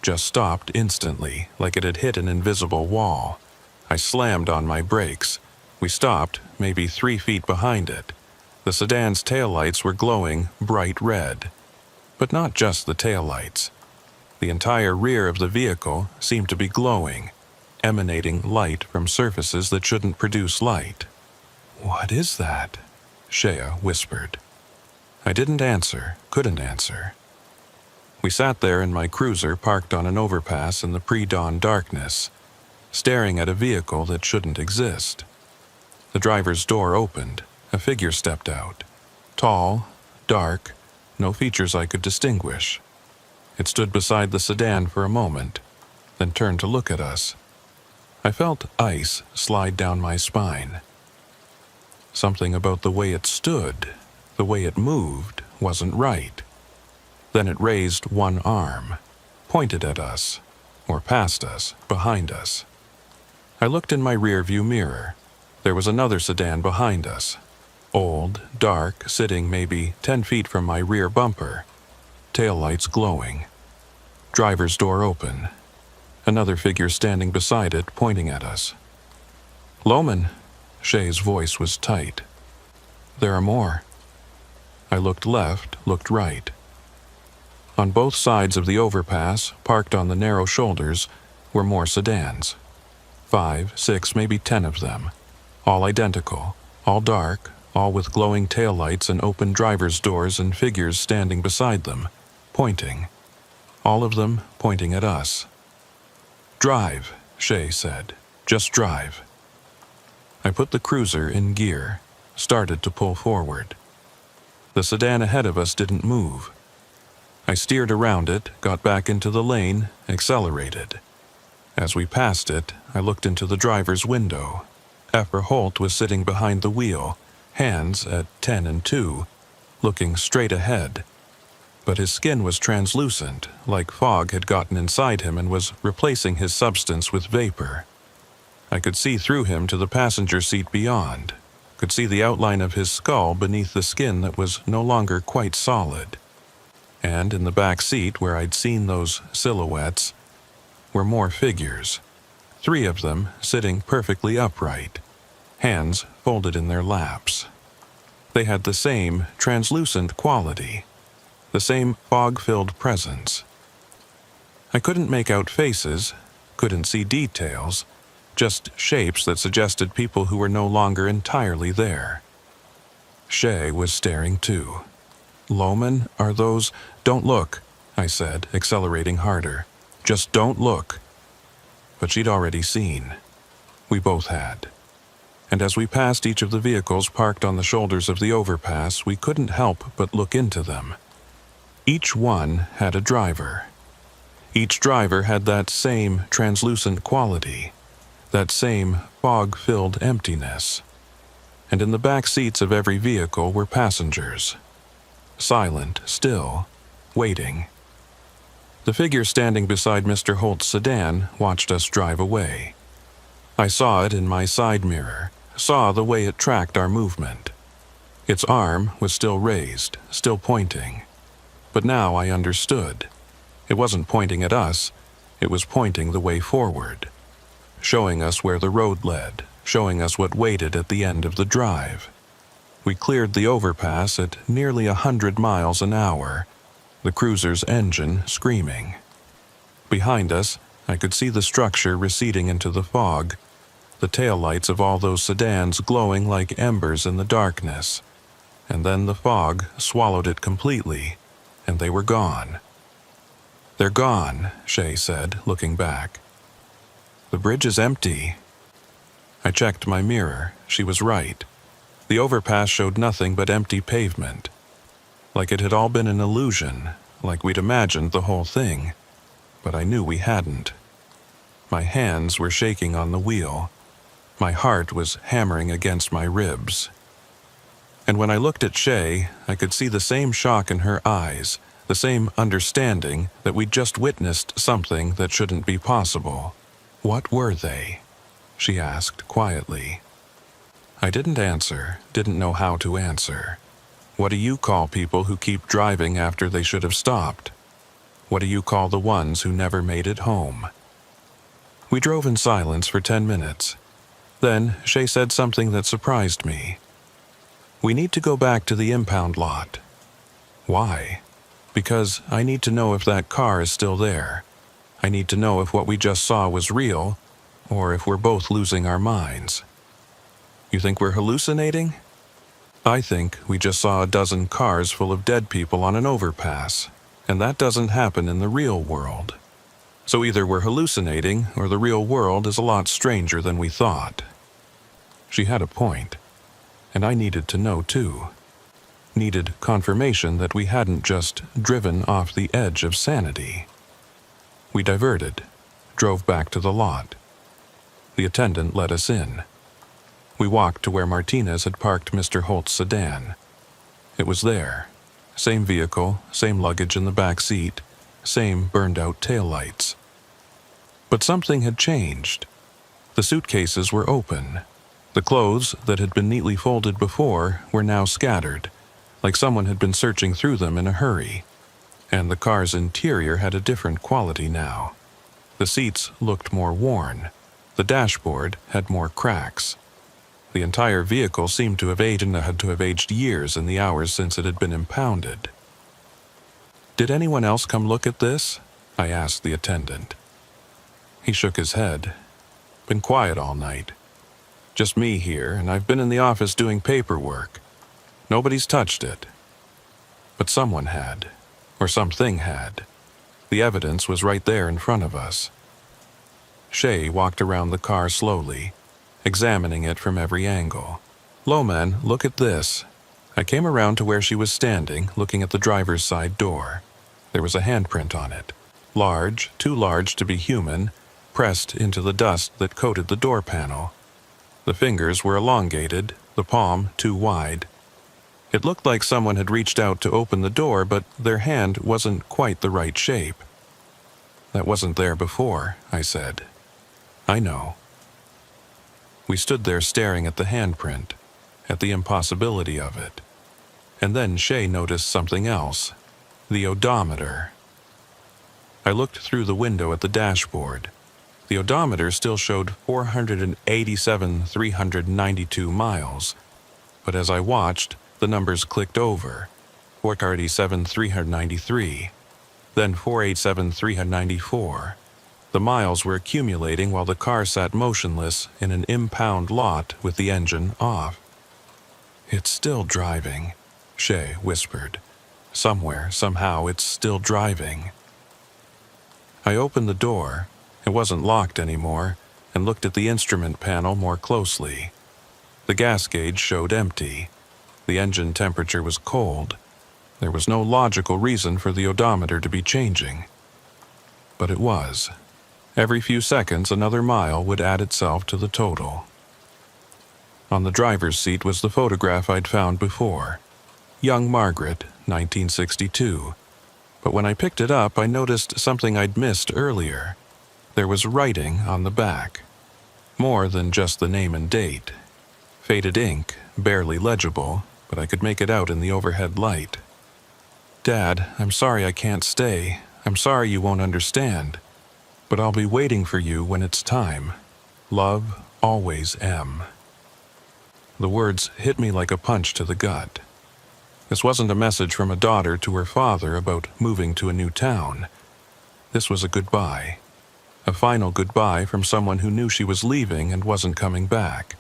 just stopped instantly like it had hit an invisible wall. I slammed on my brakes. We stopped, maybe 3 feet behind it. The sedan's taillights were glowing bright red. But not just the taillights. The entire rear of the vehicle seemed to be glowing, emanating light from surfaces that shouldn't produce light. What is that? Shea whispered. I didn't answer, couldn't answer. We sat there in my cruiser parked on an overpass in the pre-dawn darkness, staring at a vehicle that shouldn't exist. The driver's door opened. A figure stepped out. Tall, dark, no features I could distinguish. It stood beside the sedan for a moment, then turned to look at us. I felt ice slide down my spine. Something about the way it stood, the way it moved, wasn't right. Then it raised one arm, pointed at us, or past us, behind us. I looked in my rearview mirror. There was another sedan behind us. Old, dark, sitting maybe 10 feet from my rear bumper. Taillights glowing. Driver's door open. Another figure standing beside it, pointing at us. Loman, Shay's voice was tight. There are more. I looked left, looked right. On both sides of the overpass, parked on the narrow shoulders, were more sedans. 5, 6, maybe 10 of them. All identical, all dark, all with glowing taillights and open driver's doors and figures standing beside them, pointing. All of them pointing at us. Drive, Shay said. Just drive. I put the cruiser in gear, started to pull forward. The sedan ahead of us didn't move. I steered around it, got back into the lane, accelerated. As we passed it, I looked into the driver's window. Effer Holt was sitting behind the wheel, hands at 10 and 2, looking straight ahead. But his skin was translucent, like fog had gotten inside him and was replacing his substance with vapor. I could see through him to the passenger seat beyond, could see the outline of his skull beneath the skin that was no longer quite solid. And in the back seat where I'd seen those silhouettes were more figures, 3 of them sitting perfectly upright, hands folded in their laps. They had the same translucent quality, the same fog-filled presence. I couldn't make out faces, couldn't see details, just shapes that suggested people who were no longer entirely there. Shay was staring too. Loman, are those— Don't look, I said, accelerating harder. Just don't look. But she'd already seen. We both had. And as we passed each of the vehicles parked on the shoulders of the overpass, we couldn't help but look into them. Each one had a driver. Each driver had that same translucent quality, that same fog-filled emptiness. And in the back seats of every vehicle were passengers. Silent, still, waiting. The figure standing beside Mr. Holt's sedan watched us drive away. I saw it in my side mirror, saw the way it tracked our movement. Its arm was still raised, still pointing. But now I understood. It wasn't pointing at us, it was pointing the way forward, showing us where the road led, showing us what waited at the end of the drive. We cleared the overpass at nearly 100 miles an hour, the cruiser's engine screaming. Behind us, I could see the structure receding into the fog, the taillights of all those sedans glowing like embers in the darkness. And then the fog swallowed it completely, and they were gone. They're gone, Shay said, looking back. The bridge is empty. I checked my mirror. She was right. The overpass showed nothing but empty pavement. Like it had all been an illusion, like we'd imagined the whole thing. But I knew we hadn't. My hands were shaking on the wheel. My heart was hammering against my ribs. And when I looked at Shay, I could see the same shock in her eyes, the same understanding that we'd just witnessed something that shouldn't be possible. What were they? She asked quietly. I didn't answer, didn't know how to answer. What do you call people who keep driving after they should have stopped? What do you call the ones who never made it home? We drove in silence for 10 minutes. Then Shay said something that surprised me. We need to go back to the impound lot. Why? Because I need to know if that car is still there. I need to know if what we just saw was real, or if we're both losing our minds. You think we're hallucinating? I think we just saw a dozen cars full of dead people on an overpass, and that doesn't happen in the real world. So either we're hallucinating, or the real world is a lot stranger than we thought. She had a point, and I needed to know too. Needed confirmation that we hadn't just driven off the edge of sanity. We diverted, drove back to the lot. The attendant let us in. We walked to where Martinez had parked Mr. Holt's sedan. It was there. Same vehicle, same luggage in the back seat, same burned-out taillights. But something had changed. The suitcases were open. The clothes that had been neatly folded before were now scattered, like someone had been searching through them in a hurry. And the car's interior had a different quality now. The seats looked more worn. The dashboard had more cracks. The entire vehicle seemed to have aged and had to have aged years in the hours since it had been impounded. "Did anyone else come look at this?" I asked the attendant. He shook his head. "Been quiet all night. Just me here, and I've been in the office doing paperwork. Nobody's touched it." But someone had, or something had. The evidence was right there in front of us. Shay walked around the car slowly, examining it from every angle. "Loman, look at this." I came around to where she was standing, looking at the driver's side door. There was a handprint on it, large, too large to be human, pressed into the dust that coated the door panel. The fingers were elongated, the palm too wide. It looked like someone had reached out to open the door, but their hand wasn't quite the right shape. "That wasn't there before," I said. "I know." We stood there staring at the handprint, at the impossibility of it. And then Shay noticed something else. The odometer. I looked through the window at the dashboard. The odometer still showed 487,392 miles, but as I watched, the numbers clicked over. 487,393, then 487,394. The miles were accumulating while the car sat motionless in an impound lot with the engine off. "It's still driving," Shay whispered. "Somewhere, somehow, it's still driving." I opened the door. It wasn't locked anymore, and looked at the instrument panel more closely. The gas gauge showed empty. The engine temperature was cold. There was no logical reason for the odometer to be changing. But it was. Every few seconds, another mile would add itself to the total. On the driver's seat was the photograph I'd found before. Young Margaret, 1962. But when I picked it up, I noticed something I'd missed earlier. There was writing on the back. More than just the name and date. Faded ink, barely legible, but I could make it out in the overhead light. "Dad, I'm sorry I can't stay. I'm sorry you won't understand. But I'll be waiting for you when it's time. Love, always M." The words hit me like a punch to the gut. This wasn't a message from a daughter to her father about moving to a new town. This was a goodbye. A final goodbye from someone who knew she was leaving and wasn't coming back.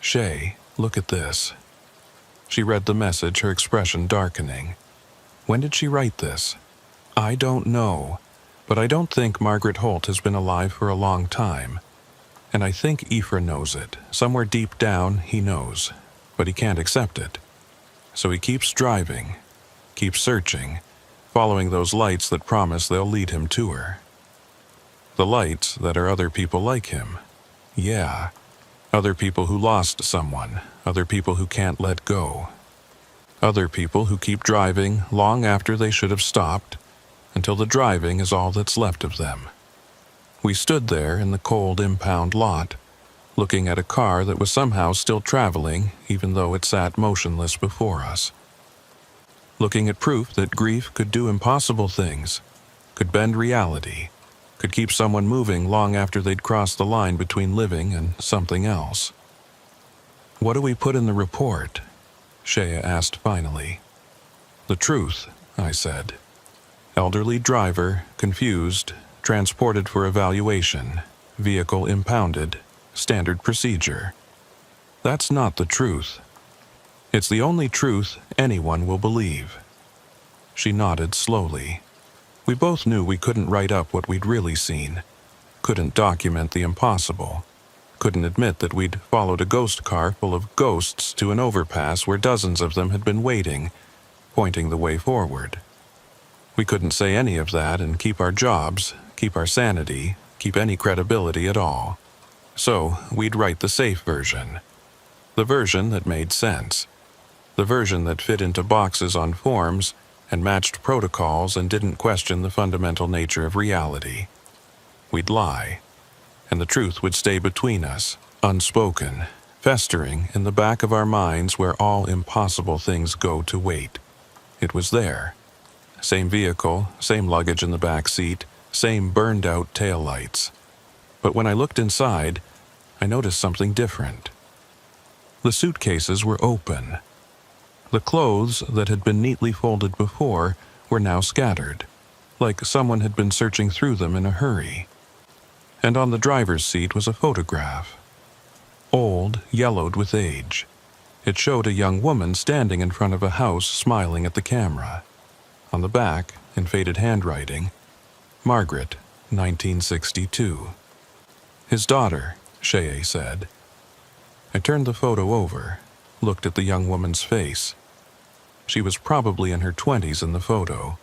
"Shay, look at this." She read the message, her expression darkening. "When did she write this?" "I don't know, but I don't think Margaret Holt has been alive for a long time. And I think Ephra knows it. Somewhere deep down, he knows, but he can't accept it. So he keeps driving, keeps searching, following those lights that promise they'll lead him to her. The lights that are other people like him. Yeah, other people who lost someone, other people who can't let go. Other people who keep driving long after they should have stopped, until the driving is all that's left of them." We stood there in the cold impound lot, looking at a car that was somehow still traveling even though it sat motionless before us. Looking at proof that grief could do impossible things, could bend reality, could keep someone moving long after they'd crossed the line between living and something else. "What do we put in the report?" Shea asked finally. "The truth," I said. "Elderly driver, confused, transported for evaluation, vehicle impounded, standard procedure. That's not the truth. It's the only truth anyone will believe." She nodded slowly. We both knew we couldn't write up what we'd really seen, couldn't document the impossible, couldn't admit that we'd followed a ghost car full of ghosts to an overpass where dozens of them had been waiting, pointing the way forward. We couldn't say any of that and keep our jobs, keep our sanity, keep any credibility at all. So we'd write the safe version. The version that made sense. The version that fit into boxes on forms and matched protocols and didn't question the fundamental nature of reality. We'd lie, and the truth would stay between us, unspoken, festering in the back of our minds where all impossible things go to wait. It was there. Same vehicle, same luggage in the back seat, same burned-out taillights. But when I looked inside, I noticed something different. The suitcases were open. The clothes that had been neatly folded before were now scattered, like someone had been searching through them in a hurry. And on the driver's seat was a photograph. Old, yellowed with age. It showed a young woman standing in front of a house smiling at the camera. On the back, in faded handwriting, Margaret, 1962. His daughter, Shea said. I turned the photo over, looked at the young woman's face. She was probably in her 20s in the photo,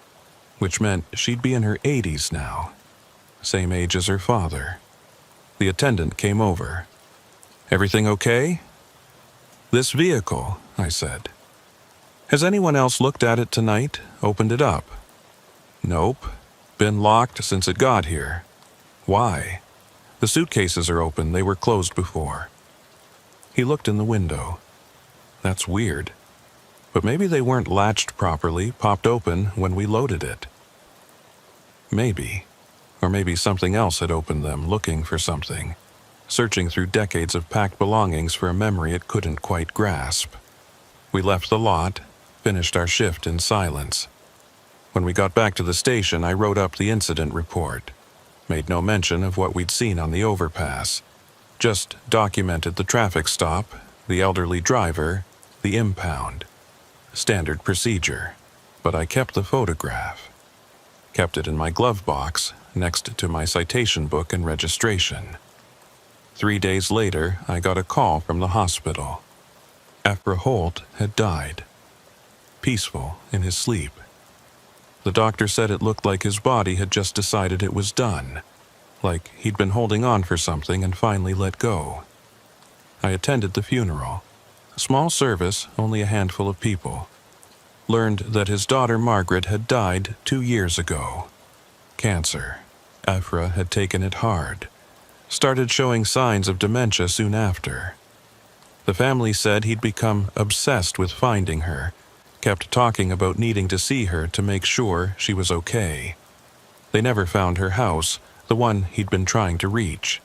which meant she'd be in her 80s now, same age as her father. The attendant came over. Everything okay? This vehicle, I said. Has anyone else looked at it tonight, opened it up? Nope. Been locked since it got here. Why? The suitcases are open, they were closed before. He looked in the window. That's weird. But maybe they weren't latched properly, popped open when we loaded it. Maybe. Or maybe something else had opened them, looking for something, searching through decades of packed belongings for a memory it couldn't quite grasp. We left the lot, finished our shift in silence. When we got back to the station, I wrote up the incident report. Made no mention of what we'd seen on the overpass. Just documented the traffic stop, the elderly driver, the impound. Standard procedure. But I kept the photograph. Kept it in my glove box, next to my citation book and registration. 3 days later, I got a call from the hospital. Ephra Holt had died. Peaceful in his sleep. The doctor said it looked like his body had just decided it was done, like he'd been holding on for something and finally let go. I attended the funeral. A small service, only a handful of people. Learned that his daughter Margaret had died 2 years ago. Cancer. Ephra had taken it hard. Started showing signs of dementia soon after. The family said he'd become obsessed with finding her, kept talking about needing to see her to make sure she was okay. They never found her house, the one he'd been trying to reach.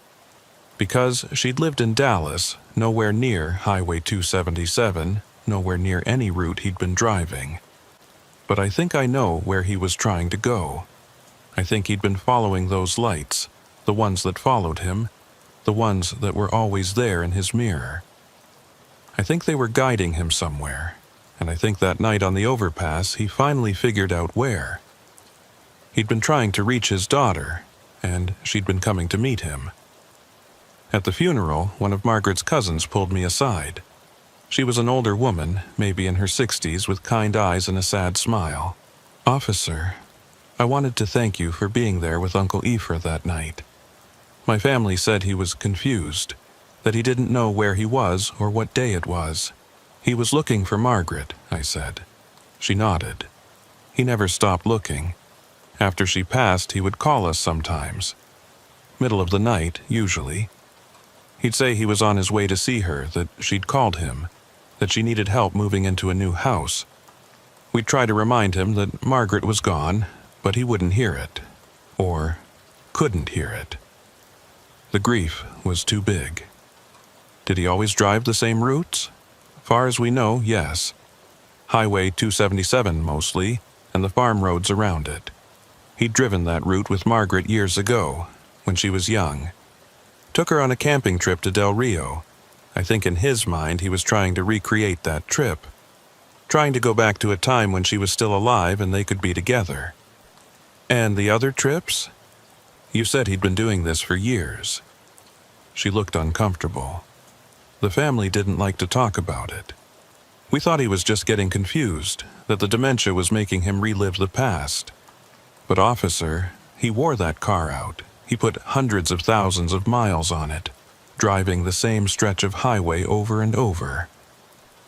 Because she'd lived in Dallas, nowhere near Highway 277, nowhere near any route he'd been driving. But I think I know where he was trying to go. I think he'd been following those lights, the ones that followed him, the ones that were always there in his mirror. I think they were guiding him somewhere, and I think that night on the overpass he finally figured out where. He'd been trying to reach his daughter, and she'd been coming to meet him. At the funeral, one of Margaret's cousins pulled me aside. She was an older woman, maybe in her 60s, with kind eyes and a sad smile. "Officer, I wanted to thank you for being there with Uncle Ephra that night. My family said he was confused, that he didn't know where he was or what day it was. He was looking for Margaret," I said. She nodded. "He never stopped looking. After she passed, he would call us sometimes. Middle of the night, usually. He'd say he was on his way to see her, that she'd called him, that she needed help moving into a new house. We'd try to remind him that Margaret was gone, but he wouldn't hear it. Or couldn't hear it. The grief was too big." Did he always drive the same routes? Far as we know, yes. Highway 277 mostly, and the farm roads around it. He'd driven that route with Margaret years ago, when she was young. Took her on a camping trip to Del Rio. I think in his mind he was trying to recreate that trip. Trying to go back to a time when she was still alive and they could be together. And the other trips? You said he'd been doing this for years. She looked uncomfortable. The family didn't like to talk about it. We thought he was just getting confused, that the dementia was making him relive the past. But officer, he wore that car out. He put hundreds of thousands of miles on it, driving the same stretch of highway over and over.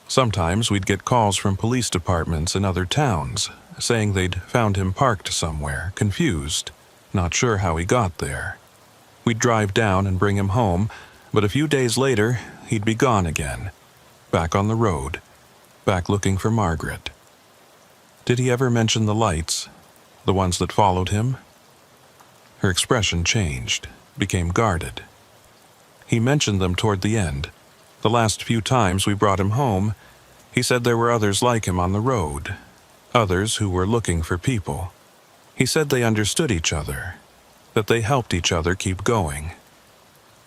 Sometimes we'd get calls from police departments in other towns, saying they'd found him parked somewhere, confused, not sure how he got there. We'd drive down and bring him home, but a few days later, he'd be gone again, back on the road, back looking for Margaret. Did he ever mention the lights, the ones that followed him? Her expression changed, became guarded. He mentioned them toward the end. The last few times we brought him home, he said there were others like him on the road, others who were looking for people. He said they understood each other, that they helped each other keep going.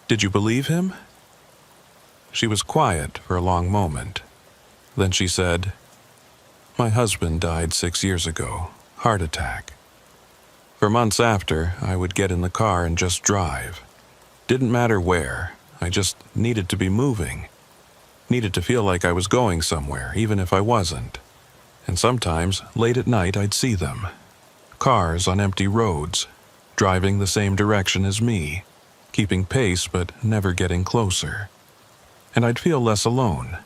Did you believe him? She was quiet for a long moment. Then she said, "My husband died 6 years ago, heart attack. For months after, I would get in the car and just drive. Didn't matter where, I just needed to be moving. Needed to feel like I was going somewhere, even if I wasn't. And sometimes, late at night, I'd see them. Cars on empty roads, driving the same direction as me, keeping pace but never getting closer. And I'd feel less alone,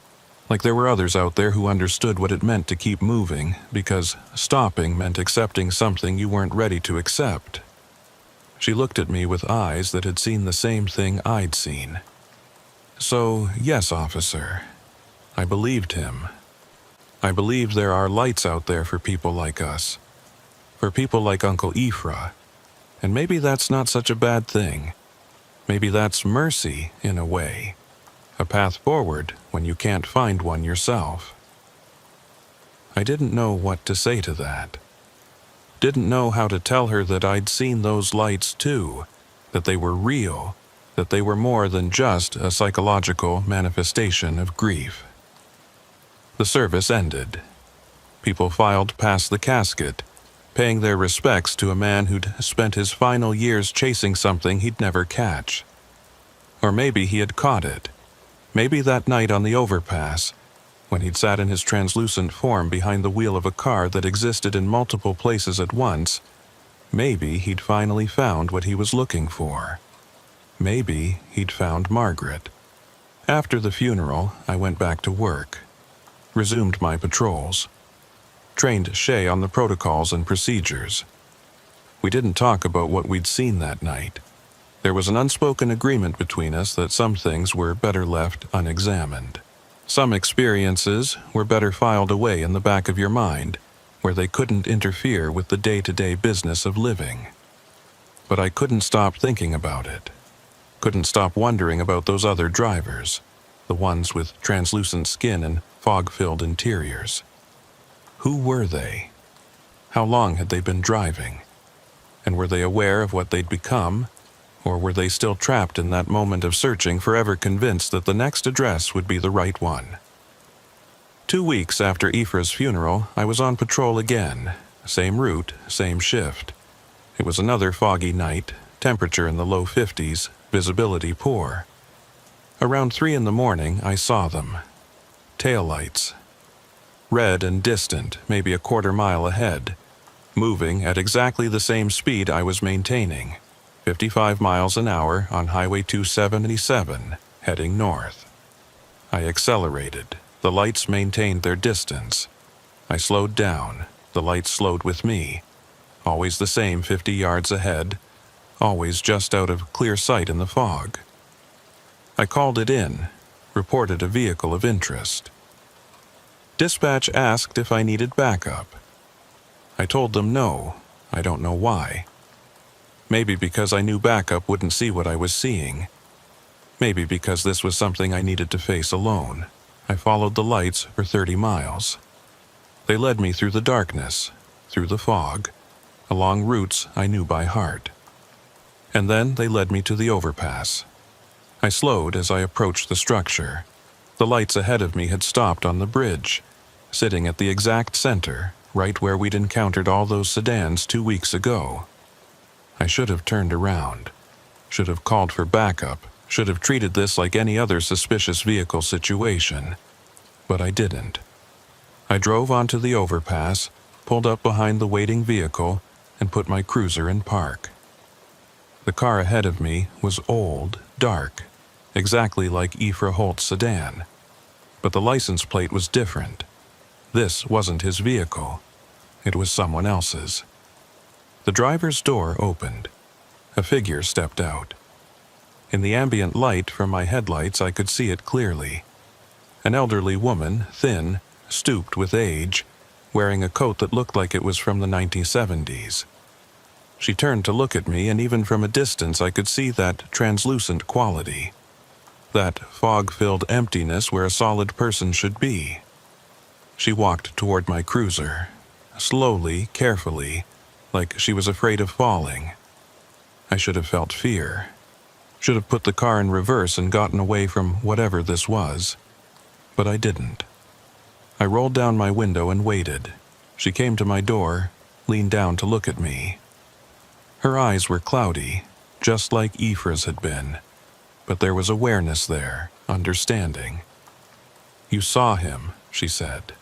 like there were others out there who understood what it meant to keep moving, because stopping meant accepting something you weren't ready to accept." She looked at me with eyes that had seen the same thing I'd seen. "So, yes, officer, I believed him. I believe there are lights out there for people like us, for people like Uncle Ephra, and maybe that's not such a bad thing. Maybe that's mercy, in a way. A path forward when you can't find one yourself." I didn't know what to say to that. Didn't know how to tell her that I'd seen those lights too, that they were real, that they were more than just a psychological manifestation of grief. The service ended. People filed past the casket, paying their respects to a man who'd spent his final years chasing something he'd never catch. Or maybe he had caught it. Maybe that night on the overpass, when he'd sat in his translucent form behind the wheel of a car that existed in multiple places at once, maybe he'd finally found what he was looking for. Maybe he'd found Margaret. After the funeral, I went back to work, resumed my patrols, trained Shay on the protocols and procedures. We didn't talk about what we'd seen that night. There was an unspoken agreement between us that some things were better left unexamined. Some experiences were better filed away in the back of your mind, where they couldn't interfere with the day-to-day business of living. But I couldn't stop thinking about it. Couldn't stop wondering about those other drivers, the ones with translucent skin and fog-filled interiors. Who were they? How long had they been driving? And were they aware of what they'd become? Or were they still trapped in that moment of searching, forever convinced that the next address would be the right one? 2 weeks after Ephra's funeral, I was on patrol again. Same route, same shift. It was another foggy night, temperature in the low 50s, visibility poor. Around 3 in the morning, I saw them. Taillights. Red and distant, maybe a quarter mile ahead. Moving at exactly the same speed I was maintaining. 55 miles an hour on Highway 277, heading north. I accelerated. The lights maintained their distance. I slowed down. The lights slowed with me. Always the same 50 yards ahead. Always just out of clear sight in the fog. I called it in, reported a vehicle of interest. Dispatch asked if I needed backup. I told them no, I don't know why. Maybe because I knew backup wouldn't see what I was seeing. Maybe because this was something I needed to face alone. I followed the lights for 30 miles. They led me through the darkness, through the fog, along routes I knew by heart. And then they led me to the overpass. I slowed as I approached the structure. The lights ahead of me had stopped on the bridge, sitting at the exact center, right where we'd encountered all those sedans 2 weeks ago. I should have turned around, should have called for backup, should have treated this like any other suspicious vehicle situation. But I didn't. I drove onto the overpass, pulled up behind the waiting vehicle, and put my cruiser in park. The car ahead of me was old, dark, exactly like Ephra Holt's sedan. But the license plate was different. This wasn't his vehicle. It was someone else's. The driver's door opened. A figure stepped out. In the ambient light from my headlights, I could see it clearly. An elderly woman, thin, stooped with age, wearing a coat that looked like it was from the 1970s. She turned to look at me, and even from a distance I could see that translucent quality. that fog-filled emptiness where a solid person should be. She walked toward my cruiser, slowly, carefully, like she was afraid of falling. I should have felt fear. Should have put the car in reverse and gotten away from whatever this was. But I didn't. I rolled down my window and waited. She came to my door, leaned down to look at me. Her eyes were cloudy, just like Ephra's had been, but there was awareness there, understanding. "You saw him," she said.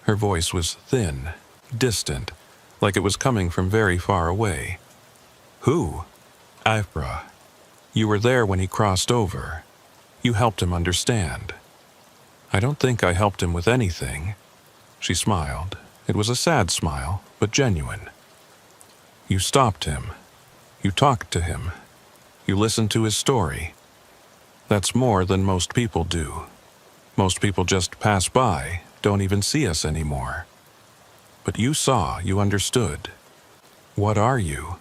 Her voice was thin, distant, like it was coming from very far away. "Who?" "Ephra. You were there when he crossed over. You helped him understand." "I don't think I helped him with anything." She smiled. It was a sad smile, but genuine. "You stopped him. You talked to him. You listened to his story. That's more than most people do. Most people just pass by, don't even see us anymore. But you saw, you understood. What are you?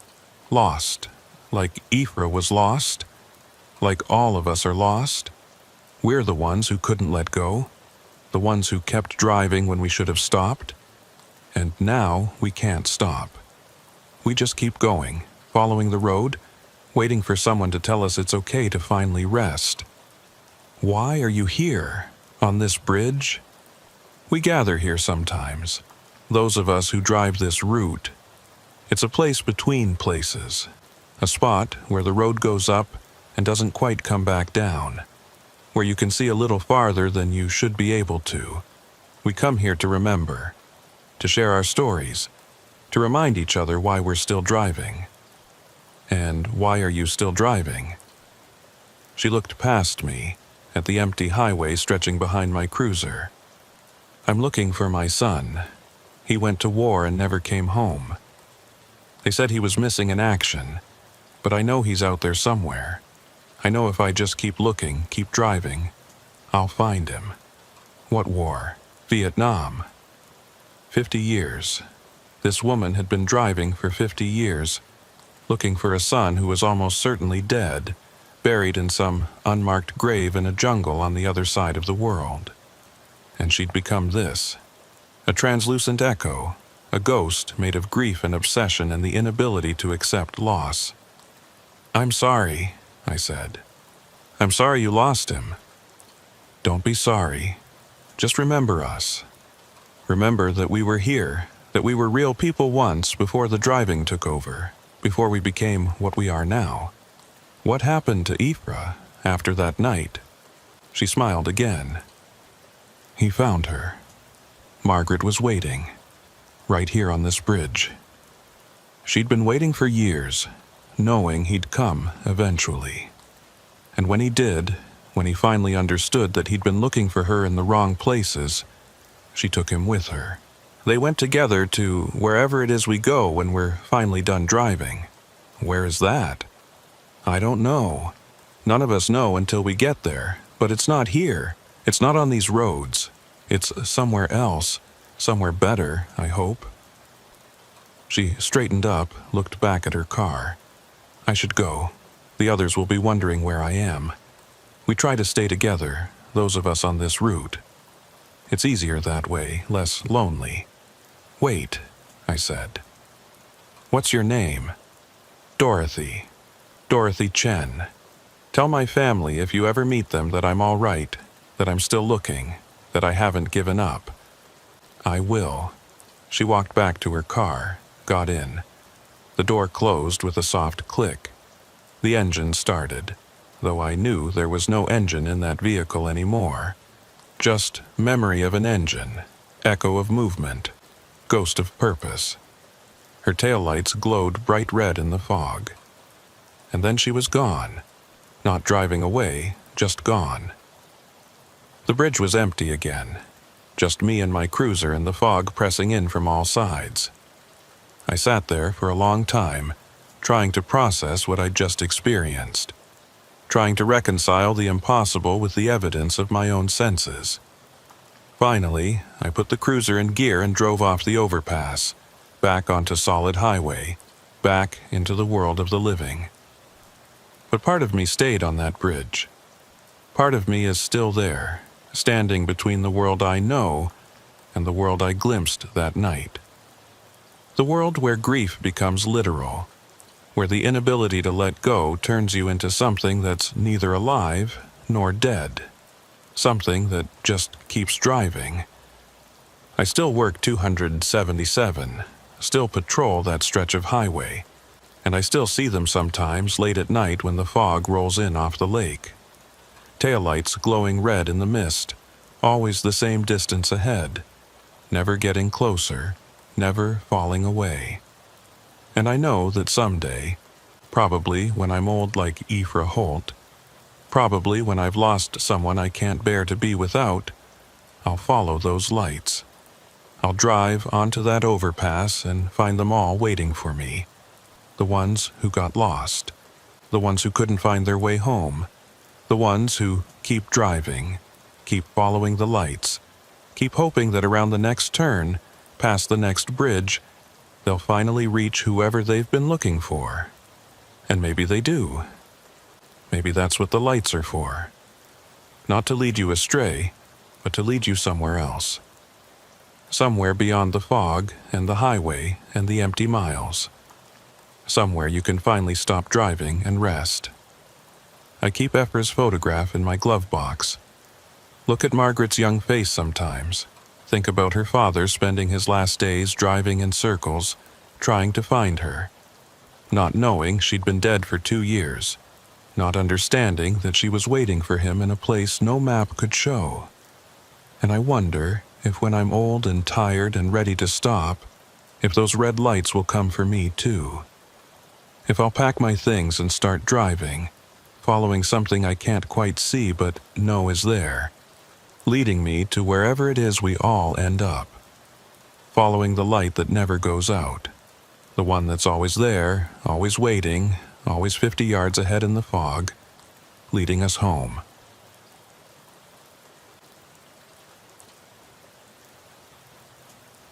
Lost. Like Ephra was lost? Like all of us are lost? We're the ones who couldn't let go, the ones who kept driving when we should have stopped. And now we can't stop. We just keep going, following the road, waiting for someone to tell us it's okay to finally rest. Why are you here, on this bridge? We gather here sometimes, those of us who drive this route. It's a place between places, a spot where the road goes up and doesn't quite come back down, where you can see a little farther than you should be able to. We come here to remember, to share our stories, to remind each other why we're still driving. And why are you still driving? She looked past me, at the empty highway stretching behind my cruiser. I'm looking for my son. He went to war and never came home. They said he was missing in action, but I know he's out there somewhere. I know if I just keep looking, keep driving, I'll find him. What war? Vietnam. 50 years. This woman had been driving for 50 years, looking for a son who was almost certainly dead, buried in some unmarked grave in a jungle on the other side of the world. And she'd become this, a translucent echo, a ghost made of grief and obsession and the inability to accept loss. "I'm sorry," I said. "I'm sorry you lost him." "Don't be sorry. Just remember us. Remember that we were here, that we were real people once before the driving took over, before we became what we are now. What happened to Ephra after that night?" She smiled again. "He found her. Margaret was waiting, right here on this bridge. She'd been waiting for years, knowing he'd come eventually. And when he did, when he finally understood that he'd been looking for her in the wrong places, she took him with her. They went together to wherever it is we go when we're finally done driving. Where is that? I don't know. None of us know until we get there, but it's not here. It's not on these roads. It's somewhere else, somewhere better, I hope." She straightened up, looked back at her car. "I should go. The others will be wondering where I am. We try to stay together, those of us on this route. It's easier that way, less lonely." "Wait," I said. "What's your name?" "Dorothy. Dorothy Chen. Tell my family if you ever meet them that I'm all right, that I'm still looking, that I haven't given up." "I will." She walked back to her car, got in. The door closed with a soft click. The engine started, though I knew there was no engine in that vehicle anymore. Just memory of an engine, echo of movement, ghost of purpose. Her taillights glowed bright red in the fog. And then she was gone. Not driving away, just gone. The bridge was empty again. Just me and my cruiser and the fog pressing in from all sides. I sat there for a long time, trying to process what I'd just experienced, trying to reconcile the impossible with the evidence of my own senses. Finally, I put the cruiser in gear and drove off the overpass, back onto solid highway, back into the world of the living. But part of me stayed on that bridge. Part of me is still there, standing between the world I know and the world I glimpsed that night. The world where grief becomes literal, where the inability to let go turns you into something that's neither alive nor dead, something that just keeps driving. I still work 277, still patrol that stretch of highway, and I still see them sometimes late at night when the fog rolls in off the lake. Taillights glowing red in the mist, always the same distance ahead, never getting closer, never falling away. And I know that someday, probably when I'm old like Ephra Holt, probably when I've lost someone I can't bear to be without, I'll follow those lights. I'll drive onto that overpass and find them all waiting for me. The ones who got lost, the ones who couldn't find their way home, the ones who keep driving, keep following the lights, keep hoping that around the next turn, past the next bridge, they'll finally reach whoever they've been looking for. And maybe they do. Maybe that's what the lights are for. Not to lead you astray, but to lead you somewhere else. Somewhere beyond the fog and the highway and the empty miles. Somewhere you can finally stop driving and rest. I keep Ephra's photograph in my glove box. Look at Margaret's young face sometimes. Think about her father spending his last days driving in circles, trying to find her. Not knowing she'd been dead for 2 years. Not understanding that she was waiting for him in a place no map could show. And I wonder if when I'm old and tired and ready to stop, if those red lights will come for me too. If I'll pack my things and start driving, following something I can't quite see but know is there, leading me to wherever it is we all end up. Following the light that never goes out, the one that's always there, always waiting, always 50 yards ahead in the fog, leading us home.